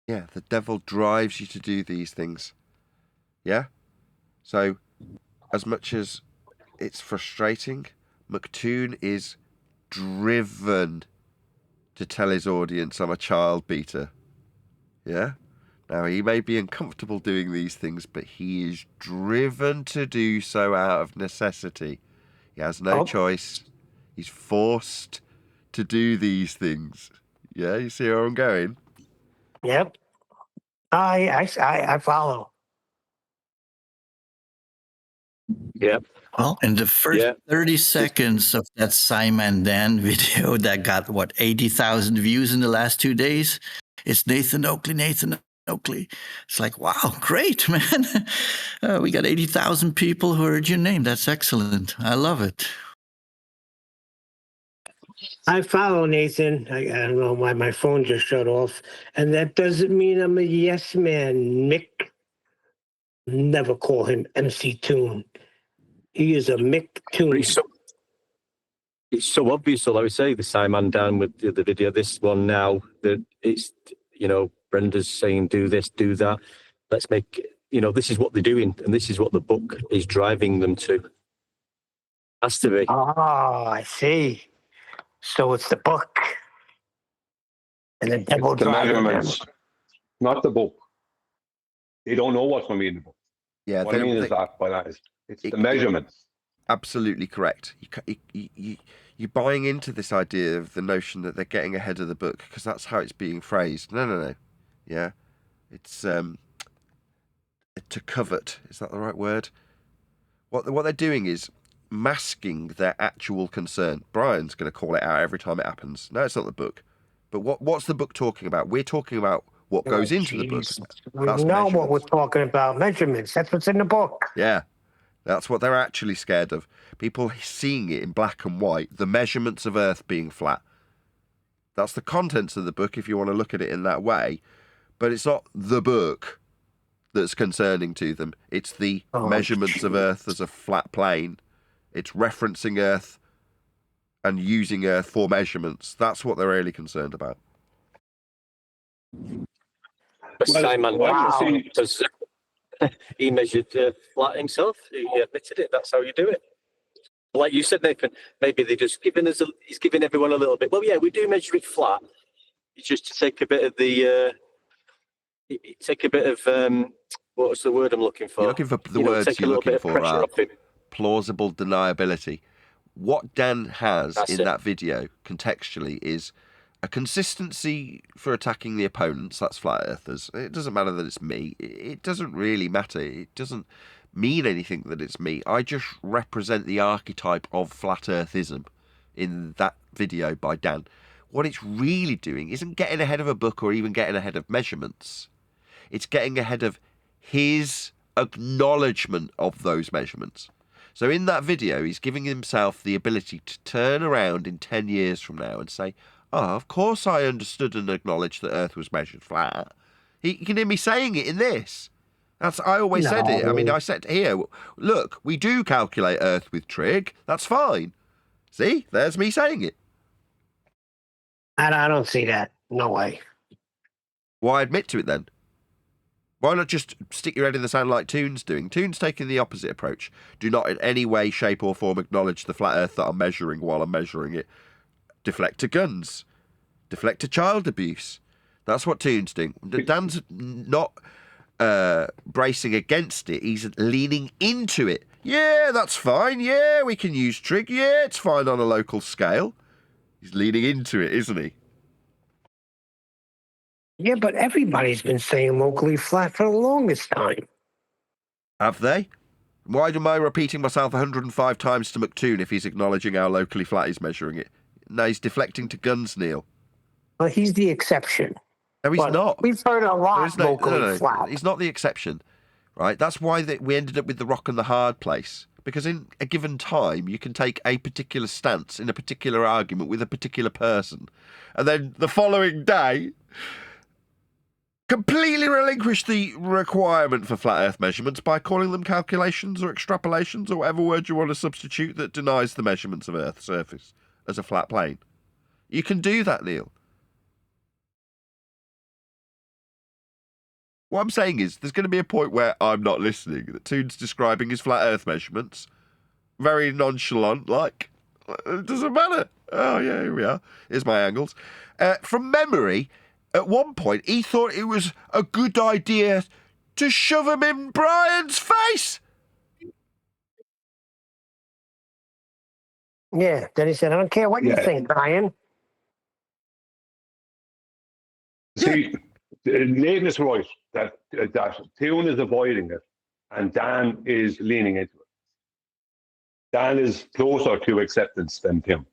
Yeah, the devil drives you to do these things. Yeah? So, as much as it's frustrating, McToon is driven to tell his audience I'm a child beater. Yeah? Now, he may be uncomfortable doing these things, but he is driven to do so out of necessity. He has no choice. He's forced to do these things. Yeah, you see where I'm going? Yep. I follow. Yep. Well, in the first 30 seconds of that Simon Dan video that got, 80,000 views in the last 2 days, it's Nathan Oakley. It's like, wow, great, man. We got 80,000 people who heard your name. That's excellent. I love it. I follow Nathan. I don't know why my phone just shut off. And that doesn't mean I'm a yes man, Mick. Never call him MC Toon. He is a Mick Toon. It's so obvious, so like we say, the Simon Dan with the video, this one now, that it's, Brenda's saying, do this, do that. Let's make, this is what they're doing, and this is what the book is driving them to. Has to be. Oh, I see. So it's the book. And the devil It's the drives them. measurements, not the book. They don't know what's going to be in the book. Yeah, What I mean is that, but it's the measurements. Absolutely correct. You're buying into this idea of the notion that they're getting ahead of the book because that's how it's being phrased. No. Yeah, it's to covet. Is that the right word? What they're doing is masking their actual concern. Brian's going to call it out every time it happens. No, it's not the book. But what's the book talking about? We're talking about what goes into the book. We That's know what measurements. we're talking about. Measurements. That's what's in the book. Yeah, that's what they're actually scared of. People seeing it in black and white, the measurements of Earth being flat. That's the contents of the book if you want to look at it in that way. But it's not the book that's concerning to them. It's the measurements of Earth as a flat plane. It's referencing Earth and using Earth for measurements. That's what they're really concerned about. Simon, wow. because he measured flat himself. He admitted it. That's how you do it. Like you said, Nathan, maybe they're just he's giving everyone a little bit. Well, yeah, we do measure it flat. It's just to take a bit of what's the word I'm looking for? You're looking for the words you're looking for are plausible deniability. What Dan has in that video contextually is a consistency for attacking the opponents. That's flat earthers. It doesn't matter that it's me. It doesn't really matter. It doesn't mean anything that it's me. I just represent the archetype of flat earthism in that video by Dan. What it's really doing isn't getting ahead of a book or even getting ahead of measurements. It's getting ahead of his acknowledgement of those measurements. So in that video, he's giving himself the ability to turn around in 10 years from now and say, oh, of course I understood and acknowledged that Earth was measured flat. You can hear me saying it in this. I always said it. I mean, I said here, look, we do calculate Earth with trig. That's fine. See, there's me saying it. And I don't see that. No way. Why admit to it then? Why not just stick your head in the sand like Toon's doing? Toon's taking the opposite approach. Do not in any way, shape or form acknowledge the flat Earth that I'm measuring while I'm measuring it. Deflect to guns. Deflect to child abuse. That's what Toon's doing. Dan's not bracing against it. He's leaning into it. Yeah, that's fine. Yeah, we can use trig. Yeah, it's fine on a local scale. He's leaning into it, isn't he? Yeah, but everybody's been saying locally flat for the longest time. Have they? Why am I repeating myself 105 times to McToon if he's acknowledging how locally flat he's measuring it? No, he's deflecting to guns, Neil. Well, he's the exception. No, he's not. We've heard a lot locally flat. He's not the exception, right? That's why we ended up with the rock and the hard place. Because in a given time, you can take a particular stance in a particular argument with a particular person. And then the following day, completely relinquish the requirement for flat Earth measurements by calling them calculations or extrapolations or whatever word you want to substitute that denies the measurements of Earth's surface as a flat plane. You can do that, Neil. What I'm saying is there's going to be a point where I'm not listening, that Toon's describing his flat Earth measurements very nonchalant, like, it doesn't matter. Oh, yeah, here we are. Here's my angles. From memory, at one point, he thought it was a good idea to shove him in Brian's face. Yeah, then he said, I don't care what you think, Brian. See, Nathan is right that Toon is avoiding it and Dan is leaning into it. Dan is closer to acceptance than Tim.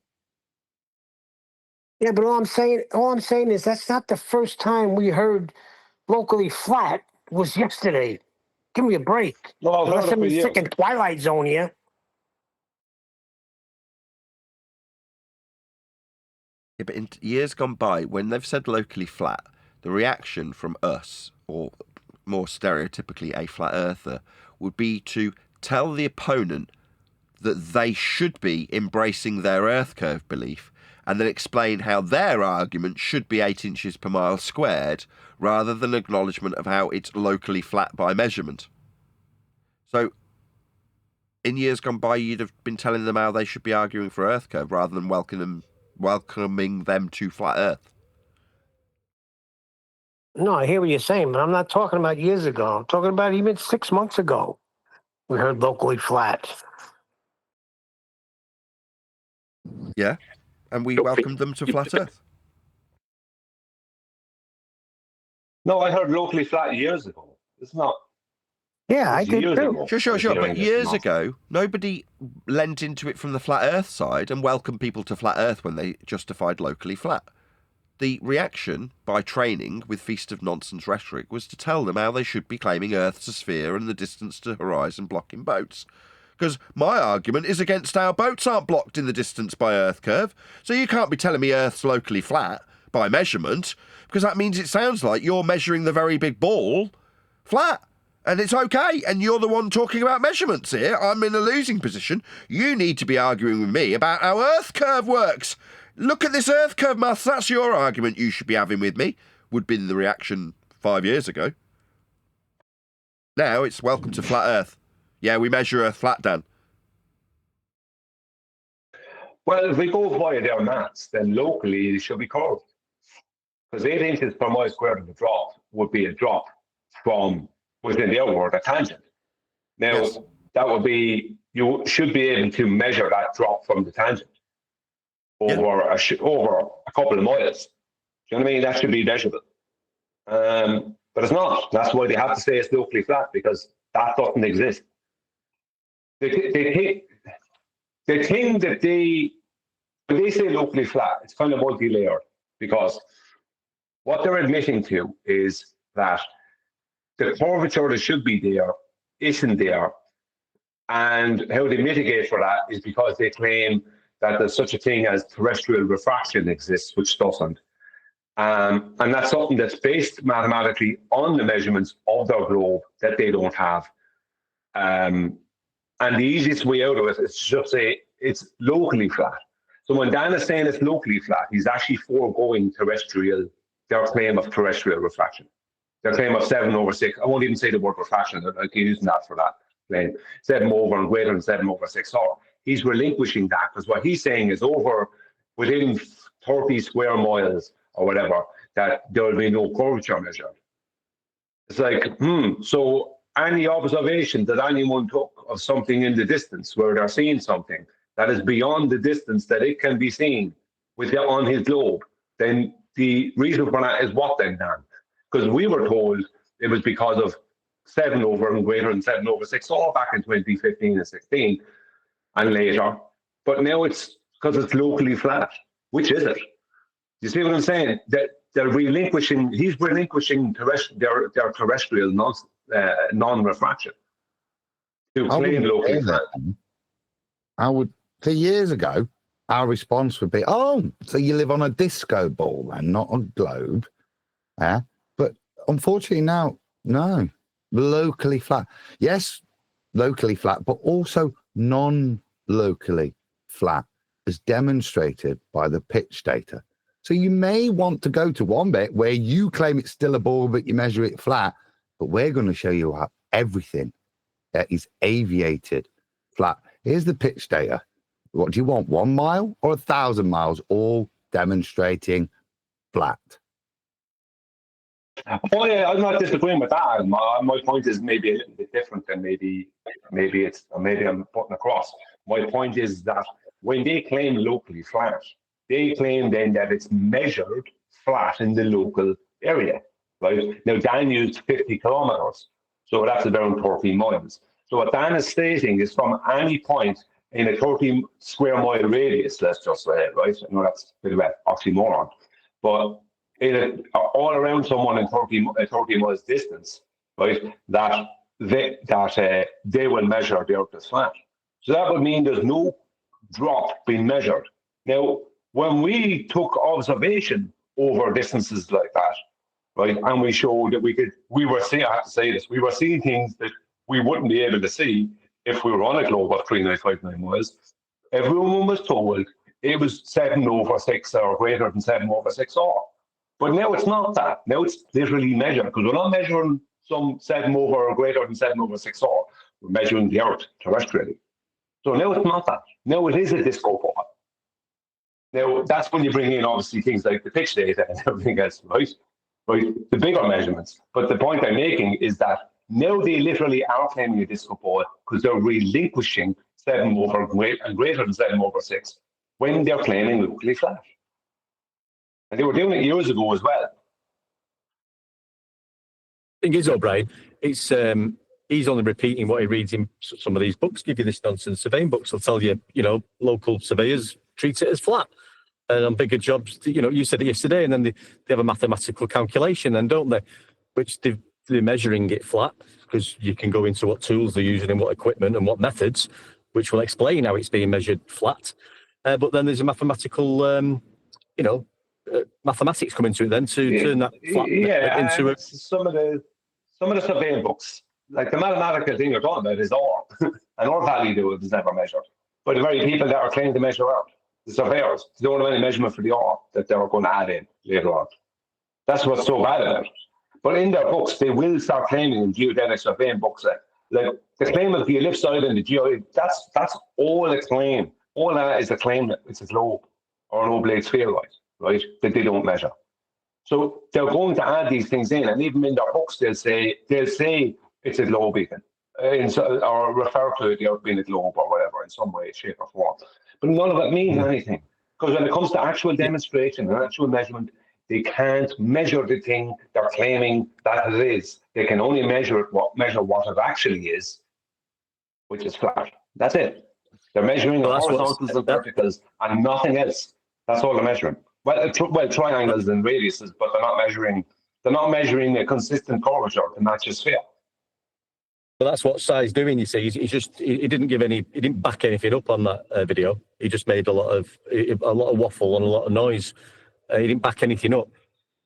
Yeah, but all I'm saying is that's not the first time we heard locally flat was yesterday. Give me a break. No, unless I'm sick in Twilight Zone here. Yeah, but in years gone by, when they've said locally flat, the reaction from us, or more stereotypically a flat earther, would be to tell the opponent that they should be embracing their Earth curve belief and then explain how their argument should be 8 inches per mile squared rather than acknowledgement of how it's locally flat by measurement. So in years gone by, you'd have been telling them how they should be arguing for Earth curve rather than welcoming them to flat Earth. No, I hear what you're saying, but I'm not talking about years ago. I'm talking about even 6 months ago. We heard locally flat. Yeah, and we welcomed them to flat Earth. No, I heard locally flat years ago. It's not. Yeah, I It's did years too. ago. Sure. But years ago. ago, nobody lent into it from the flat Earth side and welcomed people to flat Earth when they justified locally flat. The reaction by training with Feast of Nonsense rhetoric was to tell them how they should be claiming Earth's a sphere and the distance to horizon blocking boats. Because my argument is against how boats aren't blocked in the distance by Earth curve, so you can't be telling me Earth's locally flat by measurement, because that means it sounds like you're measuring the very big ball flat. And it's okay, and you're the one talking about measurements here. I'm in a losing position. You need to be arguing with me about how Earth curve works. Look at this Earth curve maths, that's your argument you should be having with me, would be the reaction 5 years ago. Now it's welcome to flat Earth. Yeah, we measure Earth flat, Dan. Well, if we go via their maths, then locally it should be curved. Because 8 inches per mile squared of a drop would be a drop from within their word, a tangent. Now, Yes. that would be, you should be able to measure that drop from the tangent over a couple of miles. Do you know what I mean? That should be measurable. But it's not. That's why they have to say it's locally flat, because that doesn't exist. The thing that when they say locally flat, it's kind of multi-layered, because what they're admitting to is that the curvature that should be there isn't there. And how they mitigate for that is because they claim that there's such a thing as terrestrial refraction exists, which doesn't. And that's something that's based mathematically on the measurements of their globe that they don't have. And the easiest way out of it is to just say it's locally flat. So when Dan is saying it's locally flat, he's actually foregoing their claim of terrestrial refraction. Their claim of 7/6, I won't even say the word refraction, I'm using that for that claim. 7 over and greater than 7/6. So he's relinquishing that, because what he's saying is within 30 square miles or whatever, that there will be no curvature measured. It's like, so any observation that anyone took of something in the distance where they're seeing something that is beyond the distance that it can be seen on his globe, then the reason for that is what then, Dan? Because we were told it was because of 7 over and greater than 7/6, all back in 2015 and 16 and later. But now it's because it's locally flat. Which is it? You see what I'm saying? That he's relinquishing their terrestrial non-refraction to claim locally flat. For years ago, our response would be, oh, so you live on a disco ball and not a globe. Yeah. But unfortunately now, no, locally flat. Yes, locally flat, but also non-locally flat, as demonstrated by the pitch data. So you may want to go to one bit where you claim it's still a ball, but you measure it flat, but we're going to show you how everything is aviated flat. Here's the pitch data. What do you want, 1 mile or 1,000 miles, all demonstrating flat? Oh yeah, I'm not disagreeing with that. My point is maybe a little bit different than maybe I'm putting across. My point is that when they claim locally flat, they claim then that it's measured flat in the local area. Right now, Dan used 50 kilometers, so that's around 30 miles. So what Dan is stating is from any point in a 30 square mile radius, let's just say, right? I know that's a bit of an oxymoron, but all around someone in 30 miles distance, right, that they will measure the Earth as flat. So that would mean there's no drop being measured. Now, when we took observation over distances like that, right, and we showed that we were seeing things that we wouldn't be able to see if we were on a globe of 3,959 miles. Everyone was told it was 7/6 or greater than 7/6 or. But now it's not that. Now it's literally measured, because we're not measuring some 7 over or greater than 7/6 or. We're measuring the Earth terrestrially. So now it's not that. Now it is a disco ball. Now that's when you bring in obviously things like the pitch data and everything else, right? right? The bigger measurements. But the point I'm making is that now they literally are claiming a disco ball because they're relinquishing 7 over and greater than 7 over 6 when they're claiming locally flat. And they were doing it years ago as well. Thing is, O'Brien, it's he's only repeating what he reads in some of these books. Give you this nonsense surveying books. They'll tell you, local surveyors treat it as flat. And on bigger jobs, you said it yesterday, and then they have a mathematical calculation, then don't they? Which they're measuring it flat, because you can go into what tools they're using and what equipment and what methods, which will explain how it's being measured flat. But then there's a mathematical, mathematics come into it then to turn that flat into a... Some of the surveying books, like the mathematical thing you're talking about is R, and R value is never measured. But the very people that are claiming to measure out, the surveyors, they don't have any measurement for the R that they're going to add in later on. That's what's so bad about it. But in their books, they will start claiming in geodetic surveying books that, like, the claim of the ellipsoid and the geoid, that's all it's claim. All that is the claim that it's a globe or an oblate spheroid, right? That they don't measure. So they're going to add these things in, and even in their books, they'll say it's a globe even, or refer to it being a globe or whatever in some way, shape, or form. But none of it means anything, because when it comes to actual demonstration and actual measurement, they can't measure the thing they're claiming that it is. They can only measure what it actually is, which is flat. That's it. They're measuring the horizontals and verticals and nothing else. That's all they're measuring. Well, triangles and radiuses, but they're not measuring a consistent curvature to match a sphere. But that's what Sai's doing, you see. He didn't back anything up on that video. He just made a lot of waffle and a lot of noise. He didn't back anything up.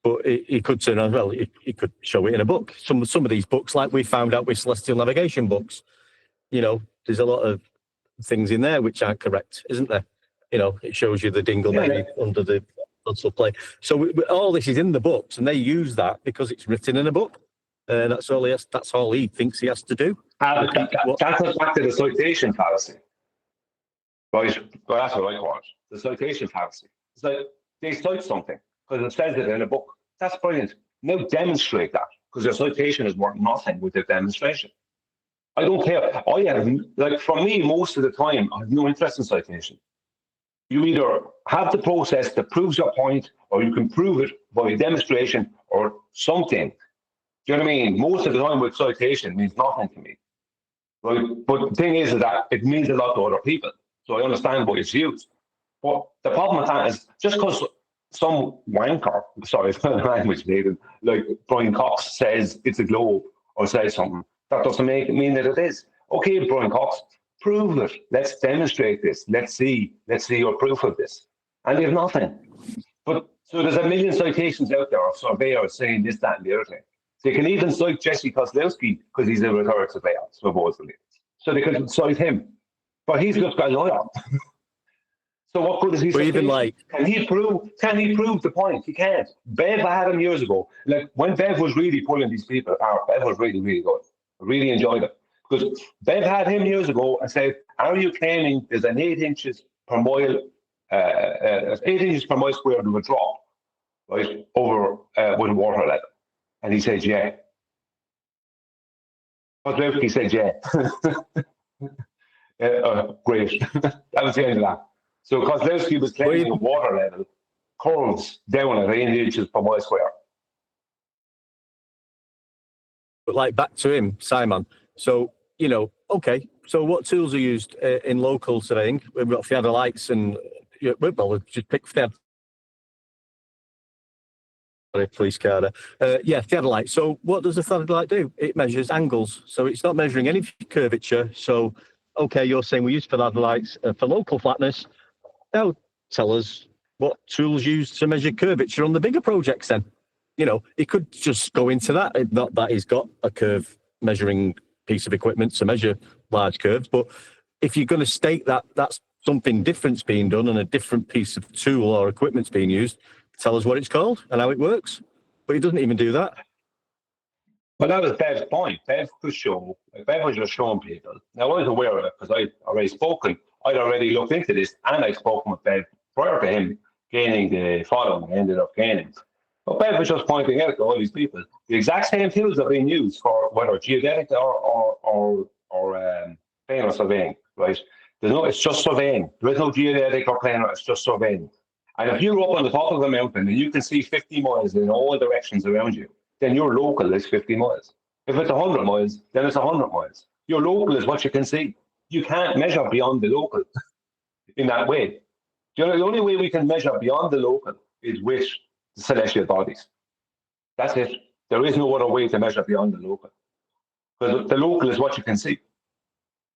But he could turn on, well, he could show it in a book. Some of these books, like we found out with celestial navigation books, there's a lot of things in there which aren't correct, isn't there? It shows you the dingle maybe under the plane. So all this is in the books, and they use that because it's written in a book. That's all he thinks he has to do. That's back to the citation fallacy. Right? Well, that's what I call it. The citation fallacy. It's like they cite something because it says it in a book. That's brilliant. Now demonstrate that, because your citation is worth nothing with the demonstration. I don't care. For me, most of the time, I have no interest in citation. You either have the process that proves your point, or you can prove it by a demonstration or something. Do you know what I mean? Most of the time with citation means nothing to me. Right? But the thing is that it means a lot to other people. So I understand why it's used. But the problem with that is just because some wanker, sorry for the language, Nathan, like Brian Cox says it's a globe or says something, that doesn't mean that it is. Okay, Brian Cox, prove it. Let's demonstrate this. Let's see your proof of this. And they have nothing. But so there's a million citations out there of surveyors saying this, that, and the other thing. They can even cite Jesse Kozlowski because he's a rhetoric surveyor, supposedly. So they could cite him. But he's just got a lawyer. So what good is he? Can he prove the point? He can't. Bev had him years ago. Like when Bev was really pulling these people apart, Bev was really, really good. I really enjoyed it. Because Bev had him years ago and said, are you claiming there's an 8 inches per mile, 8 inches per mile squared of a drop, right, over with water level? And he said, yeah. He said, yeah. Great. That was the end of that. So Kozlowski was claiming the water level curves down at 8 inches per mile square. But back to him, Simon. So, okay. So what tools are used in local surveying? We've got theodolites and, just pick theodolite. Police car. Theodolite. So what does a theodolite do? It measures angles. So it's not measuring any curvature. So, okay, you're saying we use theodolites for local flatness. Now tell us what tools used to measure curvature on the bigger projects then. It could just go into that. Not that he's got a curve measuring piece of equipment to measure large curves, but if you're going to state that that's something different's being done and a different piece of tool or equipment's being used, tell us what it's called and how it works. But he doesn't even do that. Well, that was Bev's point. Bev was just showing people. Now, I was aware of it because I'd already looked into this, and I'd spoken with Bev prior to him gaining the following I ended up gaining. Bev was just pointing out to all these people, the exact same tools are being used for whether geodetic or planar surveying, right? It's just surveying. There is no geodetic or planar, it's just surveying. And if you're up on the top of a mountain and you can see 50 miles in all directions around you, then your local is 50 miles. If it's 100 miles, then it's 100 miles. Your local is what you can see. You can't measure beyond the local in that way. The only way we can measure beyond the local is with the celestial bodies. That's it. There is no other way to measure beyond the local. Because the local is what you can see.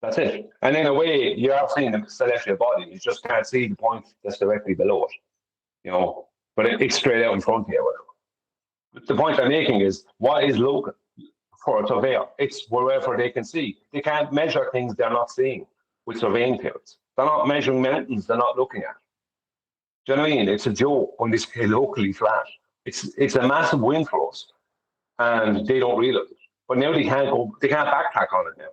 That's it. And in a way, you are seeing the celestial body. You just can't see the point that's directly below it. But it's straight out in front of you. The point I'm making is, what is local for a surveyor? It's wherever they can see. They can't measure things they're not seeing with surveying tools. They're not measuring mountains they're not looking at. Do you know what I mean? It's a joke when they say locally flat. It's a massive win for us, and they don't realize it. But now they can't backtrack on it now.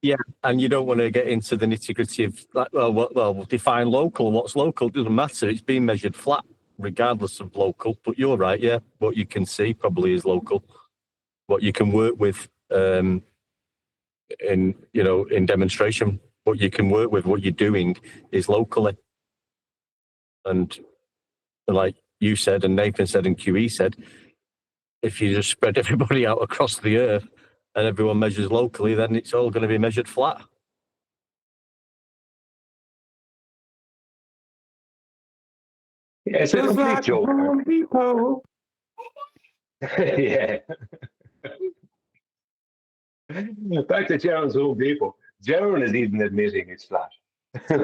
Yeah, and you don't want to get into the nitty-gritty of like, well, define local. What's local? It doesn't matter. It's being measured flat, regardless of local. But you're right. Yeah, what you can see probably is local. What you can work with in demonstration, what you can work with, what you're doing is locally. And like you said, and Nathan said, and QE said, if you just spread everybody out across the earth and everyone measures locally, then it's all going to be measured flat. Yeah, it's a complete joke. Yeah. Back to Jaron's own people. Jaron is even admitting it's flat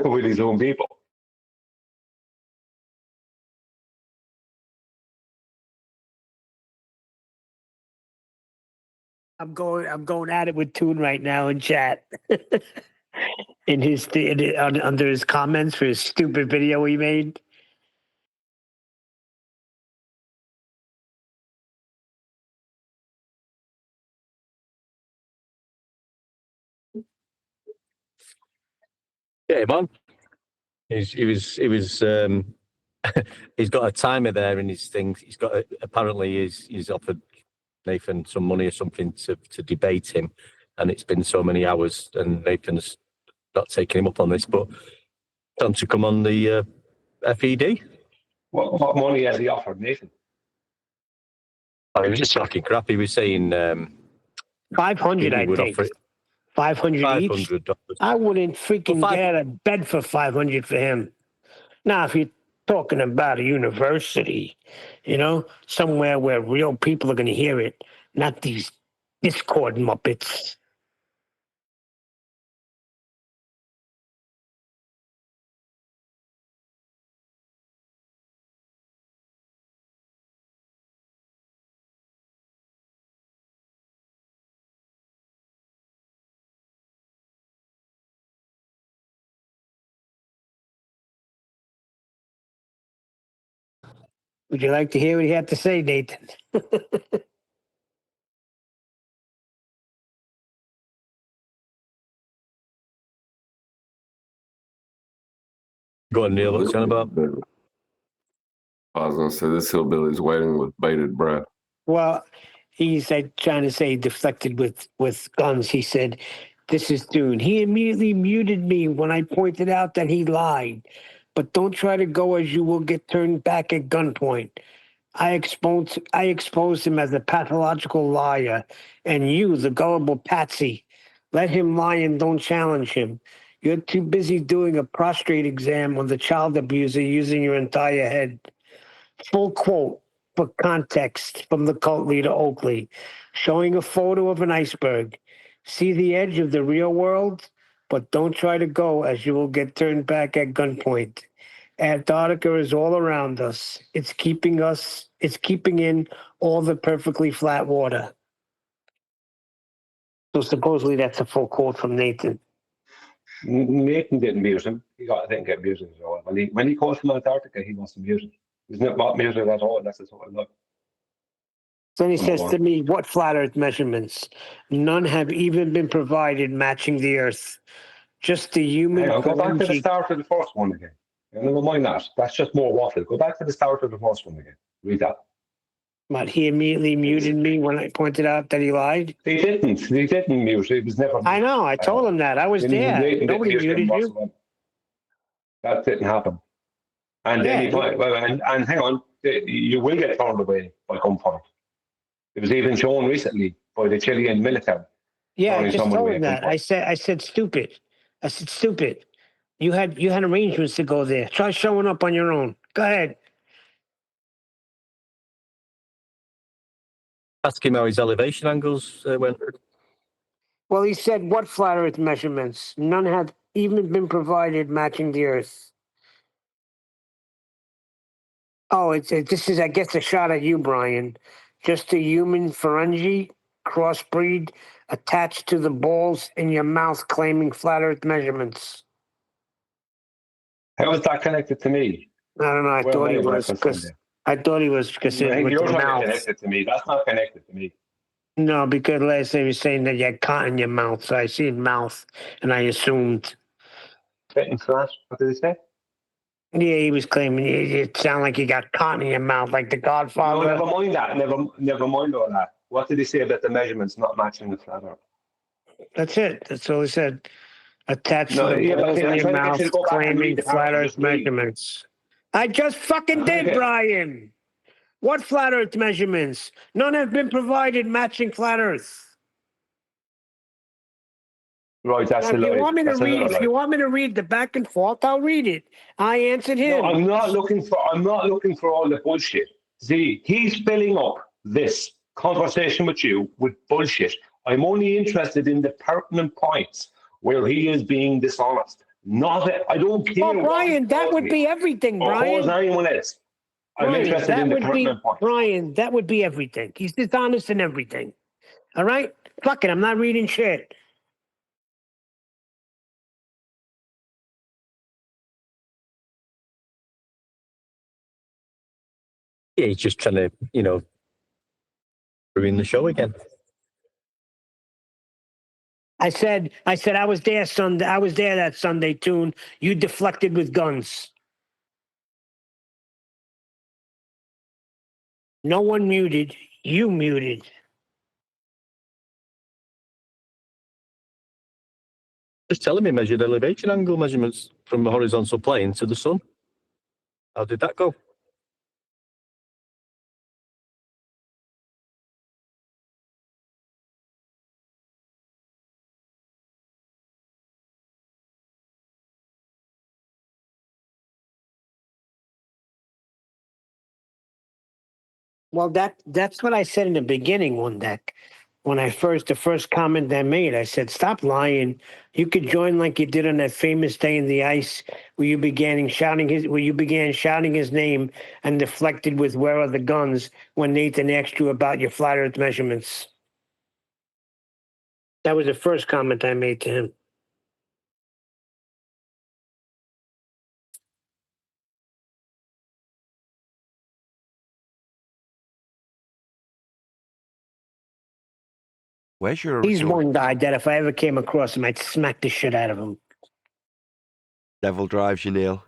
with his own people. I'm going at it with Toon right now in chat. Under his comments for his stupid video he made. Yeah, man. He was he's got a timer there in his thing. Apparently he's offered Nathan some money or something to debate him, and it's been so many hours, and Nathan's not taking him up on this, but time to come on the FED. What money has he offered, Nathan? Oh, he was just talking crap. He was saying 500, I think. 500 each. $500. I wouldn't freaking get out of bed for 500 for him. Now, if you're talking about a university, somewhere where real people are going to hear it, not these Discord muppets. Would you like to hear what he had to say, Nathan? Go on, Neil. What's on about? I was going to say, this hillbilly's waiting with bated breath. Well, he's trying to say deflected with guns. He said, "This is Dune." He immediately muted me when I pointed out that he lied. But don't try to go, as you will get turned back at gunpoint. I exposed him as a pathological liar, and you, the gullible patsy, let him lie and don't challenge him. You're too busy doing a prostrate exam on the child abuser using your entire head. Full quote for context from the cult leader Oakley, showing a photo of an iceberg. See the edge of the real world, but don't try to go, as you will get turned back at gunpoint. Antarctica is all around us. It's keeping in all the perfectly flat water. So supposedly that's a full quote from Nathan. Nathan didn't mute him. He didn't get muted at all. When he calls from Antarctica, he must have muted. He's not muted at all. That's his whole look. Then he says to me, "What flat Earth measurements? None have even been provided matching the Earth. Just the human. Hang on, go back to the phalange- start of the first one again. Never mind that. That's just more waffle. Go back to the start of the first one again. Read that. But he immediately muted me when I pointed out that he lied. He didn't. He didn't mute. He was never. I know. I told him that. I was there. Nobody muted you. That didn't happen. And Yeah. then and hang on, you will get turned away by gunpoint. It was even shown recently by the Chilean military. Yeah, I turning just someone told away him at that. I said stupid. I said stupid. You had arrangements to go there. Try showing up on your own. Go ahead. Ask him how his elevation angles went. Well, he said what flat Earth measurements? None have even been provided matching the Earth. Oh, this is, I guess, a shot at you, Brian. Just a human phalange crossbreed attached to the balls in your mouth claiming flat Earth measurements. How is that connected to me? I don't know. I Where thought am he I was referencing because I thought he was because I think with you're the trying to mouth. connect it to me. That's not connected to me. No, because last time he was saying that you had cotton in your mouth, so I seen mouth, and I assumed. Fitting flash. What did he say? Yeah, he was claiming it sounded like you got cotton in your mouth, like the No, Godfather. never mind that. Never mind all that. What did he say about the measurements not matching the flat Earth? That's it. That's all he said. Attached No, to the yeah, but balls see, in I'm your trying to get mouth, you to go back and claiming read the flat part you Earth just read. measurements. I just fucking did, Okay. Brian. What flat Earth measurements? None have been provided matching flat Earth. Right, that's Now, the if you lie. want me to That's read, another if you lie. want me to read the back and forth, I'll read it. I answered him. No, I'm not looking for all the bullshit. See, he's filling up this conversation with you with bullshit. I'm only interested in the pertinent points where he is being dishonest. I don't care Well, what Brian, he that calls would me be everything, or calls Brian. anyone else. I'm Brian, interested that in the would be pertinent points. Brian. That would be everything. He's dishonest in everything. All right, fuck it. I'm not reading shit. Yeah, he's just trying to, ruin the show again. I said I was there Sunday. I was there that Sunday, Tune. You deflected with guns. No one muted. You muted. Just telling me measured elevation angle measurements from the horizontal plane to the sun. How did that go? Well, that's what I said in the beginning. When the first comment I made, I said, "Stop lying. You could join like you did on that famous day in the ice, where you began shouting his name and deflected with 'Where are the guns?' when Nathan asked you about your flat Earth measurements." That was the first comment I made to him. Where's He's your one guy that if I ever came across him, I'd smack the shit out of him. devil drives you, Neil?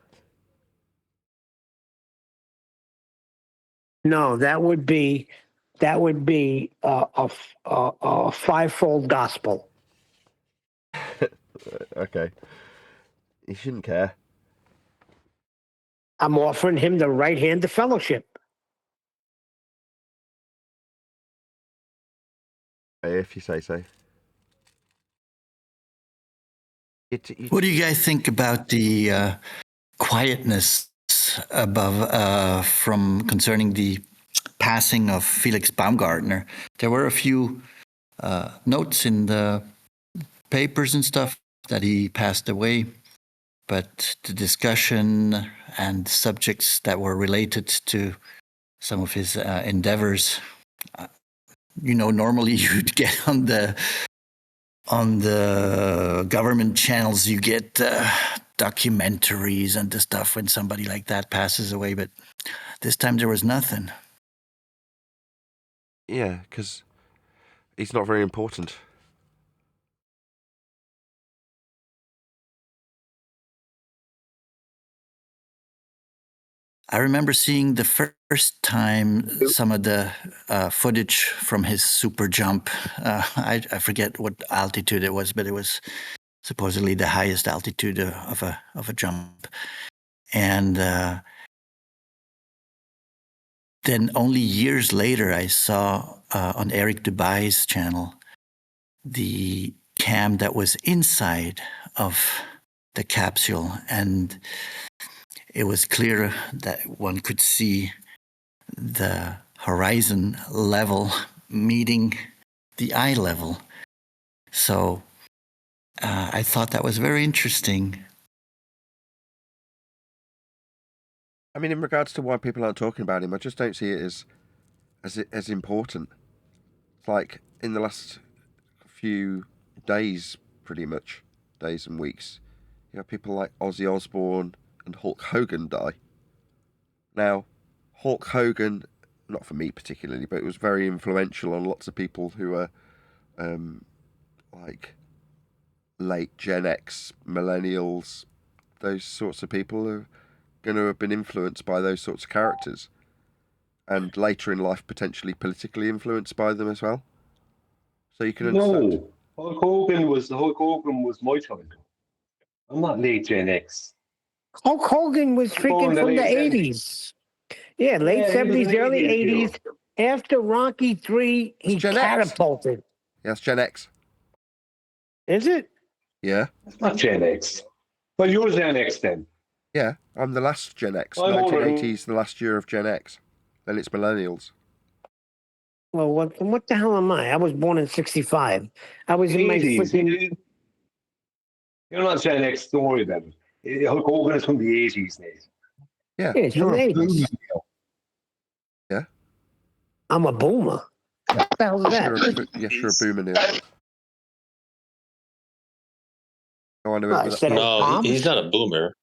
No, that would be a fivefold gospel. Okay. You shouldn't care. I'm offering him the right hand to fellowship. If you say so. What do you guys think about the quietness above from concerning the passing of Felix Baumgartner? There were a few notes in the papers and stuff that he passed away, but the discussion and subjects that were related to some of his endeavors, normally you'd get on the government channels, you get documentaries and the stuff when somebody like that passes away, but this time there was nothing. Yeah, because he's not very important. I remember seeing the first time some of the footage from his super jump. I forget what altitude it was, but it was supposedly the highest altitude of a jump. And then only years later, I saw on Eric Dubai's channel the cam that was inside of the capsule, and it was clear that one could see the horizon level meeting the eye level. So I thought that was very interesting. I mean, in regards to why people aren't talking about him, I just don't see it as important. It's like in the last few days, pretty much, days and weeks, you have people like Ozzy Osbourne and Hulk Hogan die. Now, Hulk Hogan, not for me particularly, but it was very influential on lots of people who are like late Gen X, millennials, those sorts of people are going to have been influenced by those sorts of characters, and later in life potentially politically influenced by them as well. So you can understand. No, Hulk Hogan was my childhood. I'm not late Gen X. Hulk Hogan was Born freaking in the from the late 80s. Yeah, late Yeah, he was 70s, an early 80s 80s. After Rocky 3, he Gen X. catapulted. Yeah, it's Gen X. Is it? Yeah. It's not Gen X. Well, you're Gen X then. Yeah, I'm the last Gen X. I'm older. 1980s, the last year of Gen X. Then it's millennials. Well, what the hell am I? I was born in 65. I was in my 80s. freaking... You're not Gen X story then. Hulk Hogan is from the 80s, Nate. Yeah. Yeah, it's from the 80s. Yeah. I'm a boomer. What the hell is that? Yes, you're a boomer, Neil. Oh, I know I said No, he's not a boomer.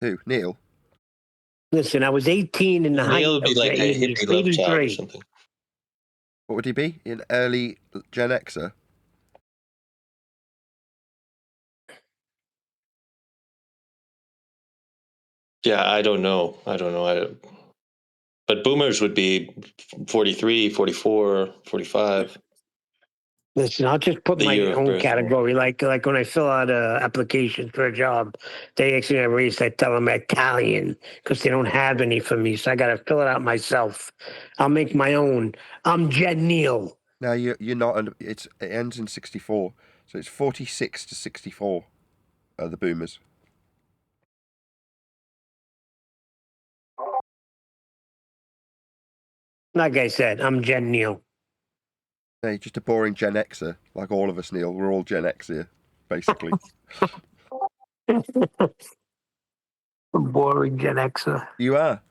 Who? Neil? Listen, I was 18 in the height Neil of would be the like a 80s, hippie love child or 83. something. What would he be? An early Gen Xer? Yeah, I don't know. But boomers would be 43, 44, 45. Listen, I'll just put The my year of own birth. category. Like when I fill out an application for a job, they ask me a race. I tell them Italian because they don't have any for me. So I got to fill it out myself. I'll make my own. I'm Jen Neal. No, you're not. It ends in 64, so it's 46 to 64. The boomers. Like I said, I'm Jen Neal. No, you're just a boring Gen Xer, like all of us, Neil. We're all Gen X here, basically. Boring Gen Xer. You are.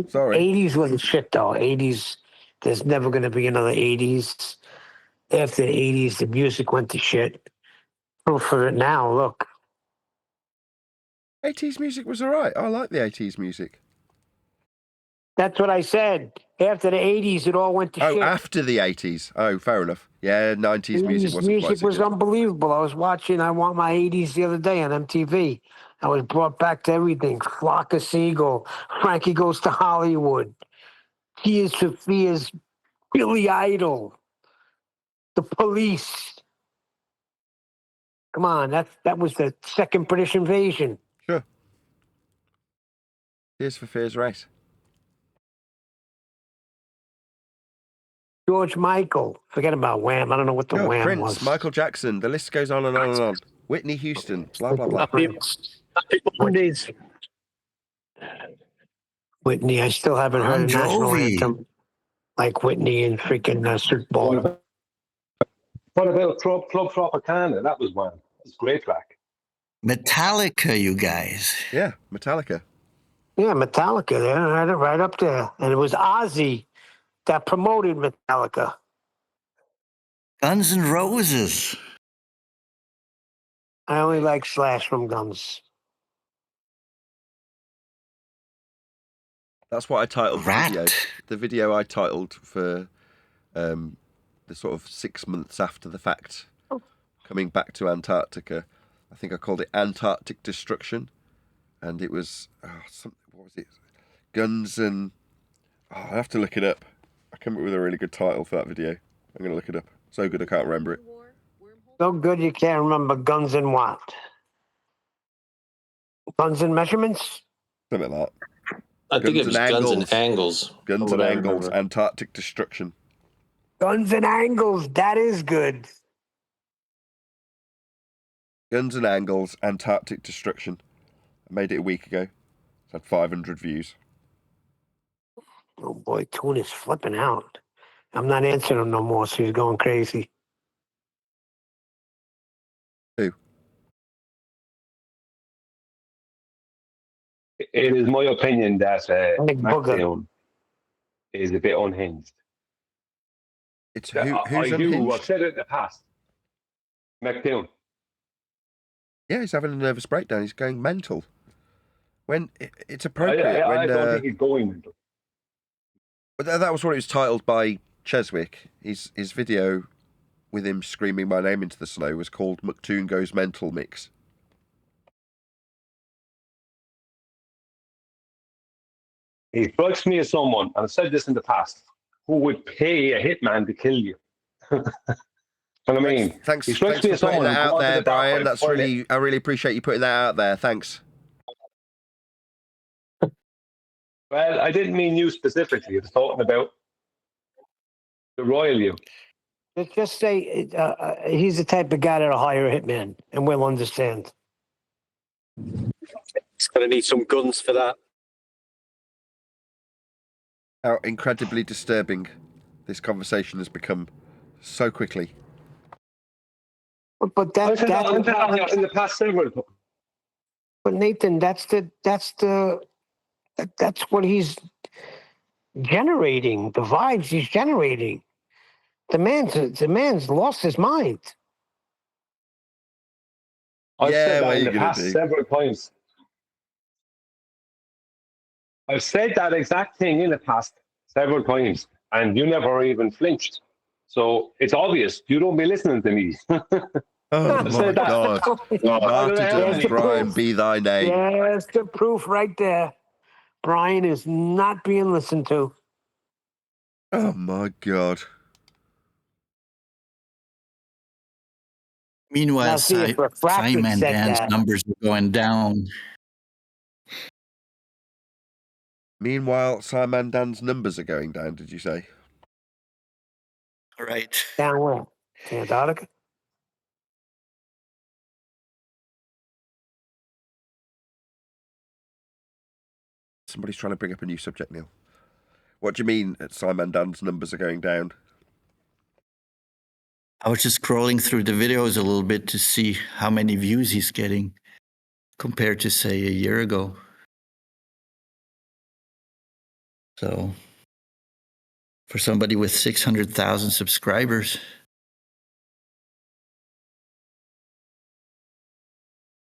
Sorry. 80s was shit though. 80s. There's never going to be another 80s. After the 80s, the music went to shit. Proof of it now. Look. 80s music was all right. I like the 80s music. That's what I said. After the 80s, it all went to shit. Oh, after the 80s. Oh, fair enough. Yeah, 90s music wasn't music quite so was good. unbelievable. I was watching I Want My 80s the other day on MTV. I was brought back to everything. Flock of Seagull, Frankie Goes to Hollywood, Tears for Fears, Billy Idol, The Police. Come on, that was the second British invasion. Sure. Tears for Fears race. George Michael. Forget about Wham. I don't know what the Wham Prince, was. Michael Jackson. The list goes on and on and on. Whitney Houston. Blah, blah, blah. Happy Mondays. Whitney. I still haven't heard a Bon national Jovi. anthem like Whitney and freaking Super Bowl. What about Club Tropicana? That was one. It's a great track. Metallica, you guys. Yeah, Metallica. Yeah, Metallica. They had it right up there. And it was Ozzy that promoted Metallica. Guns N' Roses. I only like Slash from Guns. That's what I titled the video. Rat. The video I titled for the sort of 6 months after the fact, coming back to Antarctica. I think I called it Antarctic Destruction. and it was what was it? Guns and I have to look it up. I came up with a really good title for that video. I'm going to look it up. So good I can't remember it. So good you can't remember guns and what? Guns and measurements? Something like that. I think it was Guns and Angles. Guns and Angles, Antarctic Destruction. Guns and Angles, that is good. Guns and Angles, Antarctic Destruction. I made it a week ago. It's had 500 views. Oh boy, Toon is flipping out. I'm not answering him no more, so he's going crazy. Who? It is my opinion that Nick Booger. SmackDown is a bit unhinged. It's I've unhinged? said it in the past. SmackDown. Yeah, he's having a nervous breakdown. He's going mental. When it's appropriate. I don't think he's going mental. But that was what it was titled by Cheswick. His video with him screaming my name into the snow was called McToon Goes Mental Mix. He strikes me as someone, and I've said this in the past, who would pay a hitman to kill you. What I mean? Thanks he for putting that out there, Brian. That's really, I really appreciate you putting that out there. Thanks. Well, I didn't mean you specifically. I was talking about the royal you. Just say he's the type of guy that'll hire a hitman, and we'll understand. He's going to need some guns for that. How incredibly disturbing this conversation has become so quickly. But that's in the past several. But Nathan, that's what he's generating. The vibes he's generating. The man's lost his mind. I've said that in the past several times. I've said that exact thing in the past several times, and you never even flinched. So it's obvious you don't be listening to me. Oh my God. Martyrdom, Brian, be thy name. Yes, the proof right there. Brian is not being listened to. Oh my God. Meanwhile, Simon Dan's numbers are going down. Meanwhile, Simon Dan's numbers are going down, did you say? All right. Down where? Antarctica? Somebody's trying to bring up a new subject, Neil. What do you mean Simon Dan's numbers are going down? I was just scrolling through the videos a little bit to see how many views he's getting compared to, say, a year ago. So, for somebody with 600,000 subscribers.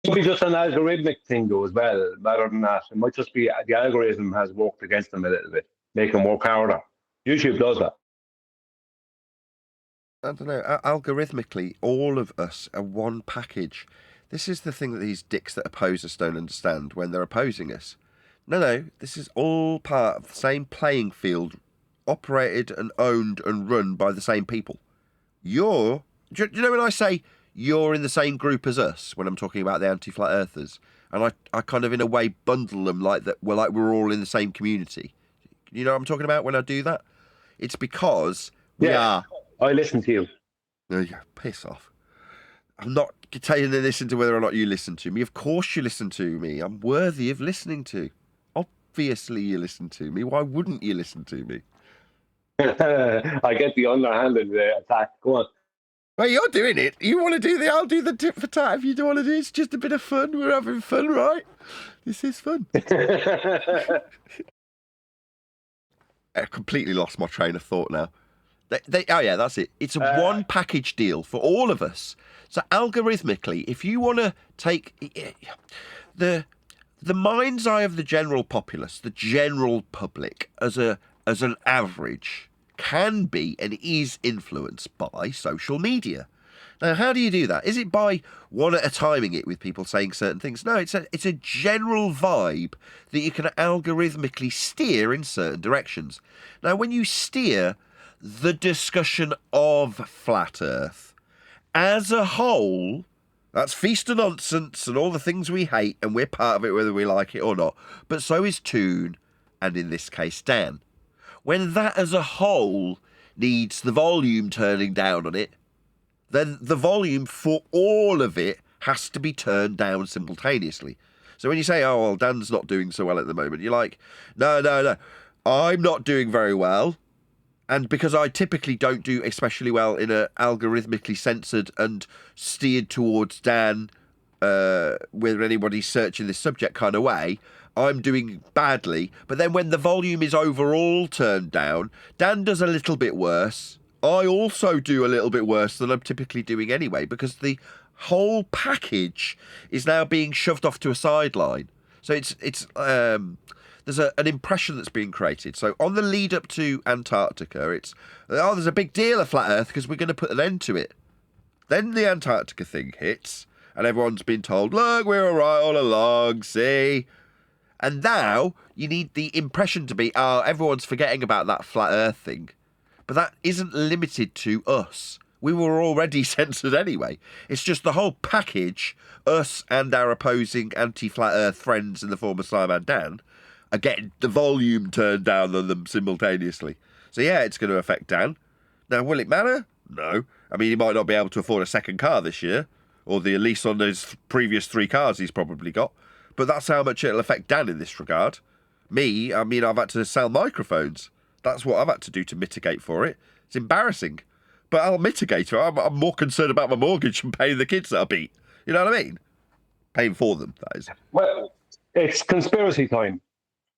It might be just an algorithmic thing, though, as well, rather than that. It might just be the algorithm has worked against them a little bit, make them work harder. YouTube does that. I don't know. Algorithmically, all of us are one package. This is the thing that these dicks that oppose us don't understand when they're opposing us. No, this is all part of the same playing field, operated and owned and run by the same people. Do you know when I say you're in the same group as us, when I'm talking about the anti-flat earthers, and I kind of in a way bundle them like that, we're all in the same community. You know what I'm talking about when I do that? It's because we are. I listen to you. No, yeah, piss off. I'm not telling to listen to whether or not you listen to me. Of course you listen to me. I'm worthy of listening to. Obviously you listen to me. Why wouldn't you listen to me? I get the underhanded attack. Go on. Well, you're doing it. You want to do I'll do the tit for tat if you don't want to do it. It's just a bit of fun. We're having fun, right? This is fun. I completely lost my train of thought now. Oh yeah, that's it. It's a one package deal for all of us. So algorithmically, if you want to take the mind's eye of the general populace, the general public, as an average, can be and is influenced by social media. Now, how do you do that? Is it by one at a timing it with people saying certain things? No, it's a general vibe that you can algorithmically steer in certain directions. Now, when you steer the discussion of flat Earth as a whole, that's feast of nonsense and all the things we hate, and we're part of it whether we like it or not. But so is Toon, and in this case, Dan. When that as a whole needs the volume turning down on it, then the volume for all of it has to be turned down simultaneously. So when you say, oh, well, Dan's not doing so well at the moment, you're like, no, I'm not doing very well. And because I typically don't do especially well in a algorithmically censored and steered towards Dan, with anybody searching this subject kind of way, I'm doing badly. But then when the volume is overall turned down, Dan does a little bit worse. I also do a little bit worse than I'm typically doing anyway, because the whole package is now being shoved off to a sideline. So there's an impression that's being created. So on the lead up to Antarctica, it's, oh, there's a big deal of flat Earth because we're going to put an end to it. Then the Antarctica thing hits, and everyone's been told, look, we're all right all along, see? And now you need the impression to be, oh, everyone's forgetting about that flat Earth thing. But that isn't limited to us. We were already censored anyway. It's just the whole package, us and our opposing anti-flat Earth friends in the form of Simon and Dan, are getting the volume turned down on them simultaneously. So yeah, it's going to affect Dan. Now, will it matter? No. I mean, he might not be able to afford a second car this year, or the lease on those previous 3 cars he's probably got. But that's how much it'll affect Dan in this regard. Me, I mean, I've had to sell microphones. That's what I've had to do to mitigate for it. It's embarrassing. But I'll mitigate it. I'm more concerned about my mortgage and paying the kids that I beat. You know what I mean? Paying for them, that is. Well, it's conspiracy time.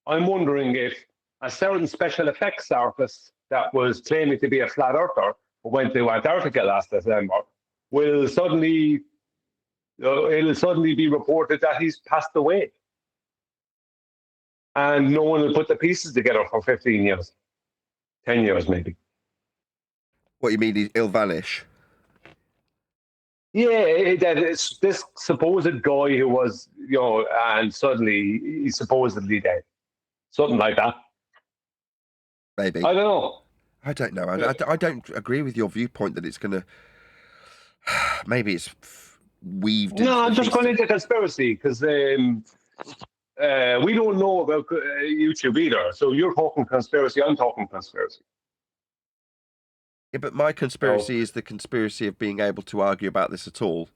I'm wondering if a certain special effects artist that was claiming to be a flat earther who went to Antarctica last December will suddenly it'll suddenly be reported that he's passed away. And no one will put the pieces together for 15 years. 10 years, maybe. What you mean, he'll vanish? Yeah, that it's this supposed guy who was, and suddenly he's supposedly dead. Something like that. Maybe. I don't know. I don't know. I don't agree with your viewpoint that it's going to... Maybe it's weaved... No, I'm just going into conspiracy, because we don't know about YouTube either. So you're talking conspiracy, I'm talking conspiracy. Yeah, but my conspiracy is the conspiracy of being able to argue about this at all.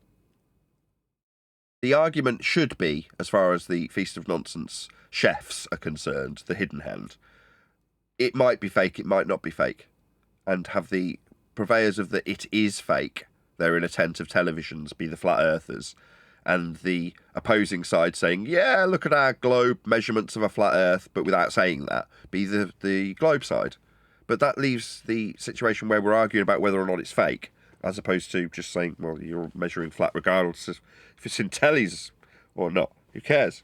The argument should be, as far as the Feast of Nonsense chefs are concerned, the hidden hand. It might be fake, it might not be fake. And have the purveyors of the it is fake, they're in a tent of televisions, be the flat earthers. And the opposing side saying, yeah, look at our globe measurements of a flat earth, but without saying that, be the globe side. But that leaves the situation where we're arguing about whether or not it's fake, as opposed to just saying, well, you're measuring flat regardless of if it's in tellies or not. Who cares?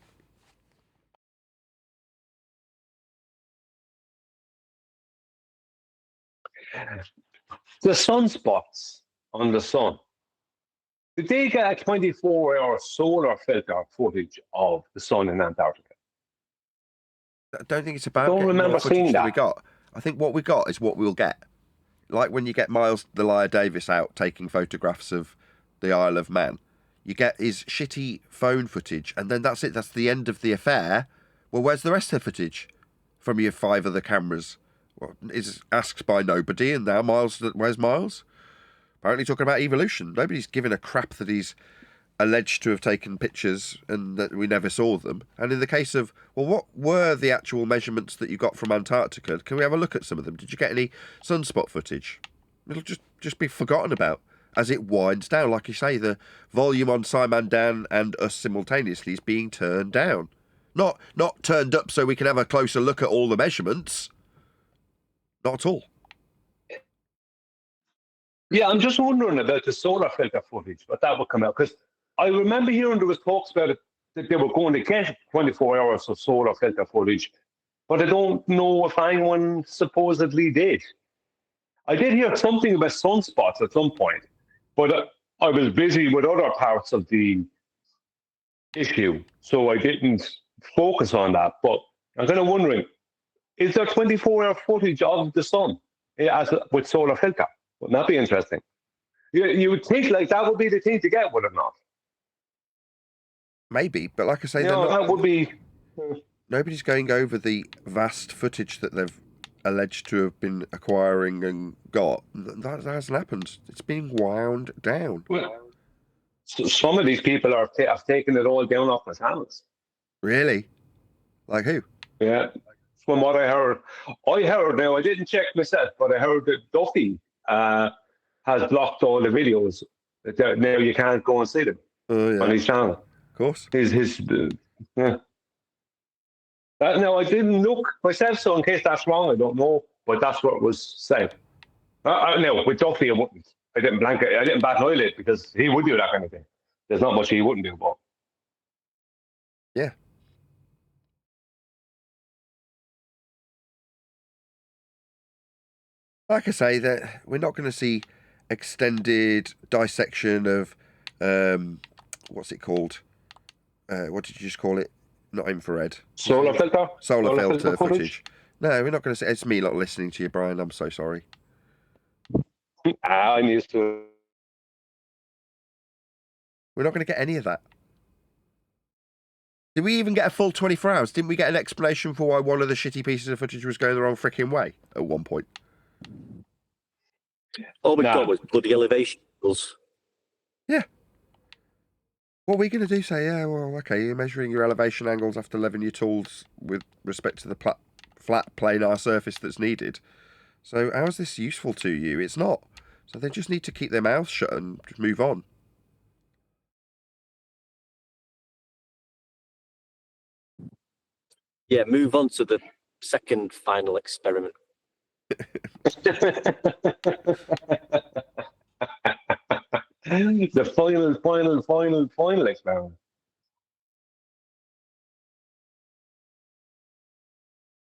The sunspots on the sun. Did they get a 24-hour solar filter footage of the sun in Antarctica? I don't think it's about. I don't remember seeing that. We got. I think what we got is what we'll get. Like when you get Miles the Liar Davis out taking photographs of the Isle of Man, you get his shitty phone footage, and then that's it. That's the end of the affair. Well, where's the rest of the footage from your 5 other cameras? Well, it's asked by nobody, and now Miles. Where's Miles? Apparently talking about evolution. Nobody's giving a crap that he's alleged to have taken pictures and that we never saw them. And in the case of, well, what were the actual measurements that you got from Antarctica? Can we have a look at some of them? Did you get any sunspot footage? It'll just be forgotten about as it winds down. Like you say, the volume on Simon Dan and us simultaneously is being turned down. Not turned up so we can have a closer look at all the measurements. Not at all. Yeah, I'm just wondering about the solar filter footage, but that would come out. Because I remember hearing there was talks about it, that they were going to get 24 hours of solar filter footage, but I don't know if anyone supposedly did. I did hear something about sunspots at some point, but I was busy with other parts of the issue, so I didn't focus on that. But I'm kind of wondering, is there 24-hour footage of the sun with solar filter? Wouldn't that be interesting? You would think like that would be the thing to get, would it not? Maybe, but like I say, that would be. Nobody's going over the vast footage that they've alleged to have been acquiring and got. That hasn't happened. It's being wound down. Well, so some of these people have taken it all down off my channels. Really? Like who? Yeah. From what I heard now, I didn't check myself, but I heard that Duffy has blocked all the videos. Now you can't go and see them on his channel. Of course. Yeah. No, I didn't look myself, so in case that's wrong, I don't know, but that's what was said. No, with Duffy, I wouldn't. I didn't bat an eyelid because he would do that kind of thing. There's not much he wouldn't do, but yeah. Like I say, that we're not going to see extended dissection of what's it called? What did you just call it? Not infrared. Solar filter. Solar filter footage. No, we're not going to see. It's me not listening to you, Brian. I'm so sorry. I'm used to it. We're not going to get any of that. Did we even get a full 24 hours? Didn't we get an explanation for why one of the shitty pieces of footage was going the wrong freaking way at one point? All we got was bloody elevation angles. Yeah. What are we going to do? Say, yeah, well, okay, you're measuring your elevation angles after leveling your tools with respect to the flat planar surface that's needed. So how is this useful to you? It's not. So they just need to keep their mouths shut and just move on. Yeah, move on to the second final experiment. The final experiment.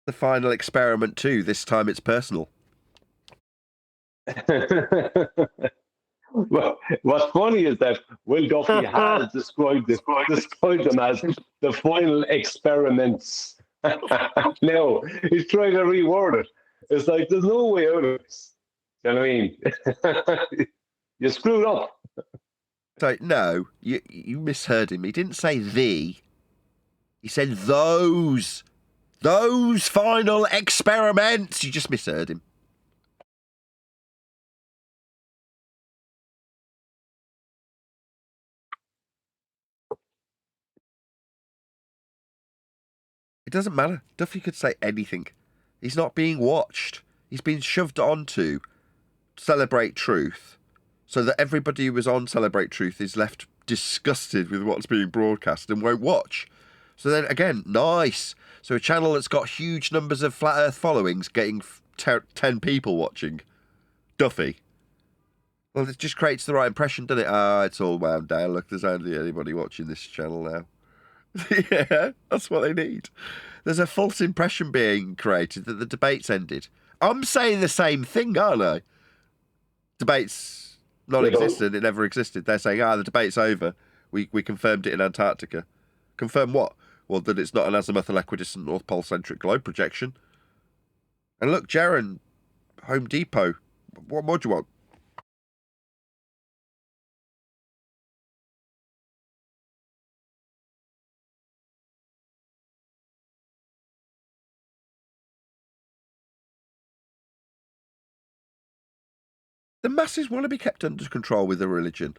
The final experiment too. This time it's personal. Well, what's funny is that Will Duffy has described them as the final experiments. No, he's trying to reword it. It's like there's no way out of this. You know what I mean? You screwed up. So no, you misheard him. He didn't say the. He said those final experiments. You just misheard him. It doesn't matter. Duffy could say anything. He's not being watched. He's been shoved onto Celebrate Truth so that everybody who was on Celebrate Truth is left disgusted with what's being broadcast and won't watch. So then, again, nice. So a channel that's got huge numbers of Flat Earth followings getting 10 people watching. Duffy. Well, it just creates the right impression, doesn't it? Ah, it's all wound down. Look, there's hardly anybody watching this channel now. Yeah, that's what they need. There's a false impression being created that the debate's ended. I'm saying the same thing, aren't I? Debate's non-existent. It never existed. They're saying, the debate's over. We confirmed it in Antarctica. Confirm what? Well, that it's not an azimuthal equidistant North Pole centric globe projection. And look, Jaren, Home Depot. What more do you want? The masses want to be kept under control with their religion.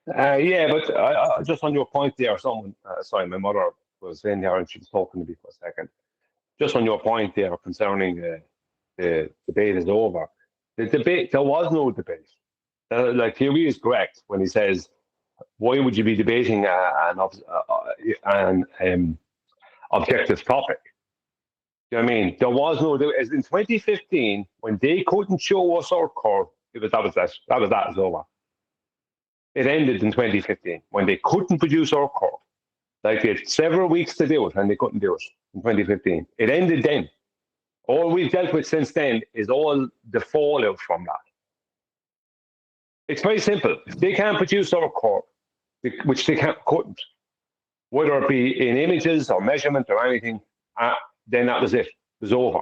Yeah, but I just on your point there, sorry, my mother was in there and she was talking to me for a second. Just on your point there concerning the debate is over. The debate, there was no debate. Like Huey is correct when he says, why would you be debating an objective topic? You know what I mean? There was no, in 2015, when they couldn't show us our curve, that was it's over. It ended in 2015 when they couldn't produce our curve. Like they had several weeks to do it and they couldn't do it in 2015. It ended then. All we've dealt with since then is all the fallout from that. It's very simple. If they can't produce our core, which they couldn't, whether it be in images or measurement or anything, then that was it. It was over.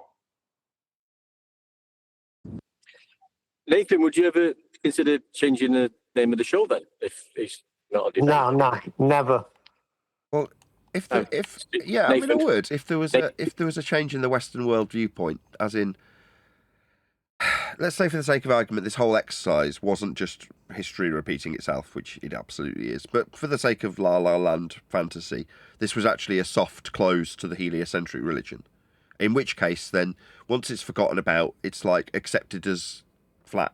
Nathan, would you ever consider changing the name of the show then, if it's not a debate? No, never. Well, I Nathan. would. If there was a change in the Western world viewpoint, as in, let's say for the sake of argument, this whole exercise wasn't just history repeating itself, which it absolutely is, but for the sake of La La Land fantasy, this was actually a soft close to the heliocentric religion. In which case, then, once it's forgotten about, it's like accepted as flat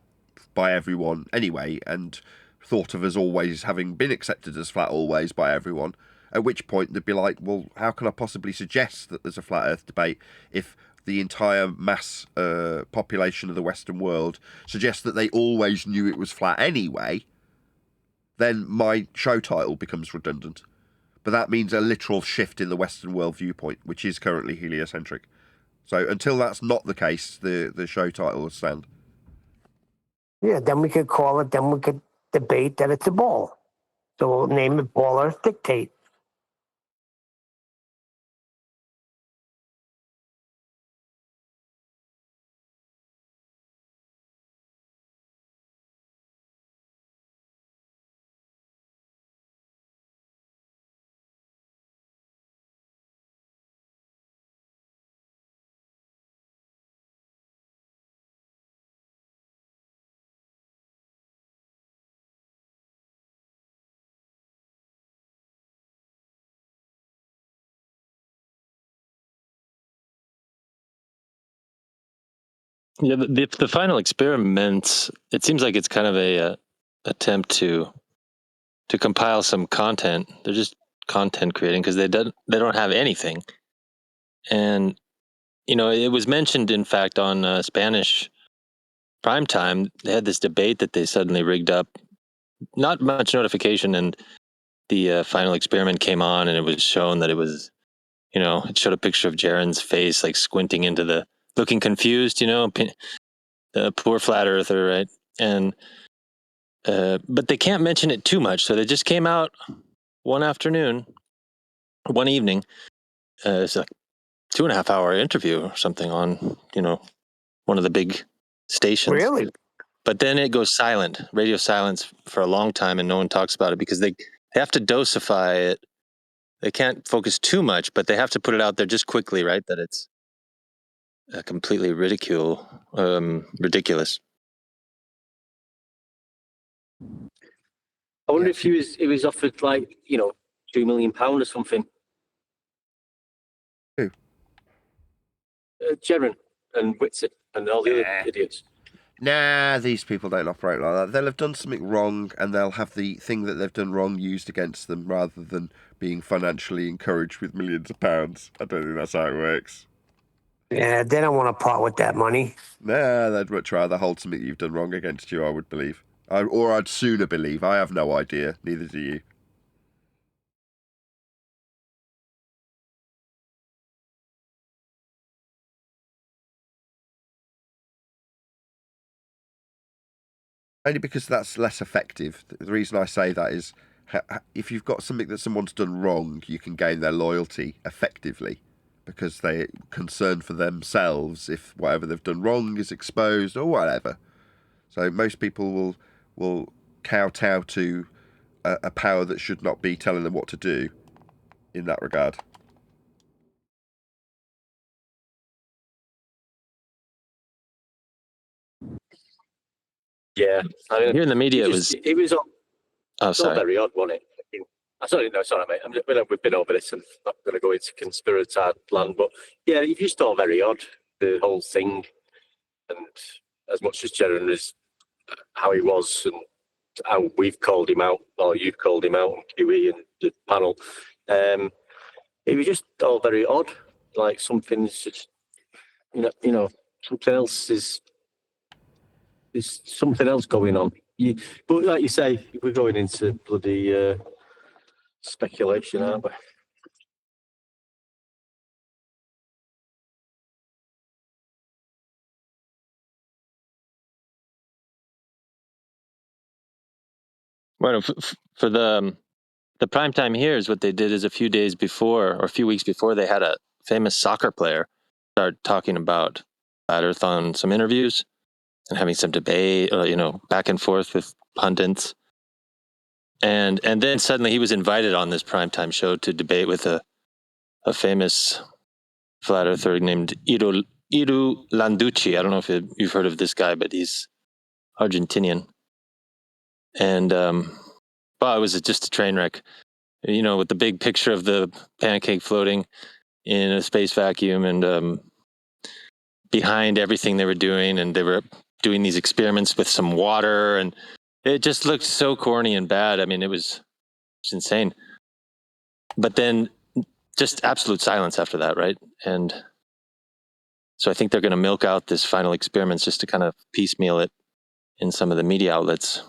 by everyone anyway, and thought of as always having been accepted as flat always by everyone. At which point they'd be like, well, how can I possibly suggest that there's a flat earth debate if the entire mass population of the Western world suggests that they always knew it was flat anyway? Then my show title becomes redundant. But that means a literal shift in the Western world viewpoint, which is currently heliocentric. So until that's not the case, the show title will stand. Yeah, then we could call it, then we could debate that it's a ball. So we'll name it Ball Earth Dictate. Yeah, the final experiments, it seems like it's kind of a attempt to compile some content. They're just content creating because they don't have anything. And it was mentioned, in fact, on Spanish primetime. They had this debate that they suddenly rigged up. Not much notification, and the final experiment came on, and it was shown that it was, it showed a picture of Jaren's face, like squinting into looking confused, the poor flat earther, right? And but they can't mention it too much, so they just came out one evening. It's a 2.5 hour interview or something on one of the big stations. Really? But then it goes silent, radio silence for a long time, and no one talks about it because they have to dosify it. They can't focus too much, but they have to put it out there just quickly, right? That it's completely ridiculous. I wonder if he was offered like £2 million or something. Who? Jeren and Whitsitt and all the other idiots. Nah, these people don't operate like that. They'll have done something wrong, and they'll have the thing that they've done wrong used against them, rather than being financially encouraged with millions of pounds. I don't think that's how it works. Yeah, they don't want to part with that money. Nah, they'd much rather hold something you've done wrong against you, I would believe. Or I'd sooner believe. I have no idea. Neither do you. Only because that's less effective. The reason I say that is, if you've got something that someone's done wrong, you can gain their loyalty effectively, because they're concerned for themselves if whatever they've done wrong is exposed or whatever. So most people will kowtow to a power that should not be telling them what to do in that regard. Yeah, I mean, Here in the media, it was sorry. very odd, wasn't it? Sorry, mate. We've been over this, and I'm not going to go into conspiracy land, but yeah, it just all very odd, the whole thing, and as much as Jeren is how he was and how we've called him out, or you've called him out on QE and the panel, it was just all very odd. Like something's just, something else is. There's something else going on. But like you say, we're going into bloody speculation, aren't we? Well, for the prime time here is what they did is a few days before or a few weeks before they had a famous soccer player start talking about flat Earth on some interviews and having some debate, back and forth with pundits. And then suddenly he was invited on this primetime show to debate with a famous flat earther named Iru Landucci. I don't know if you've heard of this guy, but he's Argentinian. And it was just a train wreck. With the big picture of the pancake floating in a space vacuum, and behind everything they were doing, and they were doing these experiments with some water, and it just looked so corny and bad. I mean, it was insane. But then just absolute silence after that, right? And so I think they're going to milk out this final experiments just to kind of piecemeal it in some of the media outlets.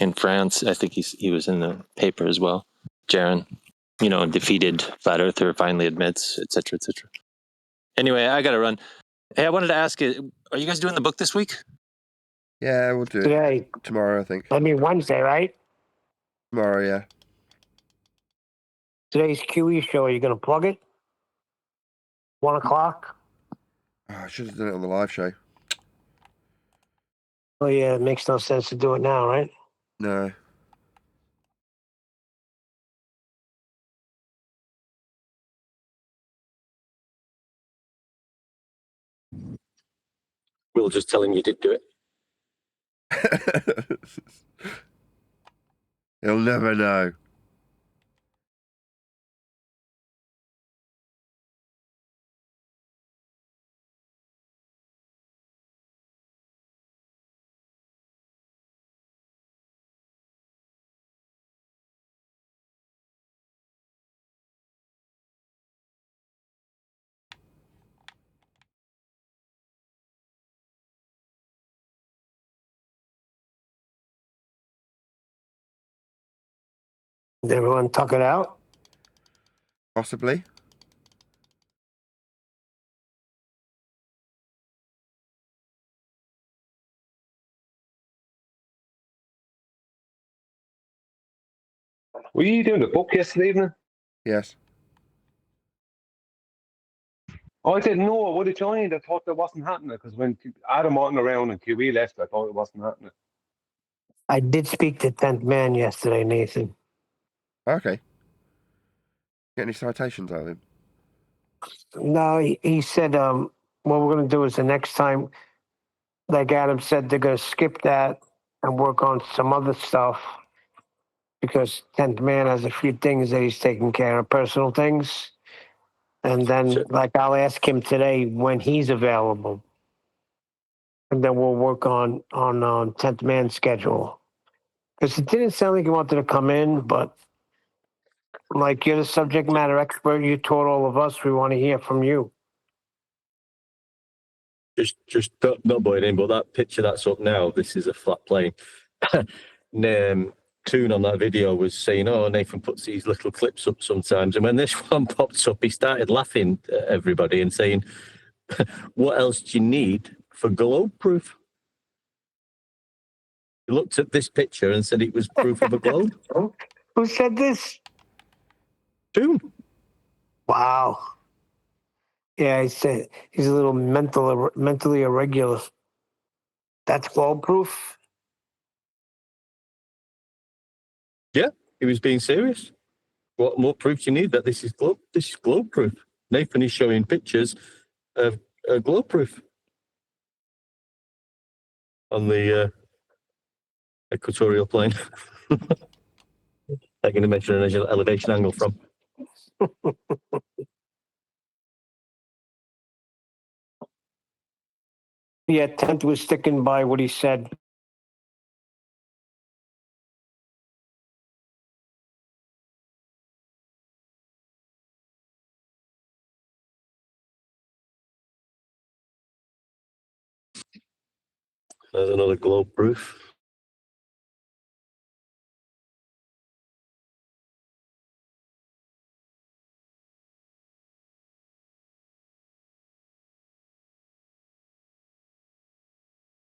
In France, I think he was in the paper as well. Jaron, defeated flat earther finally admits, et cetera, et cetera. Anyway, I got to run. Hey, I wanted to ask you, are you guys doing the book this week? Yeah, we'll do it Today. tomorrow, I think. I mean, Wednesday, right? Tomorrow, yeah. Today's QE show. Are you going to plug it? 1 o'clock? Oh, I should have done it on the live show. Oh, yeah. It makes no sense to do it now, right? No. We'll just tell him you did do it. He'll never know. Did everyone tuck it out? Possibly. Were you doing the book yesterday evening? Yes. Oh, I didn't know I would have joined. I thought that wasn't happening because when Adam wasn't around and QE left, I thought it wasn't happening. I did speak to 10th Man yesterday, Nathan. Okay. Get any citations out of him? No, he said what we're going to do is the next time, like Adam said, they're going to skip that and work on some other stuff because 10th Man has a few things that he's taking care of, personal things. And then, I'll ask him today when he's available. And then we'll work on 10th Man schedule. Because it didn't sound like he wanted to come in, but like you're the subject matter expert, you taught all of us, we want to hear from you. Just don't buy it in, but that picture that's up now, this is a flat plane. Toon on that video was saying, oh, Nathan puts these little clips up sometimes. And when this one popped up, he started laughing at everybody and saying, what else do you need for globe proof? He looked at this picture and said it was proof of a globe. Who said this? Toon. Wow. Yeah, he said he's a little mentally irregular. That's globe proof? Yeah, he was being serious. What more proof do you need that this is globe proof? Nathan is showing pictures of globe proof on the equatorial plane. They're going to measure an elevation angle from. Yeah, 10th was sticking by what he said. There's another globe proof.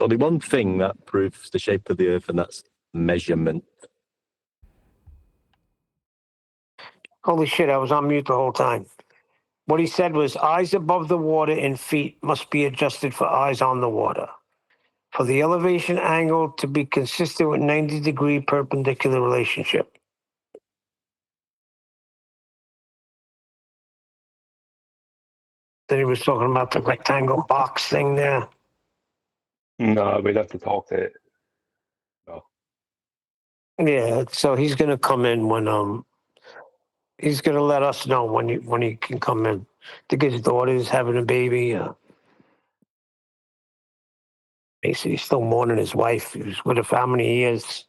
Only one thing that proves the shape of the Earth, and that's measurement. Holy shit, I was on mute the whole time. What he said was eyes above the water and feet must be adjusted for eyes on the water. For the elevation angle to be consistent with 90-degree perpendicular relationship. Then he was talking about the rectangle box thing there. No, we'd have to talk to it. No. Yeah, so he's gonna come in when he's gonna let us know when he can come in. I think his daughter's having a baby. Basically, he's still mourning his wife. He was with her for how many years?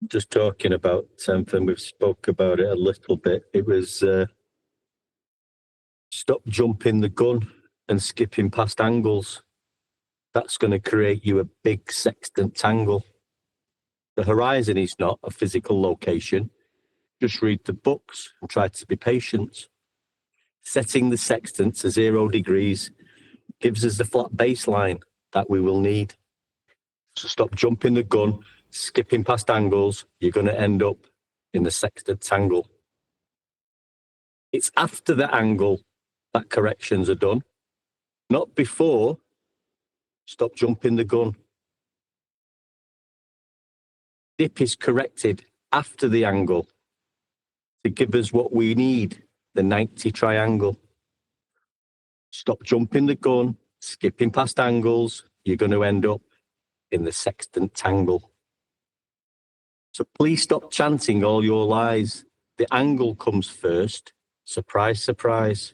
Just talking about something, we've spoke about it a little bit. It was stop jumping the gun and skipping past angles. That's going to create you a big sextant angle. The horizon is not a physical location. Just read the books and try to be patient. Setting the sextant to 0 degrees gives us the flat baseline that we will need. So stop jumping the gun, skipping past angles. You're going to end up in the sextant angle. It's after the angle that corrections are done, not before. Stop jumping the gun. Dip is corrected after the angle to give us what we need, the 90 triangle. Stop jumping the gun, skipping past angles. You're going to end up in the sextant angle. So please stop chanting all your lies. The angle comes first. Surprise, surprise.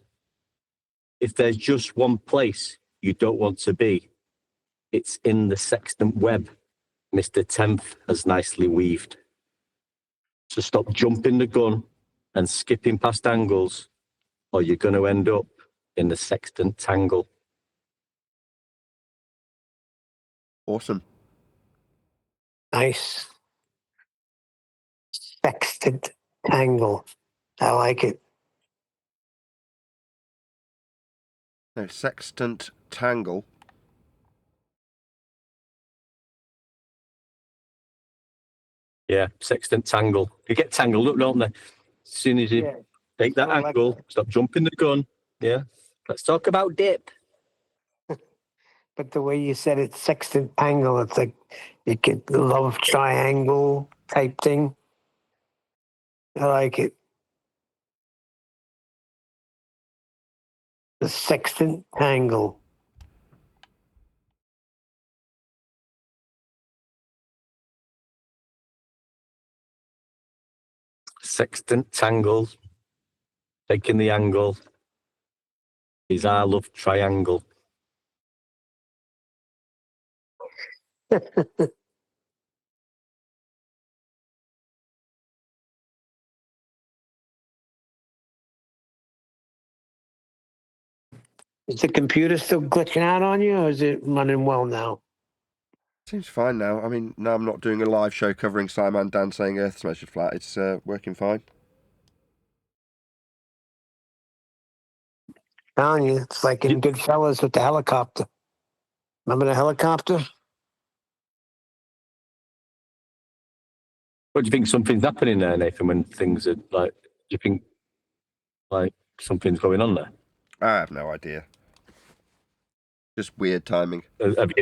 If there's just one place you don't want to be, it's in the sextant web Mr. Tenth has nicely weaved. So stop jumping the gun and skipping past angles, or you're going to end up in the sextant tangle. Awesome. Nice. Sextant tangle. I like it. No, sextant tangle. Yeah, sextant tangle. You get tangled up, don't they? As soon as you take that angle, stop jumping the gun. Yeah. Let's talk about dip. But the way you said it, sextant tangle, it's like you get love triangle type thing. I like it. The sextant tangle. Sextant tangle. Taking the angle is our love triangle. Is the computer still glitching out on you, or is it running well now? Seems fine now. I mean, now I'm not doing a live show covering Simon Dan saying Earth's measured flat. It's working fine. Telling you, it's like in Goodfellas with the helicopter. Remember the helicopter? What do you think something's happening there, Nathan, when things are like, do you think like something's going on there? I have no idea. Just weird timing. Have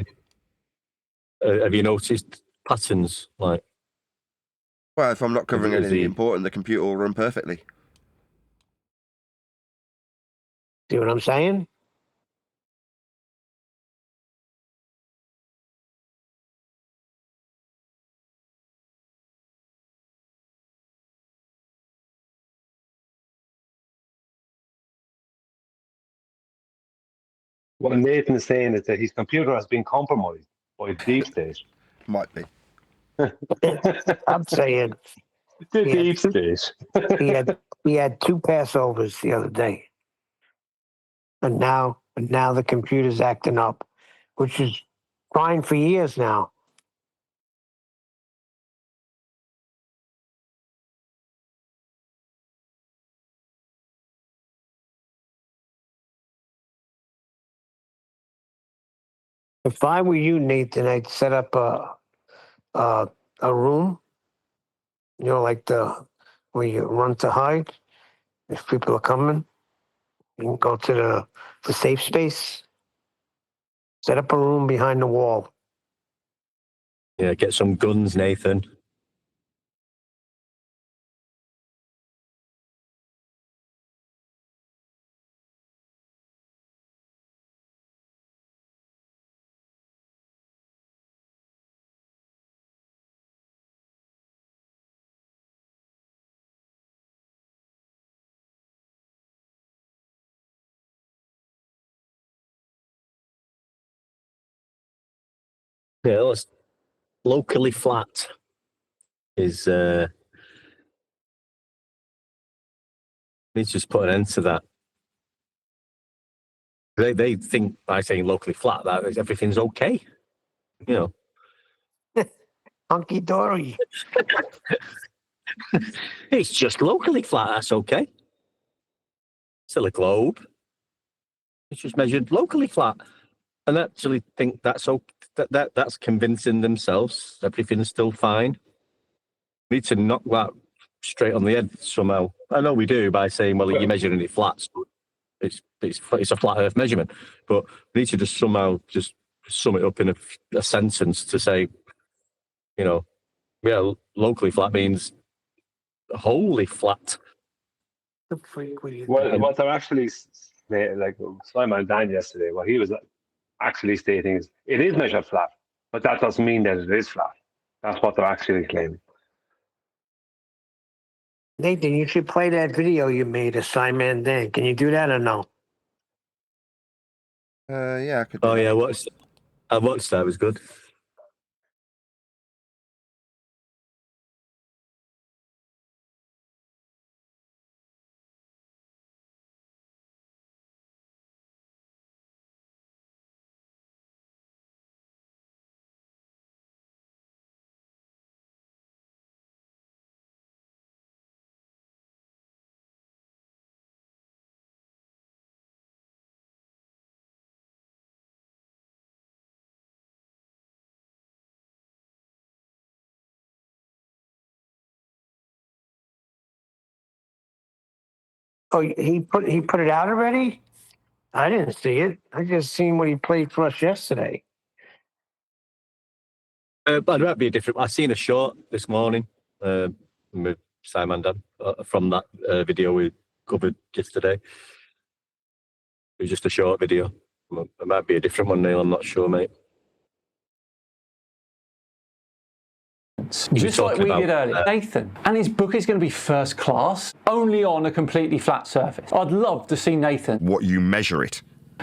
you noticed patterns like? Well, if I'm not covering Is anything he- important, the computer will run perfectly. See what I'm saying? What Nathan is saying is that his computer has been compromised by the deep state. Might be. I'm saying The he had deep two- state. he had 2 Passovers the other day, and now the computer's acting up, which is fine for years now. If I were you, Nathan, I'd set up a room, like where you run to hide. If people are coming, you can go to the safe space. Set up a room behind the wall. Yeah, get some guns, Nathan. Yeah, let's locally flat is let's just put an end to that. They think by saying locally flat that everything's okay. Hunky dory. It's just locally flat, that's okay. Still a globe. It's just measured locally flat. And I actually think that's okay. That's convincing themselves everything's still fine. We need to knock that straight on the head somehow. I know we do by saying, well, you're measuring it flat. So it's a flat Earth measurement, but we need to just somehow just sum it up in a sentence to say, locally flat means wholly flat. The freak were you? What they're actually like Simon Dan yesterday, what he was actually stating is it is measured flat, but that doesn't mean that it is flat. That's what they're actually claiming. Nathan, you should play that video you made of Simon Dan. Can you do that or no? Yeah, I could do Oh that. yeah, I watched that. It was good. Oh, he put it out already? I didn't see it. I just seen what he played for us yesterday. But it might be a different. I seen a short this morning with Simon Dan from that video we covered yesterday. It was just a short video. It might be a different one, Neil. I'm not sure, mate. Just like we did earlier, Nathan, and his book is going to be first class, only on a completely flat surface. I'd love to see Nathan. What you measure it.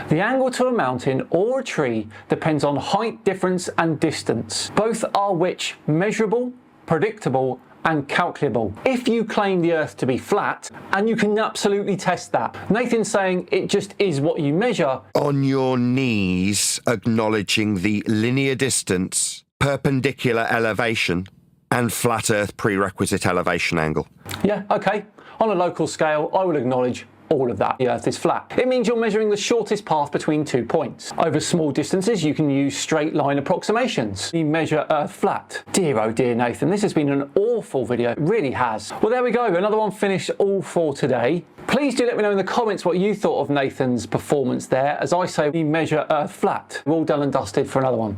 The angle to a mountain or a tree depends on height difference and distance, both are which measurable, predictable, and calculable. If you claim the Earth to be flat, and you can absolutely test that, Nathan's saying it just is what you measure. On your knees, acknowledging the linear distance, perpendicular elevation, and flat Earth prerequisite elevation angle. Yeah, okay. On a local scale, I will acknowledge all of that. The Earth is flat. It means you're measuring the shortest path between 2 points. Over small distances, you can use straight line approximations. You measure Earth flat. Dear, oh dear, Nathan, this has been an awful video. It really has. Well, there we go. Another one finished all for today. Please do let me know in the comments what you thought of Nathan's performance there. As I say, we measure Earth flat. We're all done and dusted for another one.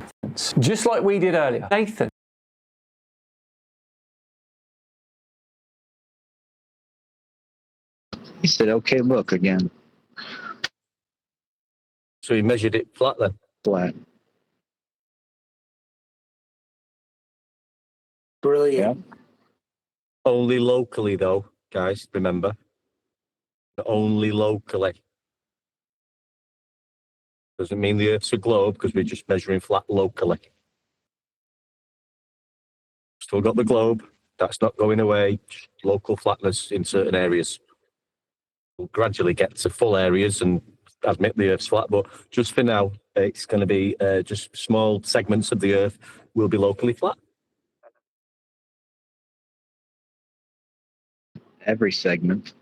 Just like we did earlier. Nathan. He said, okay, look again. So he measured it flat then? Flat. Brilliant. Yeah. Only locally though, guys, remember. Only locally. Doesn't mean the Earth's a globe because we're just measuring flat locally. Still got the globe. That's not going away. Local flatness in certain areas. We'll gradually get to full areas and admit the Earth's flat, but just for now, it's going to be just small segments of the Earth will be locally flat. Every segment.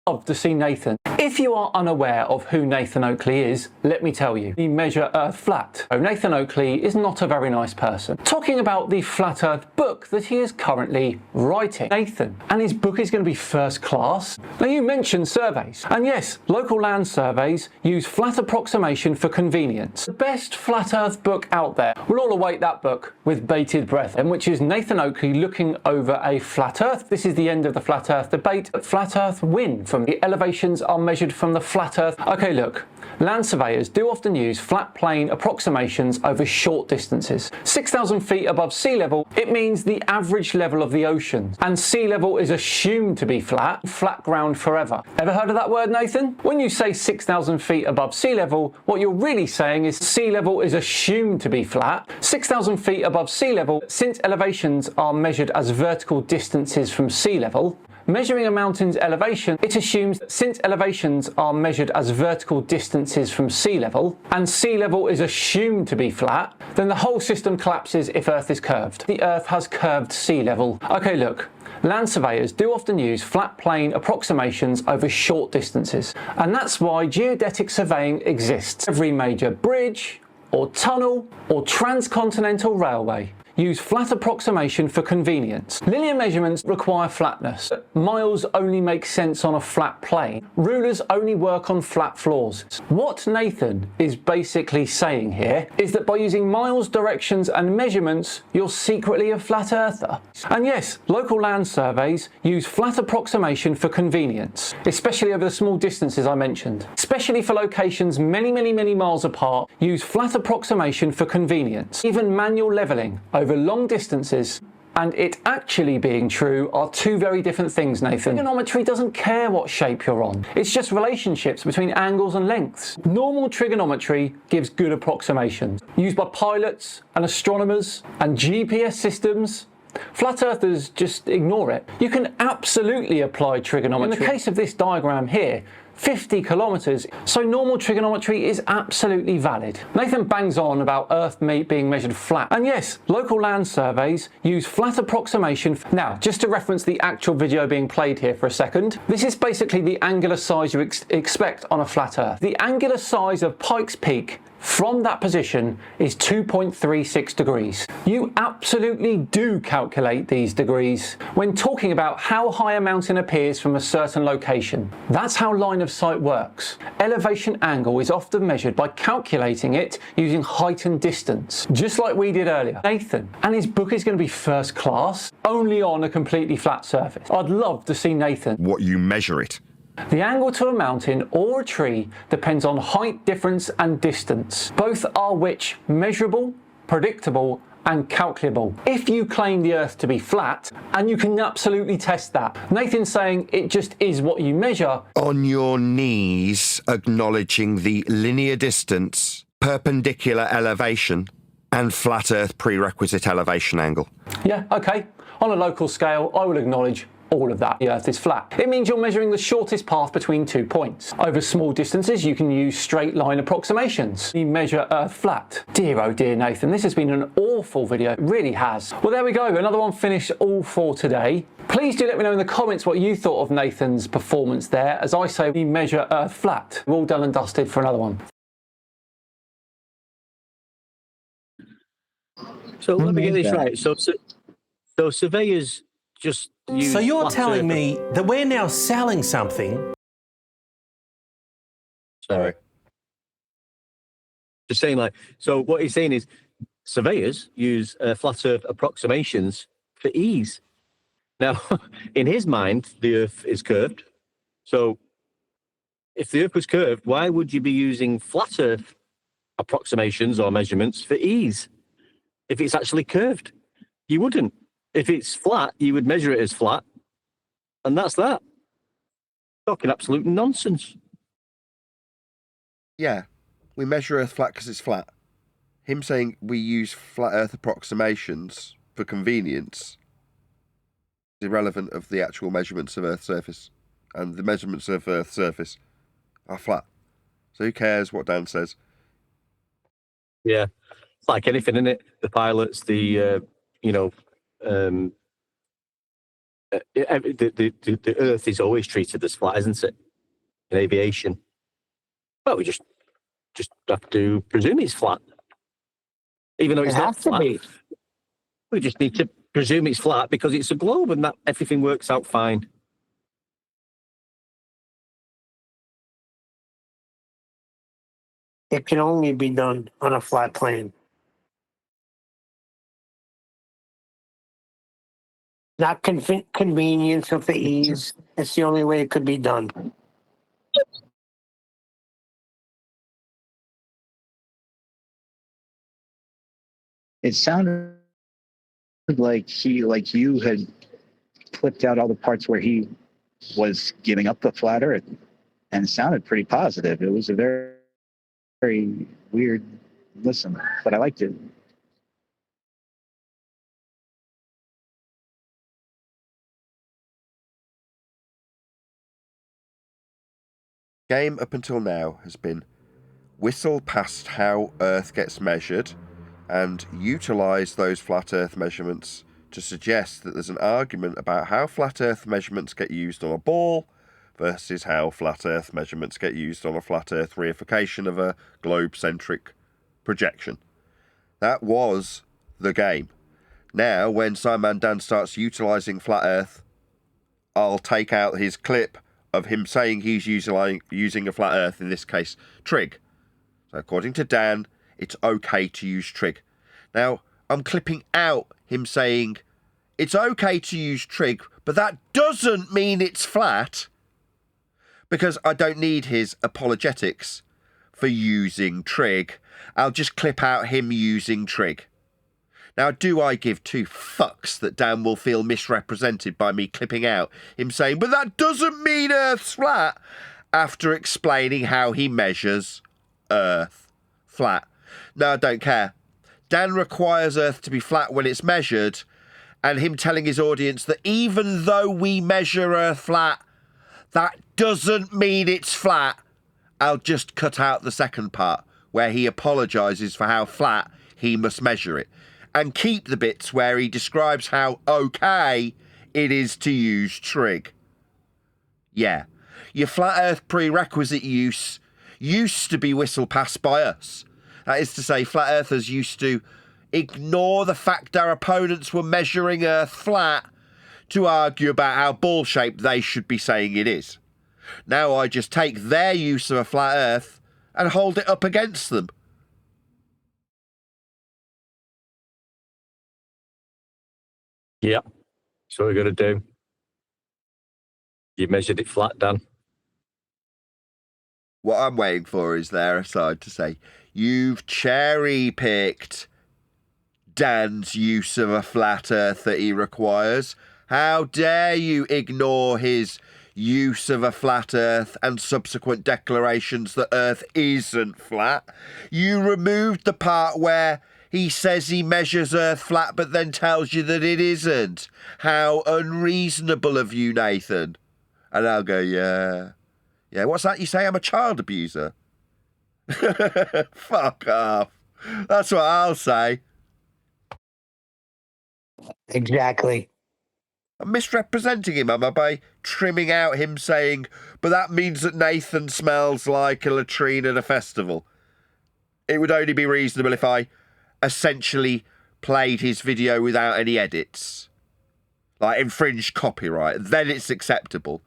Love to see Nathan. If you are unaware of who Nathan Oakley is, let me tell you. We measure Earth flat. So Nathan Oakley is not a very nice person. Talking about the Flat Earth book that he is currently writing. Nathan, and his book is going to be first class. Now you mentioned surveys. And yes, local land surveys use flat approximation for convenience. The best Flat Earth book out there. We'll all await that book with bated breath, and which is Nathan Oakley looking over a flat Earth. This is the end of the Flat Earth debate. Flat Earth win. From the elevations are measured from the flat Earth. Okay, look, land surveyors do often use flat plane approximations over short distances. 6,000 feet above sea level, it means the average level of the ocean, and sea level is assumed to be flat ground forever. Ever heard of that word, Nathan? When you say 6,000 feet above sea level, what you're really saying is sea level is assumed to be flat. 6,000 feet above sea level, since elevations are measured as vertical distances from sea level, measuring a mountain's elevation, it assumes that since elevations are measured as vertical distances from sea level, and sea level is assumed to be flat, then the whole system collapses if Earth is curved. The Earth has curved sea level. Okay, look, land surveyors do often use flat plane approximations over short distances, and that's why geodetic surveying exists. Every major bridge, or tunnel, or transcontinental railway use flat approximation for convenience. Linear measurements require flatness. Miles only make sense on a flat plane. Rulers only work on flat floors. What Nathan is basically saying here is that by using miles, directions and measurements, you're secretly a flat earther. And yes, local land surveys use flat approximation for convenience, especially over the small distances I mentioned. Especially for locations many miles apart, use flat approximation for convenience. Even manual leveling over long distances and it actually being true are two very different things, Nathan. Trigonometry doesn't care what shape you're on. It's just relationships between angles and lengths. Normal trigonometry gives good approximations, used by pilots and astronomers and GPS systems. Flat earthers just ignore it. You can absolutely apply trigonometry. In the case of this diagram here, 50 kilometers, so normal trigonometry is absolutely valid. Nathan bangs on about Earth being measured flat. And yes, local land surveys use flat approximation. Now, just to reference the actual video being played here for a second, this is basically the angular size you expect on a flat Earth. The angular size of Pikes Peak from that position is 2.36 degrees. You absolutely do calculate these degrees when talking about how high a mountain appears from a certain location. That's how line of sight works. Elevation angle is often measured by calculating it using height and distance, just like we did earlier. Nathan, and his book is going to be first class, only on a completely flat surface. I'd love to see Nathan. What you measure it. The angle to a mountain or a tree depends on height difference and distance, both are which measurable, predictable and calculable. If you claim the Earth to be flat, and you can absolutely test that, Nathan's saying it just is what you measure. On your knees, acknowledging the linear distance, perpendicular elevation and flat Earth prerequisite elevation angle. Yeah, okay. On a local scale, I will acknowledge all of that. The Earth is flat. It means you're measuring the shortest path between 2 points. Over small distances, you can use straight line approximations. You measure Earth flat. Dear oh dear, Nathan, this has been an awful video. It really has. Well, there we go. Another one finished all for today. Please do let me know in the comments what you thought of Nathan's performance there. As I say, we measure Earth flat. We're all done and dusted for another one. So let me get this right. So surveyors just use. So you're telling me that we're now selling something? Sorry. Just saying, like, so what he's saying is surveyors use flat Earth approximations for ease. Now, in his mind, the Earth is curved. So if the Earth was curved, why would you be using flat Earth approximations or measurements for ease? If it's actually curved, you wouldn't. If it's flat, you would measure it as flat, and that's that. Talking absolute nonsense. Yeah, we measure Earth flat because it's flat. Him saying we use flat Earth approximations for convenience is irrelevant of the actual measurements of Earth's surface. And the measurements of Earth's surface are flat. So who cares what Dan says? Yeah, it's like anything, isn't it? The pilots, the the Earth is always treated as flat, isn't it? In aviation. Well, we just have to presume it's flat, even though it's not flat. We just need to presume it's flat because it's a globe, and that everything works out fine. It can only be done on a flat plane. Not convenience of the ease. It's the only way it could be done. It sounded like you had clipped out all the parts where he was giving up the flat Earth, and it sounded pretty positive. It was a very, very weird listen, but I liked it. Game up until now has been whistle past how Earth gets measured and utilise those flat Earth measurements to suggest that there's an argument about how flat Earth measurements get used on a ball versus how flat Earth measurements get used on a flat Earth reification of a globe-centric projection. That was the game. Now, when Simon Dan starts utilising flat Earth, I'll take out his clip of him saying he's using a flat Earth, in this case, trig. So according to Dan, it's okay to use trig. Now, I'm clipping out him saying it's okay to use trig, but that doesn't mean it's flat, because I don't need his apologetics for using trig. I'll just clip out him using trig. Now, do I give two fucks that Dan will feel misrepresented by me clipping out him saying, but that doesn't mean Earth's flat, after explaining how he measures Earth flat? No, I don't care. Dan requires Earth to be flat when it's measured, and him telling his audience that even though we measure Earth flat, that doesn't mean it's flat. I'll just cut out the second part, where he apologises for how flat he must measure it, and keep the bits where he describes how okay it is to use trig. Yeah, your flat Earth prerequisite use used to be whistle past by us. That is to say, flat earthers used to ignore the fact our opponents were measuring Earth flat to argue about how ball-shaped they should be saying it is. Now I just take their use of a flat Earth and hold it up against them. Yeah, that's what we're going to do. You measured it flat, Dan. What I'm waiting for is their aside to say, you've cherry-picked Dan's use of a flat Earth that he requires. How dare you ignore his use of a flat Earth and subsequent declarations that Earth isn't flat? You removed the part where he says he measures Earth flat but then tells you that it isn't. How unreasonable of you, Nathan. And I'll go, yeah. Yeah, what's that you say? I'm a child abuser. Fuck off. That's what I'll say. Exactly. I'm misrepresenting him, am I, by trimming out him saying, but that means that Nathan smells like a latrine at a festival. It would only be reasonable if I essentially played his video without any edits. Like infringed copyright. Then it's acceptable.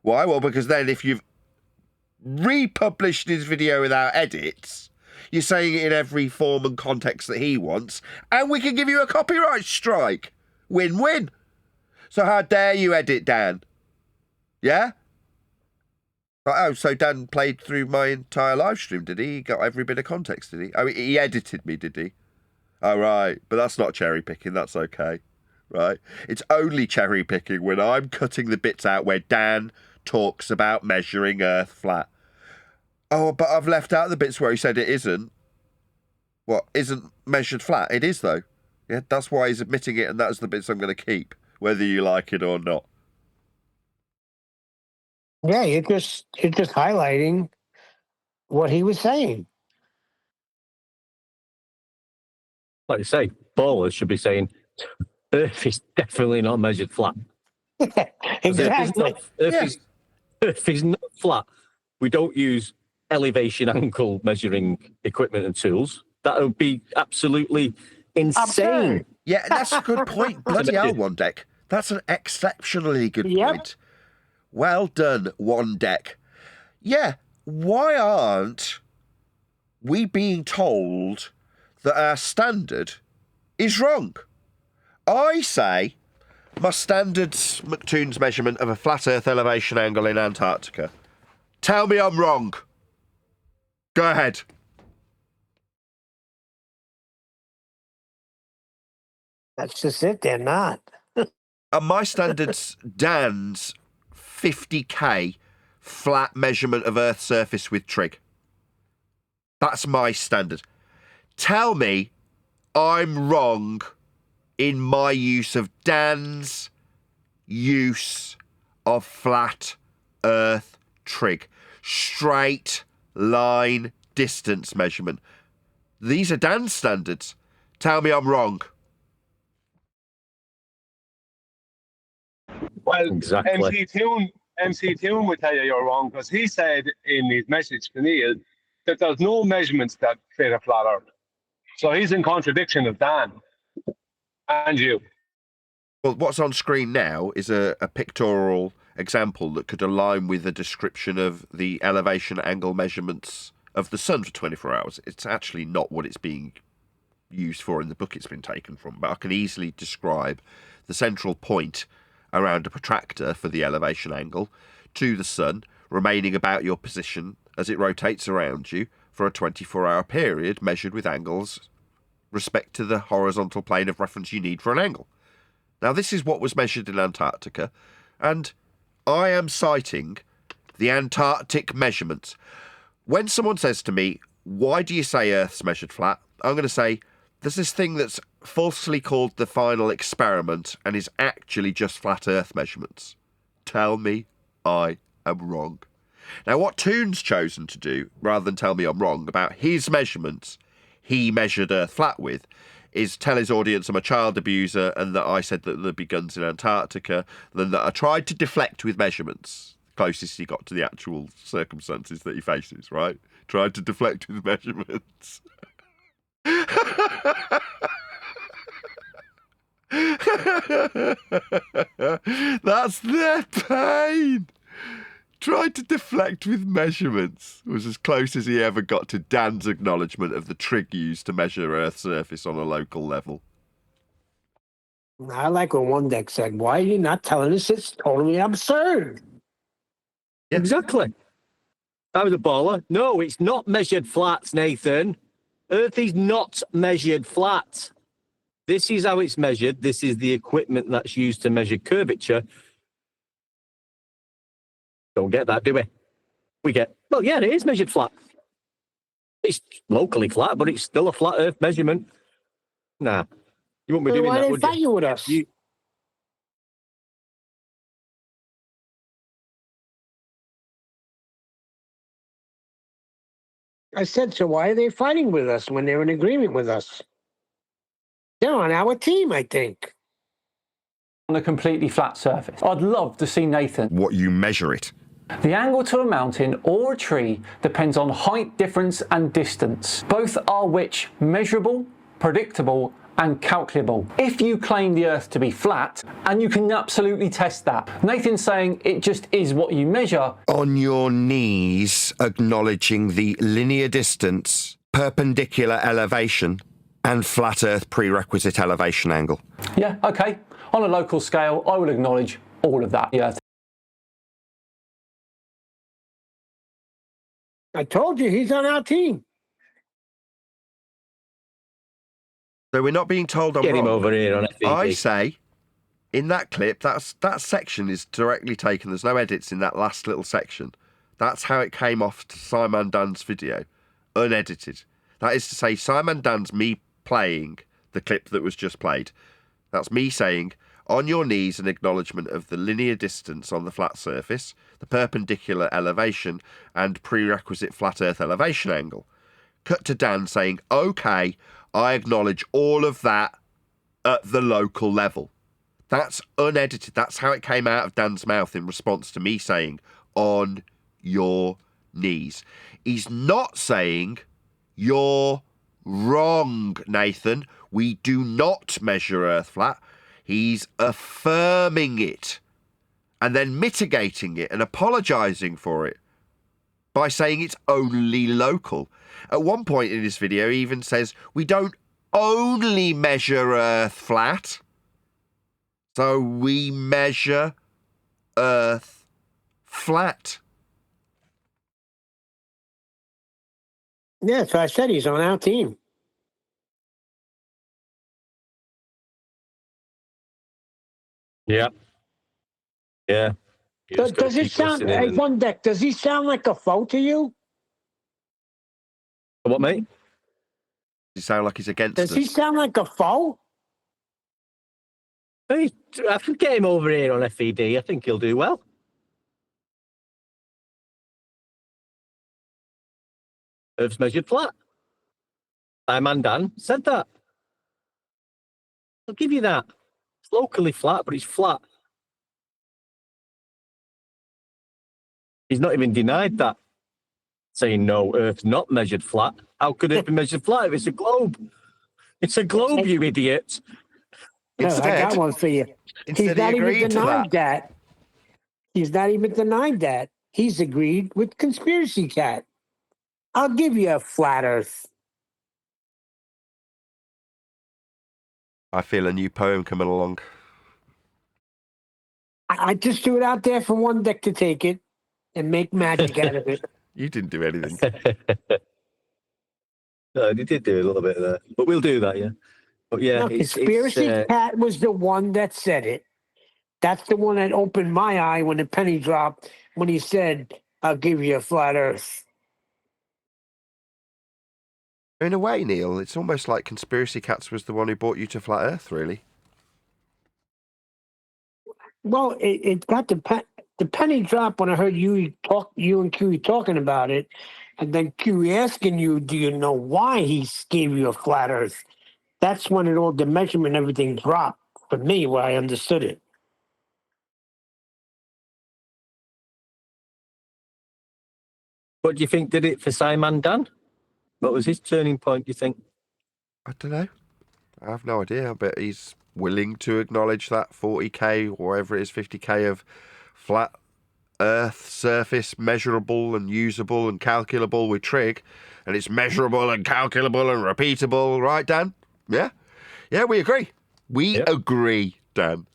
Why? Well, because then if you've republished his video without edits, you're saying it in every form and context that he wants, and we can give you a copyright strike. Win-win. So how dare you edit Dan? Yeah? Oh, so Dan played through my entire live stream, did he? He got every bit of context, did he? Oh, he edited me, did he? Oh, right. But that's not cherry picking. That's okay. Right? It's only cherry picking when I'm cutting the bits out where Dan talks about measuring Earth flat. Oh, but I've left out the bits where he said it isn't. What, isn't measured flat? It is, though. Yeah, that's why he's admitting it, and that's the bits I'm going to keep, whether you like it or not. Yeah, you're just highlighting what he was saying. Like you say, ballers should be saying, Earth is definitely not measured flat. Exactly. Earth is not flat. We don't use elevation angle measuring equipment and tools. That would be absolutely insane. Yeah, that's a good point. Bloody hell, One Deck. That's an exceptionally good point. Well done, One Deck. Yeah, why aren't we being told that our standard is wrong? I say my standard's McToon's measurement of a flat Earth elevation angle in Antarctica. Tell me I'm wrong. Go ahead. That's just it. They're not. And my standard's Dan's 50k flat measurement of Earth's surface with trig. That's my standard. Tell me I'm wrong in my use of Dan's use of flat Earth trig. Straight line distance measurement. These are Dan's standards. Tell me I'm wrong. Well, exactly. MC Toon would tell you you're wrong, because he said in his message to Neil that there's no measurements that fit a flat Earth. So he's in contradiction of Dan and you. Well, what's on screen now is a pictorial example that could align with a description of the elevation angle measurements of the sun for 24 hours. It's actually not what it's being used for in the book it's been taken from, but I can easily describe the central point around a protractor for the elevation angle to the sun, remaining about your position as it rotates around you for a 24-hour period, measured with angles respect to the horizontal plane of reference you need for an angle. Now, this is what was measured in Antarctica, and I am citing the Antarctic measurements. When someone says to me, why do you say Earth's measured flat? I'm going to say, there's this thing that's falsely called the final experiment and is actually just flat Earth measurements. Tell me I am wrong. Now, what Toon's chosen to do, rather than tell me I'm wrong about his measurements he measured Earth flat with, is tell his audience I'm a child abuser and that I said that there'd be guns in Antarctica, then that I tried to deflect with measurements. Closest he got to the actual circumstances that he faces, right? Tried to deflect with measurements. That's their pain. Tried to deflect with measurements was as close as he ever got to Dan's acknowledgement of the trig used to measure Earth's surface on a local level. I like what One Deck said. Why are you not telling us it's totally absurd? Yeah. Exactly. I was a baller. No, it's not measured flat, Nathan. Earth is not measured flat. This is how it's measured. This is the equipment that's used to measure curvature. Don't get that, do we? We get, well, yeah, it is measured flat. It's locally flat, but it's still a flat Earth measurement. Nah, you wouldn't be doing that, would you? With us? I said, so why are they fighting with us when they're in agreement with us? They're on our team, I think. On a completely flat surface. I'd love to see Nathan. What you measure it. The angle to a mountain or a tree depends on height difference and distance, both are which measurable, predictable, and calculable. If you claim the Earth to be flat, and you can absolutely test that, Nathan's saying it just is what you measure. On your knees, acknowledging the linear distance, perpendicular elevation, and flat Earth prerequisite elevation angle. Yeah, okay. On a local scale, I will acknowledge all of that. Yeah. I told you he's on our team. So we're not being told I'm Get wrong. him over here on FVP. I say, in that clip, that section is directly taken. There's no edits in that last little section. That's how it came off to Simon Dunn's video, unedited. That is to say, Simon Dunn's me playing the clip that was just played. That's me saying, on your knees, an acknowledgement of the linear distance on the flat surface, the perpendicular elevation, and prerequisite flat Earth elevation angle. Cut to Dan saying, okay, I acknowledge all of that at the local level. That's unedited. That's how it came out of Dan's mouth in response to me saying, on your knees. He's not saying, you're wrong, Nathan. We do not measure Earth flat. He's affirming it and then mitigating it and apologising for it by saying it's only local. At one point in this video, he even says, we don't only measure Earth flat. So we measure Earth flat. Yeah, so I said he's on our team. Yeah. Yeah. Does it sound, hey, One Deck, does he sound like a foe to you? What, mate? Does he sound like he's against Does us? he sound like a foe? Hey, I can get him over here on FED. I think he'll do well. Earth's measured flat. Man Dan said that. I'll give you that. It's locally flat, but it's flat. He's not even denied that. Saying no, Earth's not measured flat. How could it be measured flat if it's a globe? It's a globe, you idiot. No, I got one for you. He's not even denied that. He's not even denied that. He's agreed with Conspiracy Cat. I'll give you a flat Earth. I feel a new poem coming along. I just threw it out there for One Deck to take it and make magic out of it. You didn't do anything. No, you did do a little bit of that. But we'll do that, yeah. But yeah, No, Conspiracy Cat was the one that said it. That's the one that opened my eye when the penny dropped, when he said, I'll give you a flat Earth. In a way, Neil, it's almost like Conspiracy Cats was the one who brought you to Flat Earth, really. Well, it got the penny drop when I heard you and Q talking about it, and then Q asking you, do you know why he gave you a flat Earth? That's when the measurement and everything dropped for me, where I understood it. What do you think did it for Simon Dan? What was his turning point, do you think? I don't know. I have no idea. I bet he's willing to acknowledge that 40k, or whatever it is, 50k of flat Earth surface, measurable and usable and calculable with trig. And it's measurable and calculable and repeatable. Right, Dan? Yeah? Yeah, we agree. We agree, Dan.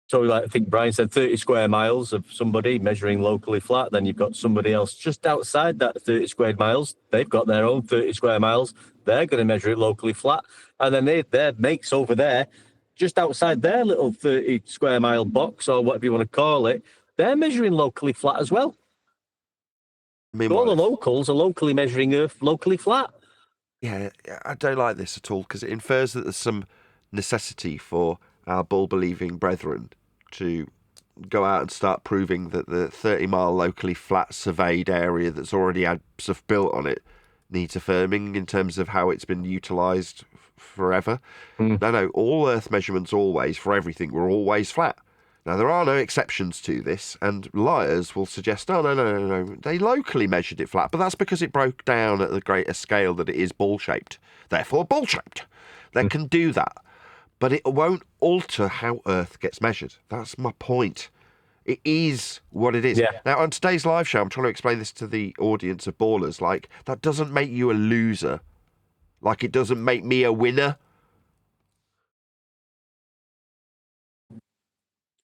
So, like, I think Brian said 30 square miles of somebody measuring locally flat. Then you've got somebody else just outside that 30 square miles. They've got their own 30 square miles. They're going to measure it locally flat. And then their mates over there, just outside their little 30 square mile box, or whatever you want to call it, they're measuring locally flat as well. So all the locals are locally measuring Earth locally flat. Yeah, I don't like this at all, because it infers that there's some necessity for our bull-believing brethren to go out and start proving that the 30-mile locally flat surveyed area that's already had stuff built on it needs affirming in terms of how it's been utilised forever. No, all Earth measurements always, for everything, were always flat. Now, there are no exceptions to this, and liars will suggest, oh, no, they locally measured it flat, but that's because it broke down at the greater scale that it is ball-shaped. Therefore, ball-shaped. They can do that. But it won't alter how Earth gets measured. That's my point. It is what it is. Yeah. Now, on today's live show, I'm trying to explain this to the audience of ballers. Like, that doesn't make you a loser. Like, it doesn't make me a winner.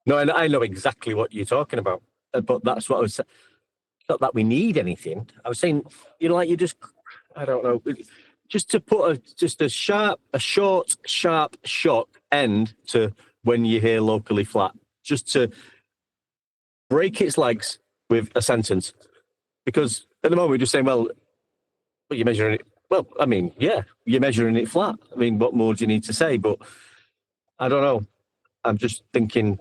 No, I know exactly what you're talking about. But that's what I was saying. Not that we need anything. I was saying, you just, I don't know, just to put a short, sharp shock end to when you hear locally flat. Just to break its legs with a sentence. Because at the moment we're just saying, well, you're measuring it. Well, I mean, yeah, you're measuring it flat. I mean, what more do you need to say? But I don't know. I'm just thinking,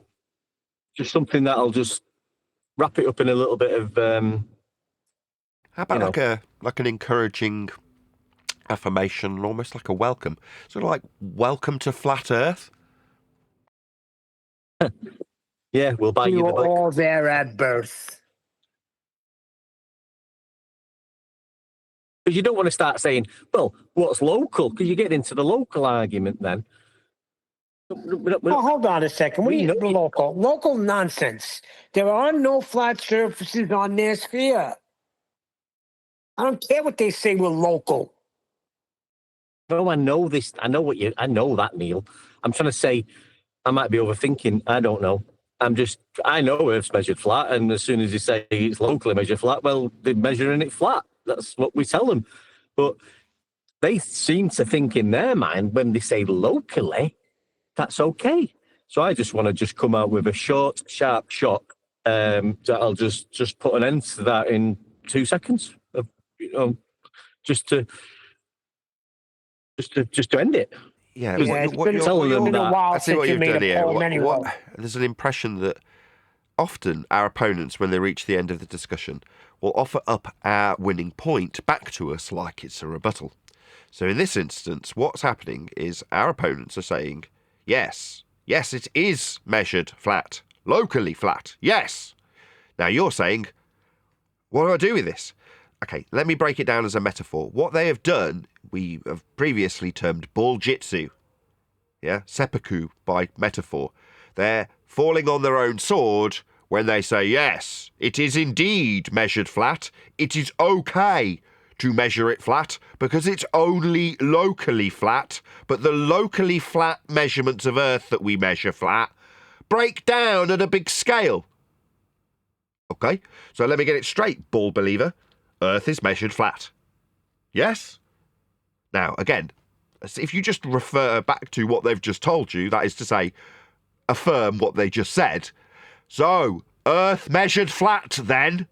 just something that'll just wrap it up in a little bit of. How about like an encouraging affirmation, almost like a welcome, sort of like welcome to flat Earth. Yeah, we'll buy you You the were book. all there at birth. Because you don't want to start saying, well, what's local? Because you get into the local argument then. Oh, hold on a second. What do you mean local? Local nonsense. There are no flat surfaces on their sphere. I don't care what they say we're local. No, I know this. I know that, Neil. I'm trying to say, I might be overthinking. I don't know. I know Earth's measured flat, and as soon as you say it's locally measured flat, well, they're measuring it flat. That's what we tell them. But they seem to think in their mind when they say locally, that's okay. So I just want to just come out with a short, sharp shock that'll just put an end to that in 2 seconds. Just to end it. Yeah, telling them that. I see what you've done here. There's an impression that often our opponents, when they reach the end of the discussion, will offer up our winning point back to us like it's a rebuttal. So in this instance, what's happening is our opponents are saying, yes, it is measured flat, locally flat, yes. Now you're saying, what do I do with this? Okay, let me break it down as a metaphor. What they have done, we have previously termed ball-jitsu. Yeah, seppuku by metaphor. They're falling on their own sword when they say, yes, it is indeed measured flat. It is okay to measure it flat because it's only locally flat. But the locally flat measurements of Earth that we measure flat break down at a big scale. Okay, so let me get it straight, ball believer. Earth is measured flat. Yes? Now, again, if you just refer back to what they've just told you, that is to say, affirm what they just said. So, Earth measured flat, then?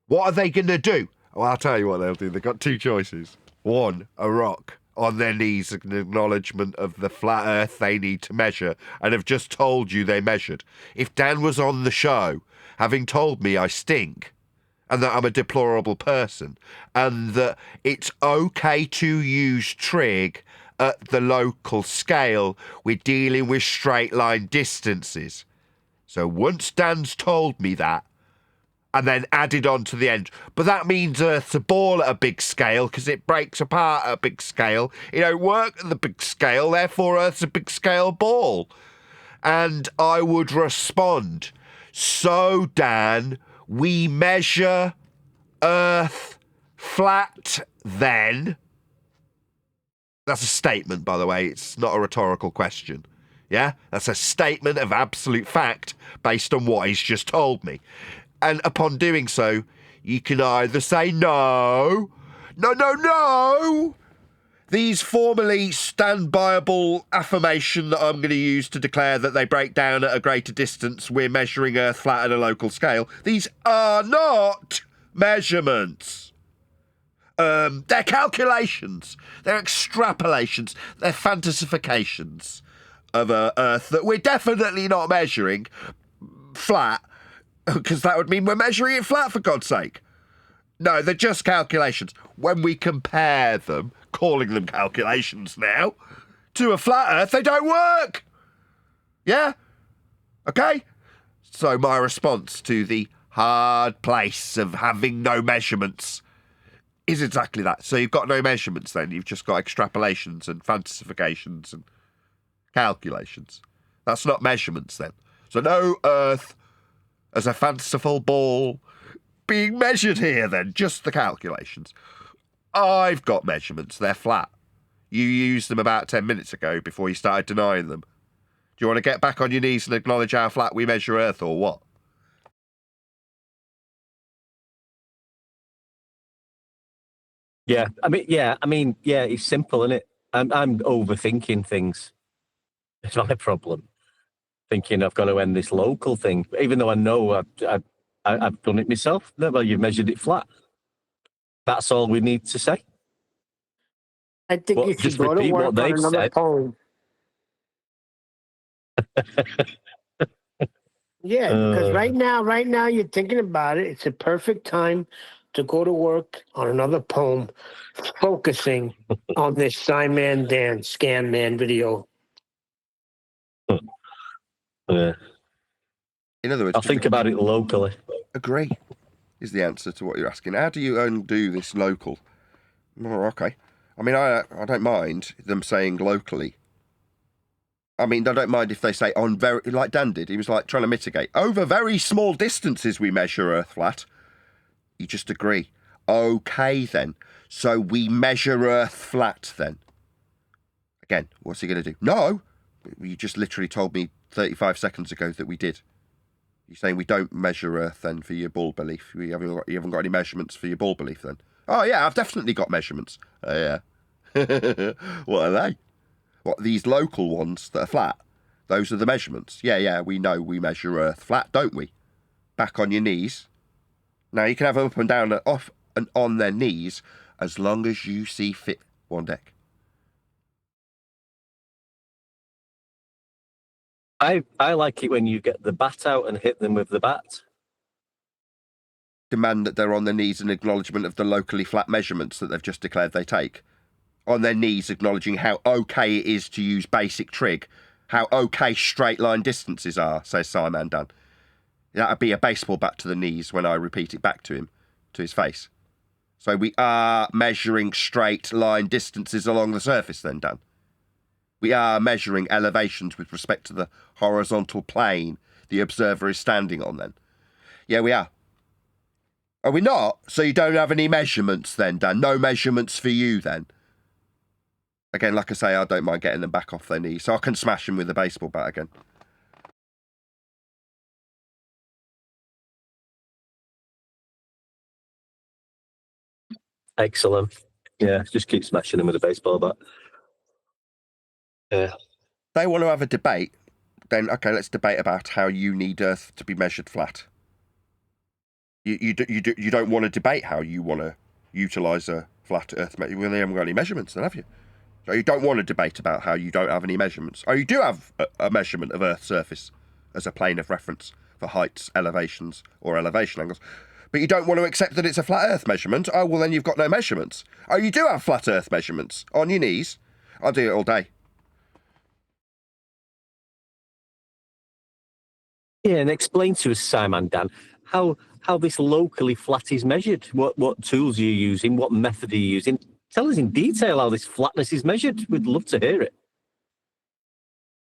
What are they going to do? Well, I'll tell you what they'll do. They've got two choices. One, a rock on their knees, an acknowledgement of the flat Earth they need to measure, and have just told you they measured. If Dan was on the show, having told me I stink, and that I'm a deplorable person, and that it's okay to use trig at the local scale, we're dealing with straight line distances. So once Dan's told me that, and then added on to the end, but that means Earth's a ball at a big scale because it breaks apart at a big scale. It don't work at the big scale, therefore Earth's a big scale ball. And I would respond, so Dan, we measure Earth flat then? That's a statement, by the way. It's not a rhetorical question. Yeah? That's a statement of absolute fact based on what he's just told me. And upon doing so, you can either say no. These formally stand-byable affirmation that I'm going to use to declare that they break down at a greater distance, we're measuring Earth flat at a local scale. These are not measurements. They're calculations. They're extrapolations. They're fantasifications of Earth that we're definitely not measuring flat, because that would mean we're measuring it flat, for God's sake. No, they're just calculations. When we compare them, calling them calculations now, to a flat Earth, they don't work. Yeah? Okay? So my response to the hard place of having no measurements is exactly that. So you've got no measurements then. You've just got extrapolations and fantasifications and calculations. That's not measurements then. So no Earth as a fanciful ball being measured here then, just the calculations. I've got measurements, they're flat. You used them about 10 minutes ago before you started denying them. Do you want to get back on your knees and acknowledge how flat we measure Earth, or what? Yeah, it's simple, isn't it? I'm overthinking things. It's not a problem. thinking I've got to end this local thing, even though I know I've done it myself. No, well, you've measured it flat. That's all we need to say. I think Well, you should just go to repeat work what on they've another said. poem. Yeah, because right now you're thinking about it. It's a perfect time to go to work on another poem, focusing on this Simon Dan Scan Man video. Yeah. In other words, I'll think about it locally. Agree is the answer to what you're asking. How do you undo this local? Oh, okay. I mean, I don't mind them saying locally. I mean, I don't mind if they say on very, like Dan did. He was like trying to mitigate. Over very small distances we measure Earth flat. You just agree. Okay, then. So we measure Earth flat, then. Again, what's he going to do? No! You just literally told me 35 seconds ago that we did. You're saying we don't measure Earth, then, for your ball belief? You haven't got any measurements for your ball belief, then? Oh, yeah, I've definitely got measurements. Oh, yeah. What are they? What, these local ones that are flat? Those are the measurements. Yeah, we know we measure Earth flat, don't we? Back on your knees. Now, you can have them up and down and off and on their knees as long as you see fit, one deck. I like it when you get the bat out and hit them with the bat. Demand that they're on their knees in acknowledgement of the locally flat measurements that they've just declared they take. On their knees, acknowledging how okay it is to use basic trig, how okay straight line distances are, says Simon Dan. That'd be a baseball bat to the knees when I repeat it back to him, to his face. So we are measuring straight line distances along the surface then, Dan. We are measuring elevations with respect to the horizontal plane the observer is standing on then. Yeah, we are. Are we not? So you don't have any measurements then, Dan? No measurements for you then? Again, like I say, I don't mind getting them back off their knees, so I can smash them with a baseball bat again. Excellent. Yeah, just keep smashing them with a baseball bat. Yeah. They want to have a debate, then okay, let's debate about how you need Earth to be measured flat. You don't want to debate how you want to utilise a flat Earth. Well, they haven't got any measurements, then, have you? So you don't want to debate about how you don't have any measurements. Oh, you do have a measurement of Earth's surface as a plane of reference for heights, elevations, or elevation angles. But you don't want to accept that it's a flat Earth measurement. Oh, well, then you've got no measurements. Oh, you do have flat Earth measurements on your knees. I'll do it all day. Yeah, and explain to us, Simon Dan, how this locally flat is measured. What tools are you using? What method are you using? Tell us in detail how this flatness is measured. We'd love to hear it.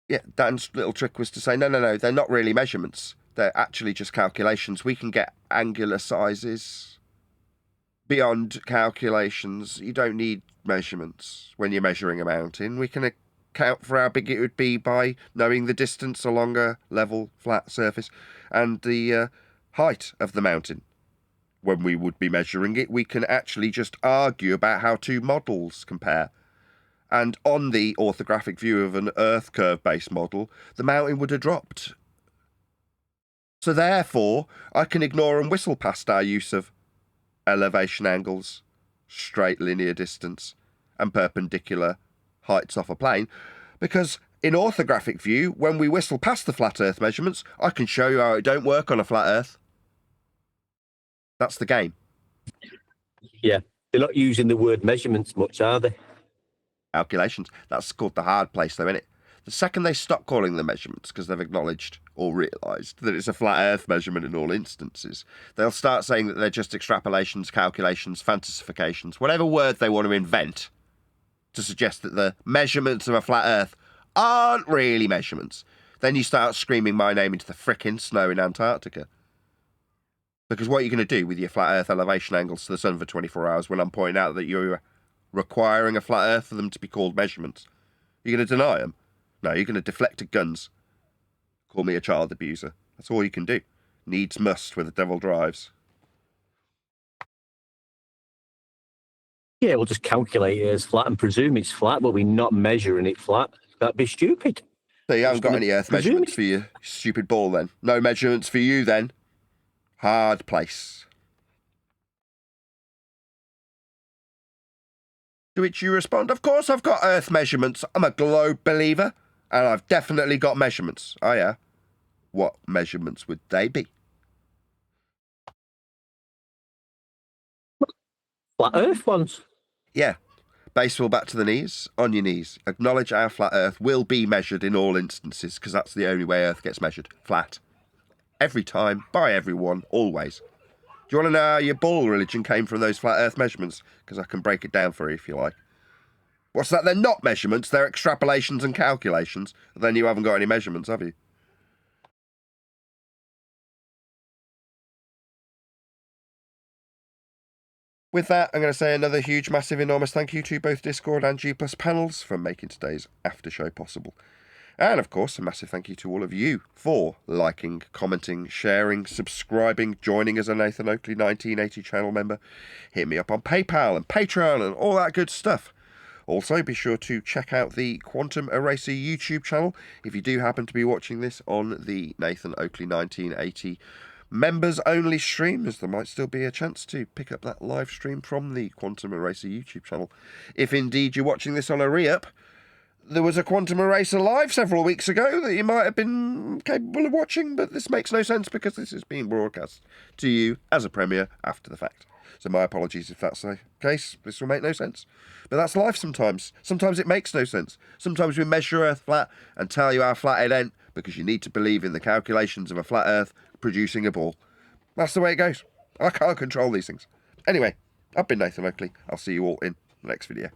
Yeah, Dan's little trick was to say, no, they're not really measurements. They're actually just calculations. We can get angular sizes beyond calculations. You don't need measurements when you're measuring a mountain. We can account for how big it would be by knowing the distance along a level, flat surface and the height of the mountain. When we would be measuring it, we can actually just argue about how two models compare. And on the orthographic view of an Earth curve-based model, the mountain would have dropped. So therefore, I can ignore and whistle past our use of elevation angles, straight linear distance, and perpendicular heights off a plane, because in orthographic view, when we whistle past the flat Earth measurements, I can show you how it don't work on a flat Earth. That's the game. Yeah, they're not using the word measurements much, are they? Calculations. That's called the hard place, though, isn't it? The second they stop calling them measurements because they've acknowledged or realised that it's a flat Earth measurement in all instances, they'll start saying that they're just extrapolations, calculations, fantasifications, whatever word they want to invent to suggest that the measurements of a flat Earth aren't really measurements. Then you start screaming my name into the frickin' snow in Antarctica. Because what are you going to do with your flat Earth elevation angles to the sun for 24 hours when I'm pointing out that you're requiring a flat Earth for them to be called measurements? You're going to deny them? No, you're going to deflect at guns. Call me a child abuser. That's all you can do. Needs must where the devil drives. Yeah, we'll just calculate it as flat and presume it's flat, but we're not measuring it flat. That'd be stupid. So you haven't got any Earth presume measurements for your stupid ball then? No measurements for you then? Hard place. To which you respond, of course I've got Earth measurements. I'm a globe believer. And I've definitely got measurements. Oh yeah? What measurements would they be? Flat Earth ones. Yeah. Baseball bat to the knees, on your knees. Acknowledge our flat Earth will be measured in all instances, because that's the only way Earth gets measured. Flat. Every time, by everyone, always. Do you want to know how your ball religion came from those flat Earth measurements? Because I can break it down for you if you like. What's that? They're not measurements, they're extrapolations and calculations. Then you haven't got any measurements, have you? With that, I'm going to say another huge, massive, enormous thank you to both Discord and G+ panels for making today's after show possible. And of course, a massive thank you to all of you for liking, commenting, sharing, subscribing, joining as a Nathan Oakley 1980 channel member. Hit me up on PayPal and Patreon and all that good stuff. Also, be sure to check out the Quantum Eraser YouTube channel if you do happen to be watching this on the Nathan Oakley 1980 members only stream, as there might still be a chance to pick up that live stream from the Quantum Eraser YouTube channel. If indeed you're watching this on a re-up, there was a Quantum Eraser live several weeks ago that you might have been capable of watching, but this makes no sense because this is being broadcast to you as a premiere after the fact. So my apologies if that's the case. This will make no sense. But that's life sometimes. Sometimes it makes no sense. Sometimes we measure Earth flat and tell you how flat it ain't because you need to believe in the calculations of a flat Earth producing a ball. That's the way it goes. I can't control these things. Anyway, I've been Nathan Oakley. I'll see you all in the next video.